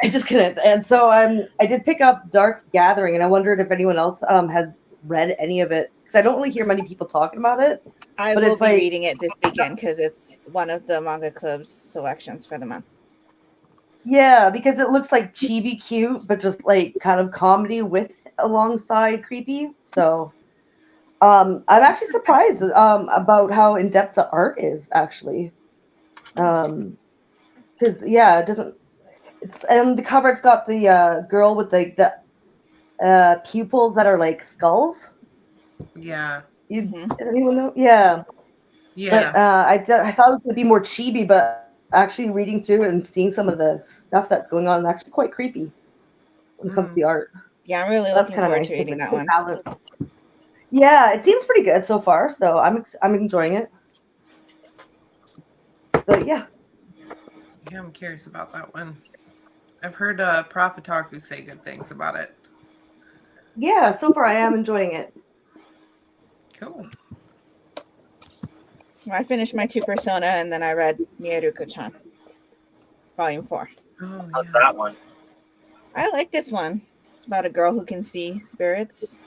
I just couldn't. And so I did pick up Dark Gathering, and I wondered if anyone else has read any of it, because I don't really hear many people talking about it. I will be reading it this weekend because it's one of the Manga Club's selections for the month. Yeah, because it looks like chibi cute, but just like kind of comedy with alongside creepy. So I'm actually surprised about how in depth the art is actually. Because it doesn't. It's and the cover. It's got the girl with the pupils that are like skulls. Yeah. Does anyone know? Yeah. Yeah. But I thought it was gonna be more chibi, but actually reading through it and seeing some of the stuff that's going on is actually quite creepy when it comes to the art. Yeah, I'm really That's looking kind of forward nice. to reading that Good one. balance. Yeah, it seems pretty good so far, so I'm enjoying it. But yeah. Yeah, I'm curious about that one. I've heard Prophet Talk say good things about it. Yeah, so far I am enjoying it. Cool. Well, I finished my 2 Persona and then I read Mieruko-chan, Volume 4. Oh, How's that one? I like this one. It's about a girl who can see spirits.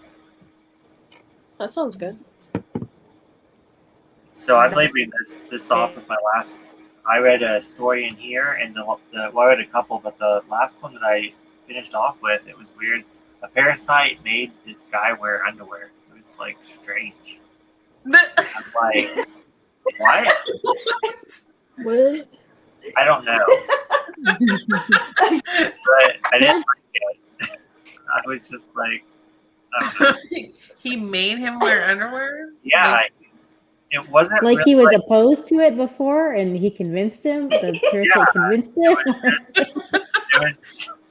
That sounds good. So I believe this off with my last. I read a story in here, and well, I read a couple, but the last one that I finished off with, it was weird. A parasite made this guy wear underwear. It was like strange. I'm like, what? What? I don't know. But I didn't like it. I was just like, I don't know. He made him wear underwear? Yeah, Like, it wasn't Like really he was like, opposed to it before, and he convinced him. The parasite convinced him, it was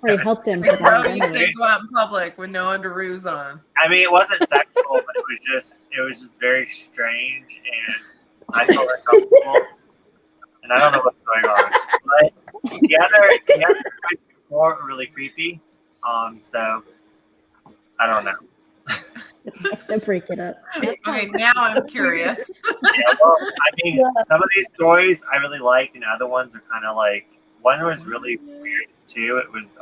or he helped him. like, put bro, on his you underwear. can't go out in public with no underoos on. I mean, it wasn't sexual, but it was just very strange, and I felt uncomfortable, and I don't know what's going on. But the other four were really creepy. So I don't know. To break it up. Okay, now I'm curious. Yeah, well, I mean, some of these stories I really liked, and other ones are kind of like one was really weird too. It was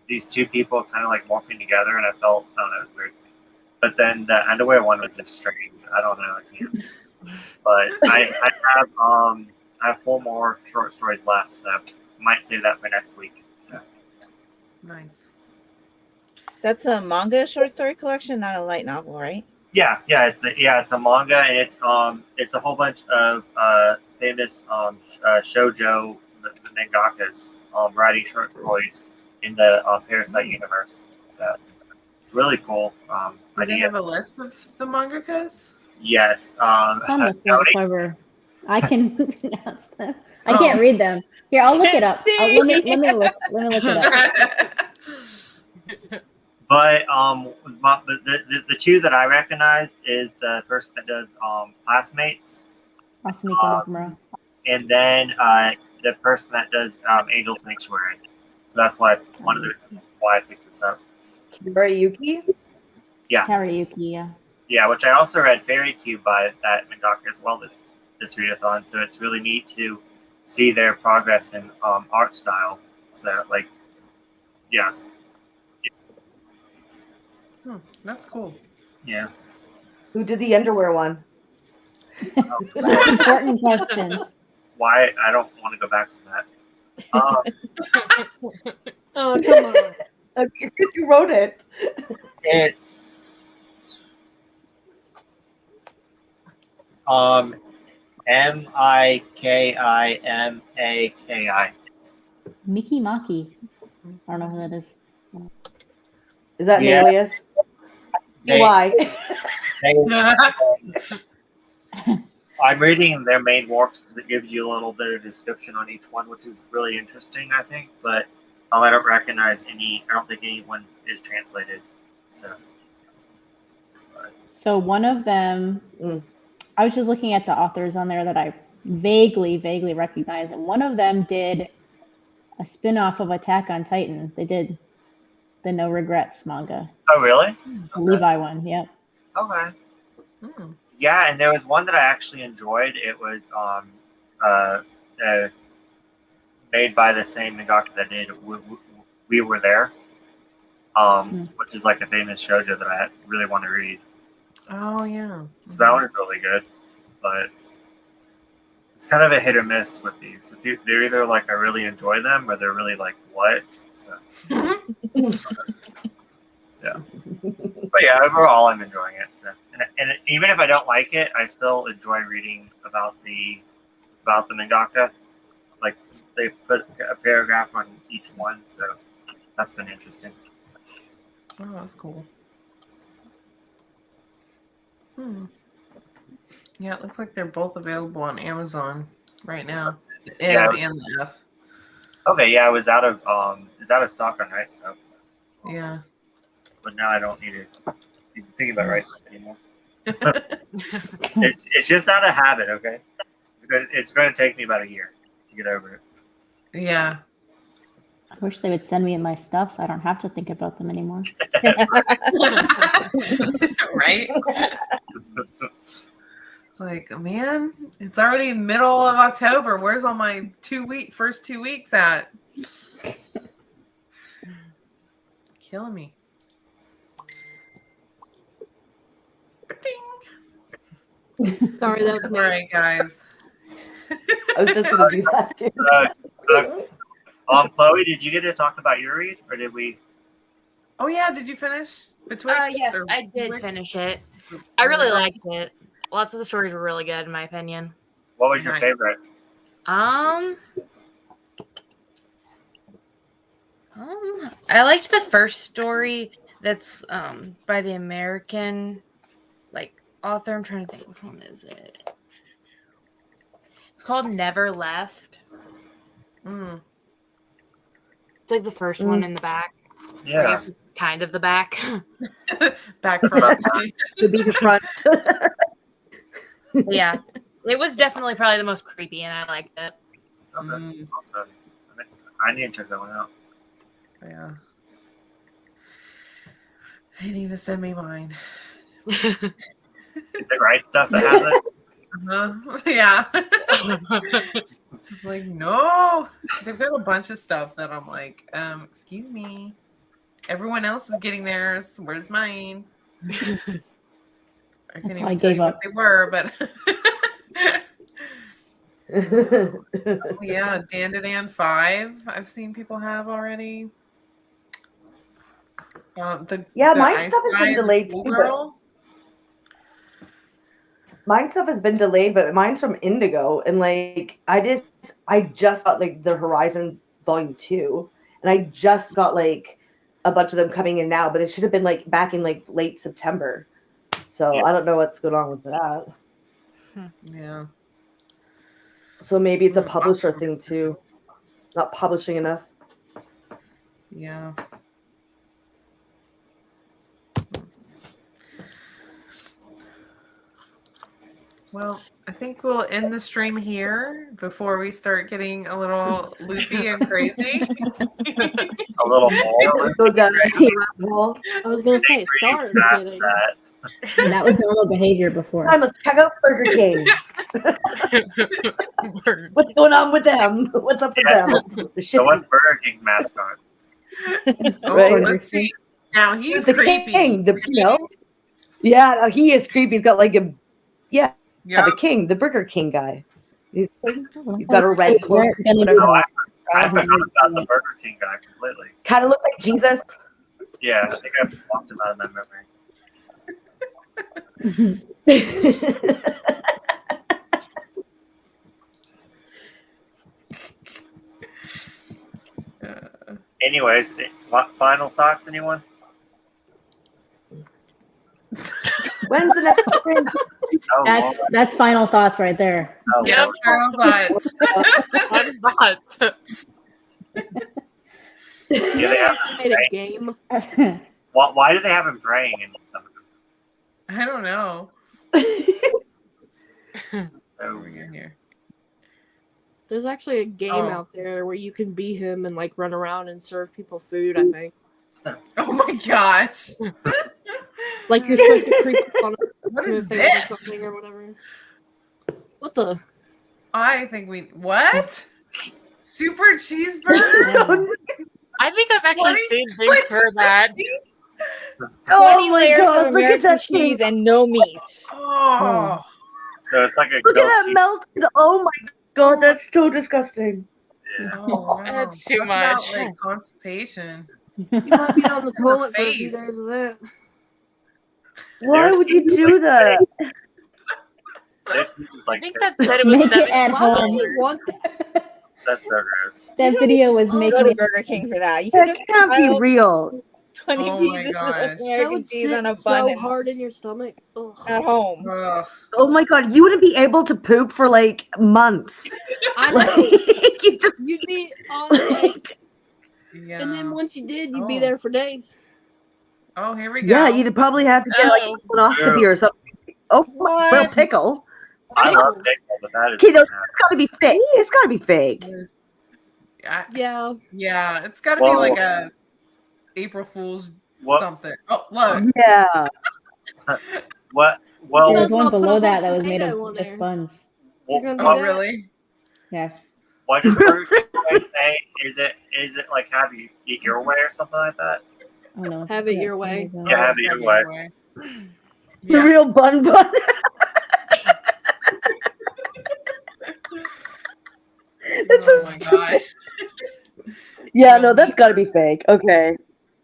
these two people kind of like morphing together, and I don't know, it was weird. But then the underwear one was just strange. I don't know, I can't. But I have 4 more short stories left, so I might save that for next week. So Nice. That's a manga short story collection, not a light novel, right? yeah, it's a manga, and it's a whole bunch of famous shoujo the mangakas writing short stories in the Parasite universe. So it's really cool. Do they have a list of the mangakas? Yes. Some look so clever. I can pronounce them. I can't read them. Here, I'll look it up. Let me look it up. But the two that I recognized is the person that does Classmates, and then the person that does Angel Sanctuary. So that's why one of the reasons why I picked this up. Yuki? Yeah. Karaoke, yeah. Yeah, which I also read Fairy Cube by that mangaka as well this readathon. So it's really neat to see their progress in art style. So like, yeah. That's cool. Yeah. Who did the underwear one? Important questions. Why? I don't want to go back to that. Oh, come on. You wrote it. It's Mikimaki. Mickey Maki. I don't know who that is. Is that an alias? Why? I'm reading their main works because it gives you a little bit of description on each one, which is really interesting, I think. But I don't recognize any. I don't think anyone is translated. So one of them, I was just looking at the authors on there that I vaguely recognize, and one of them did a spin-off of Attack on Titan. They did the No Regrets manga. Oh, really? The Levi one, yep. Okay. Yeah, and there was one that I actually enjoyed. It was made by the same mangaka that did We Were There, which is like a famous shoujo that I really want to read. Oh, yeah. So that one is really good, but it's kind of a hit or miss with these. They're either like I really enjoy them, or they're really like what. So But yeah, overall, I'm enjoying it. So, and even if I don't like it, I still enjoy reading about the mangaka. Like they put a paragraph on each one, so that's been interesting. Oh, that's cool. Yeah, it looks like they're both available on Amazon right now. The M and the F. Okay, yeah, it was out of stock on Right Stuff. Yeah. But now I don't need to think about Right Stuff anymore. it's just out of habit, okay? It's going to take me about a year to get over it. Yeah. I wish they would send me my stuff so I don't have to think about them anymore. Right? It's like, man, it's already middle of October. Where's all my first 2 weeks at? Killing me. Sorry, that was me. All right, guys. I was just going to do that too. Chloe, did you get to talk about your read, or did we? Oh yeah, did you finish Betwixt? Yes, I did finish it. I really liked it. Lots of the stories were really good, in my opinion. What was your favorite? I liked the first story that's by the American author. I'm trying to think, which one is it? It's called Never Left. It's like the first one in the back. Yeah. I guess it's kind of the back. Back front. To be the front. Yeah. It was definitely probably the most creepy, and I liked it. Okay. Awesome. I need to check that one out. Yeah. I need to send me mine. Is it Right Stuff that has it? Yeah. It's like, no. They've got a bunch of stuff that I'm like, excuse me. Everyone else is getting theirs. Where's mine? I can't even tell you what they were, but yeah, Dan 5 I've seen people have already. Mine stuff has been delayed too. Mine stuff has been delayed, but mine's from Indigo, and I just got the Horizon Volume 2, and I just got a bunch of them coming in now, but it should have been back in late September. So yeah. I don't know what's going on with that. Yeah. So maybe it's a publisher thing too, not publishing enough. Yeah. Well, I think we'll end the stream here before we start getting a little loopy and crazy. A little more. Go down I was going to say, start getting. That was normal behavior before. Let's check out Burger King. What's going on with them? What's up with them? So what's Burger King's mascot? Let's see. Now he's the creepy. King. Yeah, no, he is creepy. He's got the King, the Burger King guy. He's got a red cloak. I forgot about the Burger King guy completely. Kind of look like Jesus. Yeah, I think I blocked him out of my memory. Anyways, final thoughts, anyone? When's the next sprint? That's final thoughts right there. Yep, final thoughts. Final thoughts. Do they have made a game? Why do they have him praying in some of them? I don't know. Over here. There's actually a game out there where you can be him and run around and serve people food, I think. Oh my gosh. You're supposed to creep up on what is this? Or something or whatever. What the? I think what? Super cheeseburger? I think I've actually seen things for that. 20 layers of American cheese and no meat. Oh. So it's like a look at that melted. Oh my god, that's so disgusting. Yeah. Oh, wow. That's too What much. about, constipation. You might be on the toilet for a few face. days of that. Why would you do that? Their cheese is I like think thick. that said it was Make it at Why would home. you want that? That's so gross. That You video was Go making to it. Burger King for that. You can That just can't be pile real. 20 Oh my pieces gosh. of That American would cheese sit on a so bun and hard in your stomach. Ugh. at home. Ugh. Oh my god, you wouldn't be able to poop for like months. I Like, know. you just, You'd be on like, Yeah. and then once you did, you'd be Oh. there for days. Oh, here we go. yeah, you'd probably have to get like Oh. a colonoscopy or something. Oh, well, What? pickle. I love pickle, but that is Okay, no, it's gotta be fake. It's gotta be fake. Yeah. Yeah, it's got to Well- be like a April Fool's what something. Oh, look. Yeah. what There well You was might as one well put a below that whole that was made tomato on of just there. buns. You're gonna do Oh, that? really? Yeah. what does Burger King say? Is it like have you eat your way or something like that? Oh no. Have it your way. Yeah, have it your way. The Yeah. real bun. Oh my gosh. Yeah, no, that's gotta be fake. Okay.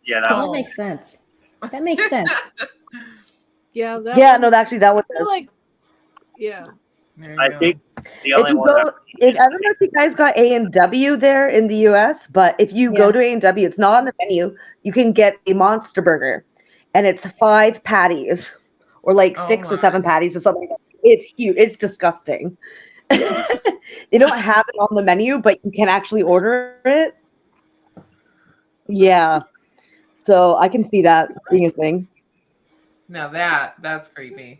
Yeah, that That was makes sense. That makes sense. Yeah. That Yeah, one, no, actually, that one I feel does. like, yeah. There you I go. think the If only you one go, that I don't know if you guys got A&W there in the US, but if you go Yeah. to A&W, it's not on the menu. You can get a monster burger, and it's 5 patties, or like Oh 6 or my. 7 patties or something. It's huge. It's disgusting. They don't have it on the menu, but you can actually order it. Yeah. So I can see that being a thing. Now that's creepy.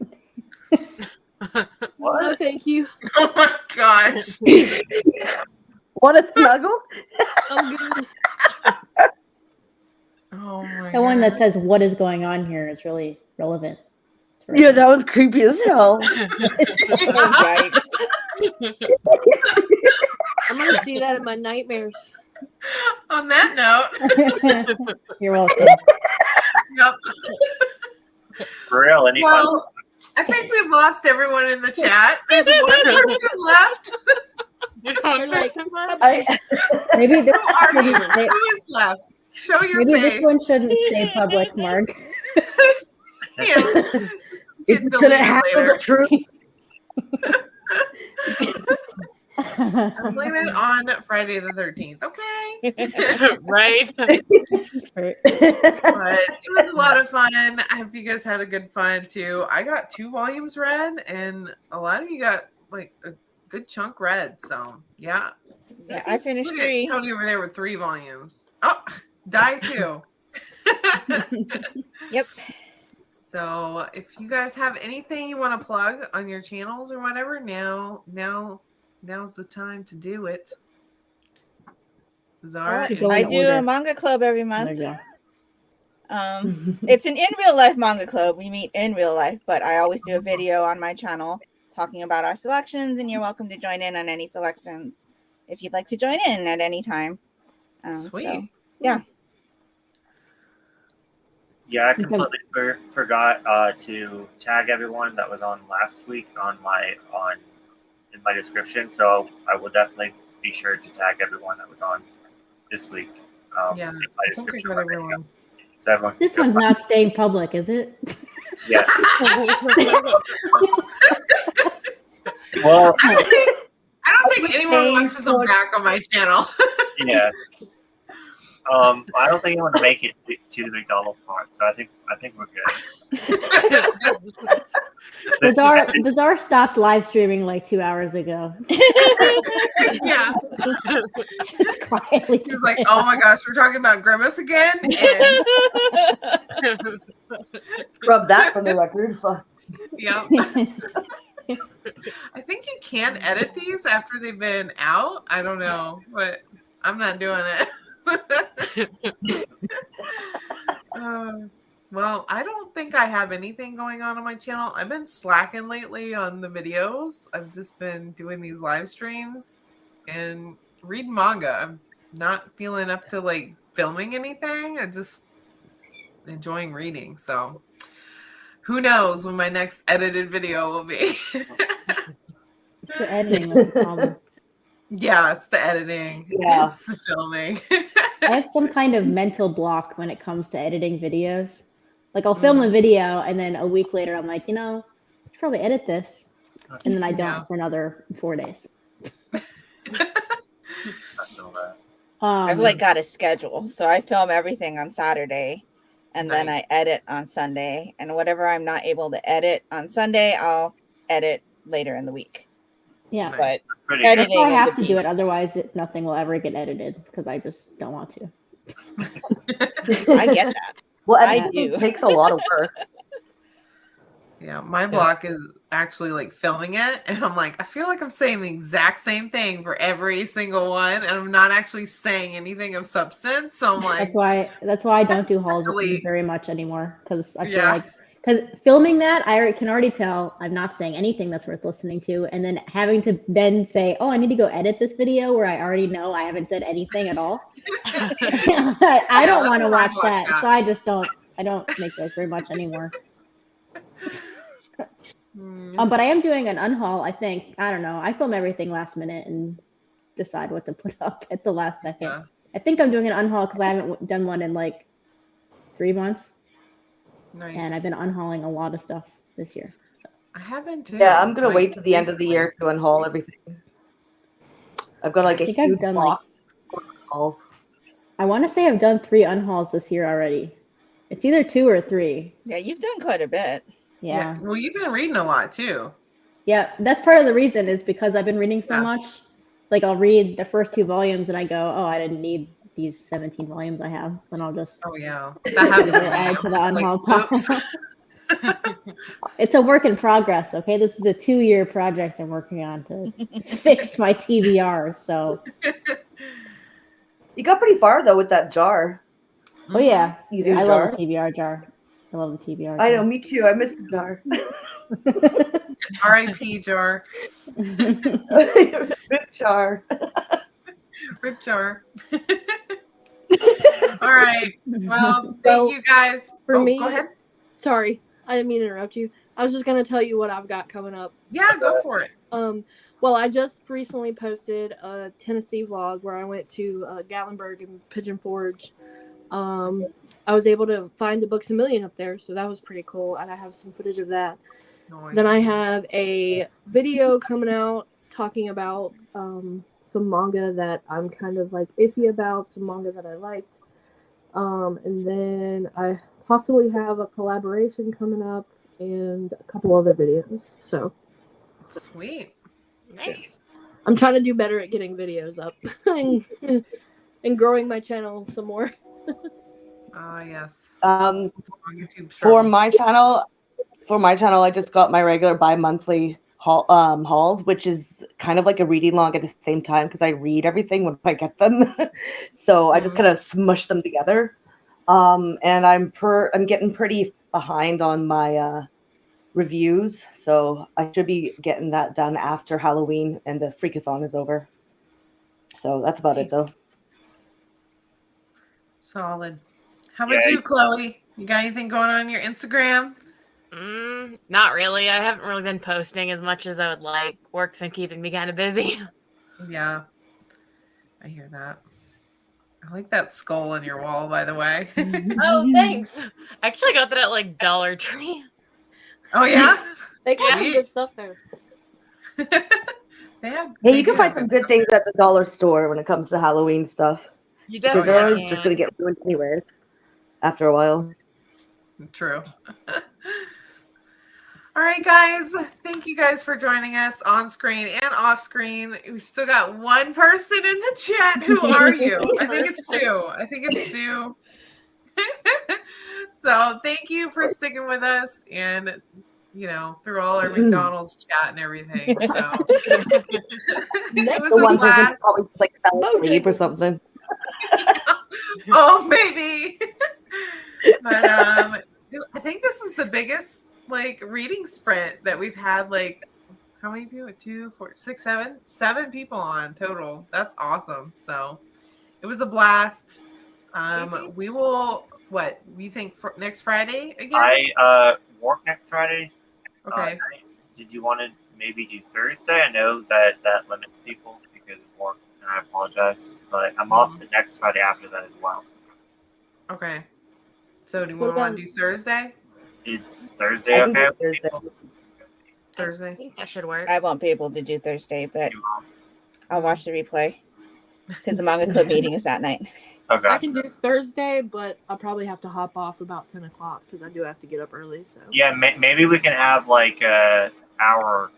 No, what? thank you. Oh my gosh. Want a snuggle? I'm good. Oh my The one that gosh. says "What is going on here" is really relevant. to Yeah, right that was creepy as hell. Yikes. I'm gonna see that in my nightmares. On that note, now. You're welcome. yep. For real, any Well, I think we've lost everyone in the chat. There's one person left. There's one You're like, person left. Maybe this Who are you? shouldn't stay. Who is left? Show your Maybe face. this one shouldn't stay public, Mark. Yeah. It's Get gonna deleted handle later. the truth. Blame it on Friday the 13th. Okay. Right? But it was a lot of fun. I hope you guys had a good fun too. I got 2 volumes read, and a lot of you got like a good chunk read. So yeah. Yeah, I finished Look at 3. Tony over there with 3 volumes. Oh, die too. Yep. So if you guys have anything you want to plug on your channels or whatever, now's the time to do it. Zara, Go I in do order. a manga club every There month. you go. It's an in real life manga club. We meet in real life, but I always do a video on my channel talking about our selections, and you're welcome to join in on any selections if you'd like to join in at any time. Sweet. So, yeah. Yeah, I completely forgot to tag everyone that was on last week in my description. So I will definitely be sure to tag everyone that was on this week. Yeah, in my I think I description. got everyone. So everyone This can one's go not staying public, is it? Yeah. Well, I don't think anyone Staying watches them put. back on my channel. yeah. I don't think I'm going to make it to the McDonald's part, so I think we're good. Bizarre stopped live streaming like 2 hours ago. Yeah. Just quietly. He was like, "Oh my gosh, we're talking about Grimace again." And Rub that from the record. Fuck. yeah, I think you can edit these after they've been out. I don't know, but I'm not doing it. Well, I don't think I have anything going on my channel. I've been slacking lately on the videos. I've just been doing these live streams and reading manga. I'm not feeling up to like filming anything. I'm just enjoying reading. So who knows when my next edited video will be. The editing was the problem. Yeah, it's the editing. Yeah. It's the filming. I have some kind of mental block when it comes to editing videos. Like I'll film a video and then a week later I'm like, I should probably edit this. And then I don't for another 4 days. I've like got a schedule. So I film everything on Saturday and then I edit on Sunday. And whatever I'm not able to edit on Sunday, I'll edit later in the week. Yeah. But editing I have to do it, otherwise nothing will ever get edited because I just don't want to. I get that. Well, editing takes a lot of work. Yeah, my block is actually like filming it, and I'm like, I feel like I'm saying the exact same thing for every single one, and I'm not actually saying anything of substance. So I'm like, that's why I don't do hauls very much anymore, because I feel like filming that I can already tell I'm not saying anything that's worth listening to, and then having to then say, oh, I need to go edit this video where I already know I haven't said anything at all. I don't want to watch that, so I don't make those very much anymore. But I am doing an unhaul, I think. I don't know. I film everything last minute and decide what to put up at the last second. Yeah. I think I'm doing an unhaul because I haven't done one in like 3 months. Nice. And I've been unhauling a lot of stuff this year. So I haven't too. Yeah, I'm gonna wait till the end of the year to unhaul everything. I've got like a huge block of hauls. I want to say I've done 3 unhauls this year already. It's either 2 or 3. Yeah, you've done quite a bit. Yeah. Well, you've been reading a lot too. Yeah, that's part of the reason is because I've been reading so much. Like I'll read the first 2 volumes and I go, oh, I didn't need these 17 volumes I have. So then I'll just add to the unhaul pile. It's a work in progress. Okay, this is a 2-year project I'm working on to fix my TBR. So you got pretty far though with that jar. Oh yeah, I love the TBR jar. I love the TBR jar. I know, me too. I miss the jar. R.I.P. jar. Rip jar. Rip jar. All right. Well, thank you guys. For me, go ahead. Sorry, I didn't mean to interrupt you. I was just gonna tell you what I've got coming up. Yeah, go for it. Well, I just recently posted a Tennessee vlog where I went to Gatlinburg and Pigeon Forge. I was able to find the Books A Million up there, so that was pretty cool, and I have some footage of that. Nice. Then I have a video coming out talking about some manga that I'm kind of like iffy about, some manga that I liked. And then I possibly have a collaboration coming up and a couple other videos. So sweet. Nice. I'm trying to do better at getting videos up and growing my channel some more. Yes. For my channel, I just got my regular bi-monthly hauls, which is kind of like a reading log at the same time because I read everything when I get them. So I just kind of smush them together. And I'm getting pretty behind on my reviews, so I should be getting that done after Halloween and the Freakathon is over. So that's about it, though. Solid. How about you, Chloe? You got anything going on your Instagram? Not really. I haven't really been posting as much as I would like. Work's been keeping me kind of busy. Yeah, I hear that. I like that skull on your wall, by the way. Oh, thanks. I actually got that at like Dollar Tree. Oh yeah, they got some good stuff there. You can find some good things at the dollar store when it comes to Halloween stuff. You definitely because they're just gonna get ruined anywhere after a while. True. All right, guys. Thank you guys for joining us on screen and off screen. We've still got one person in the chat. Who are you? I think it's Sue. So thank you for sticking with us and, through all our McDonald's chat and everything. So Next one person probably like sleep or something. Oh, maybe. But I think this is the biggest reading sprint that we've had. How many people? 2, 4, 6, 7 people on total. That's awesome. So it was a blast. We will. What you think for next Friday again? I work next Friday. Okay. Did you want to maybe do Thursday? I know that limits people because of work and I apologize. But I'm off the next Friday after that as well. Okay. So do you What want to about- do Thursday? Is Thursday I can okay? do Thursday. I Thursday. think that should work. I won't be able to do Thursday, but You off? I'll watch the replay because the manga club meeting is that night. Okay. I can do Thursday, but I'll probably have to hop off about 10 o'clock because I do have to get up early. So Yeah, maybe we can have like a hour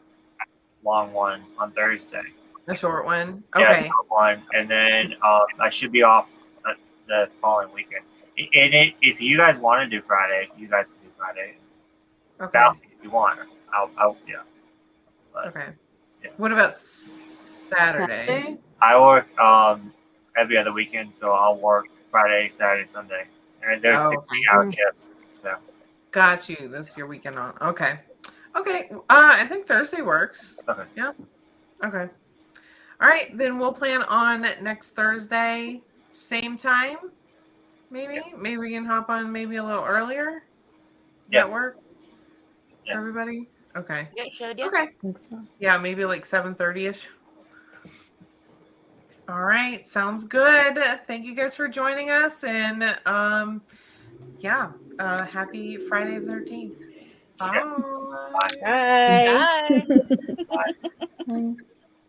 long one on Thursday. A short one. Yeah, Okay. short one, and then I should be off the following weekend. If you guys want to do Friday, you guys can do Friday. Okay. If you want, I'll yeah. But, Okay. Yeah. What about Saturday? Saturday? I work every other weekend, so I'll work Friday, Saturday, Sunday, and there's Oh, 16-hour shifts. So Got you. This is your weekend on. Okay. Okay. I think Thursday works. okay. Yeah. Okay. All right. Then we'll plan on next Thursday, same time. Maybe. Yeah. Maybe we can hop on maybe a little earlier. Does Yeah. that work? Yeah. Everybody? Okay. Yeah, should you? Okay. Thanks, Mom. Yeah, maybe like 7:30ish. All right, sounds good. Thank you guys for joining us, and happy Friday the 13th. Bye. Yes. Bye. Bye. Bye. Bye.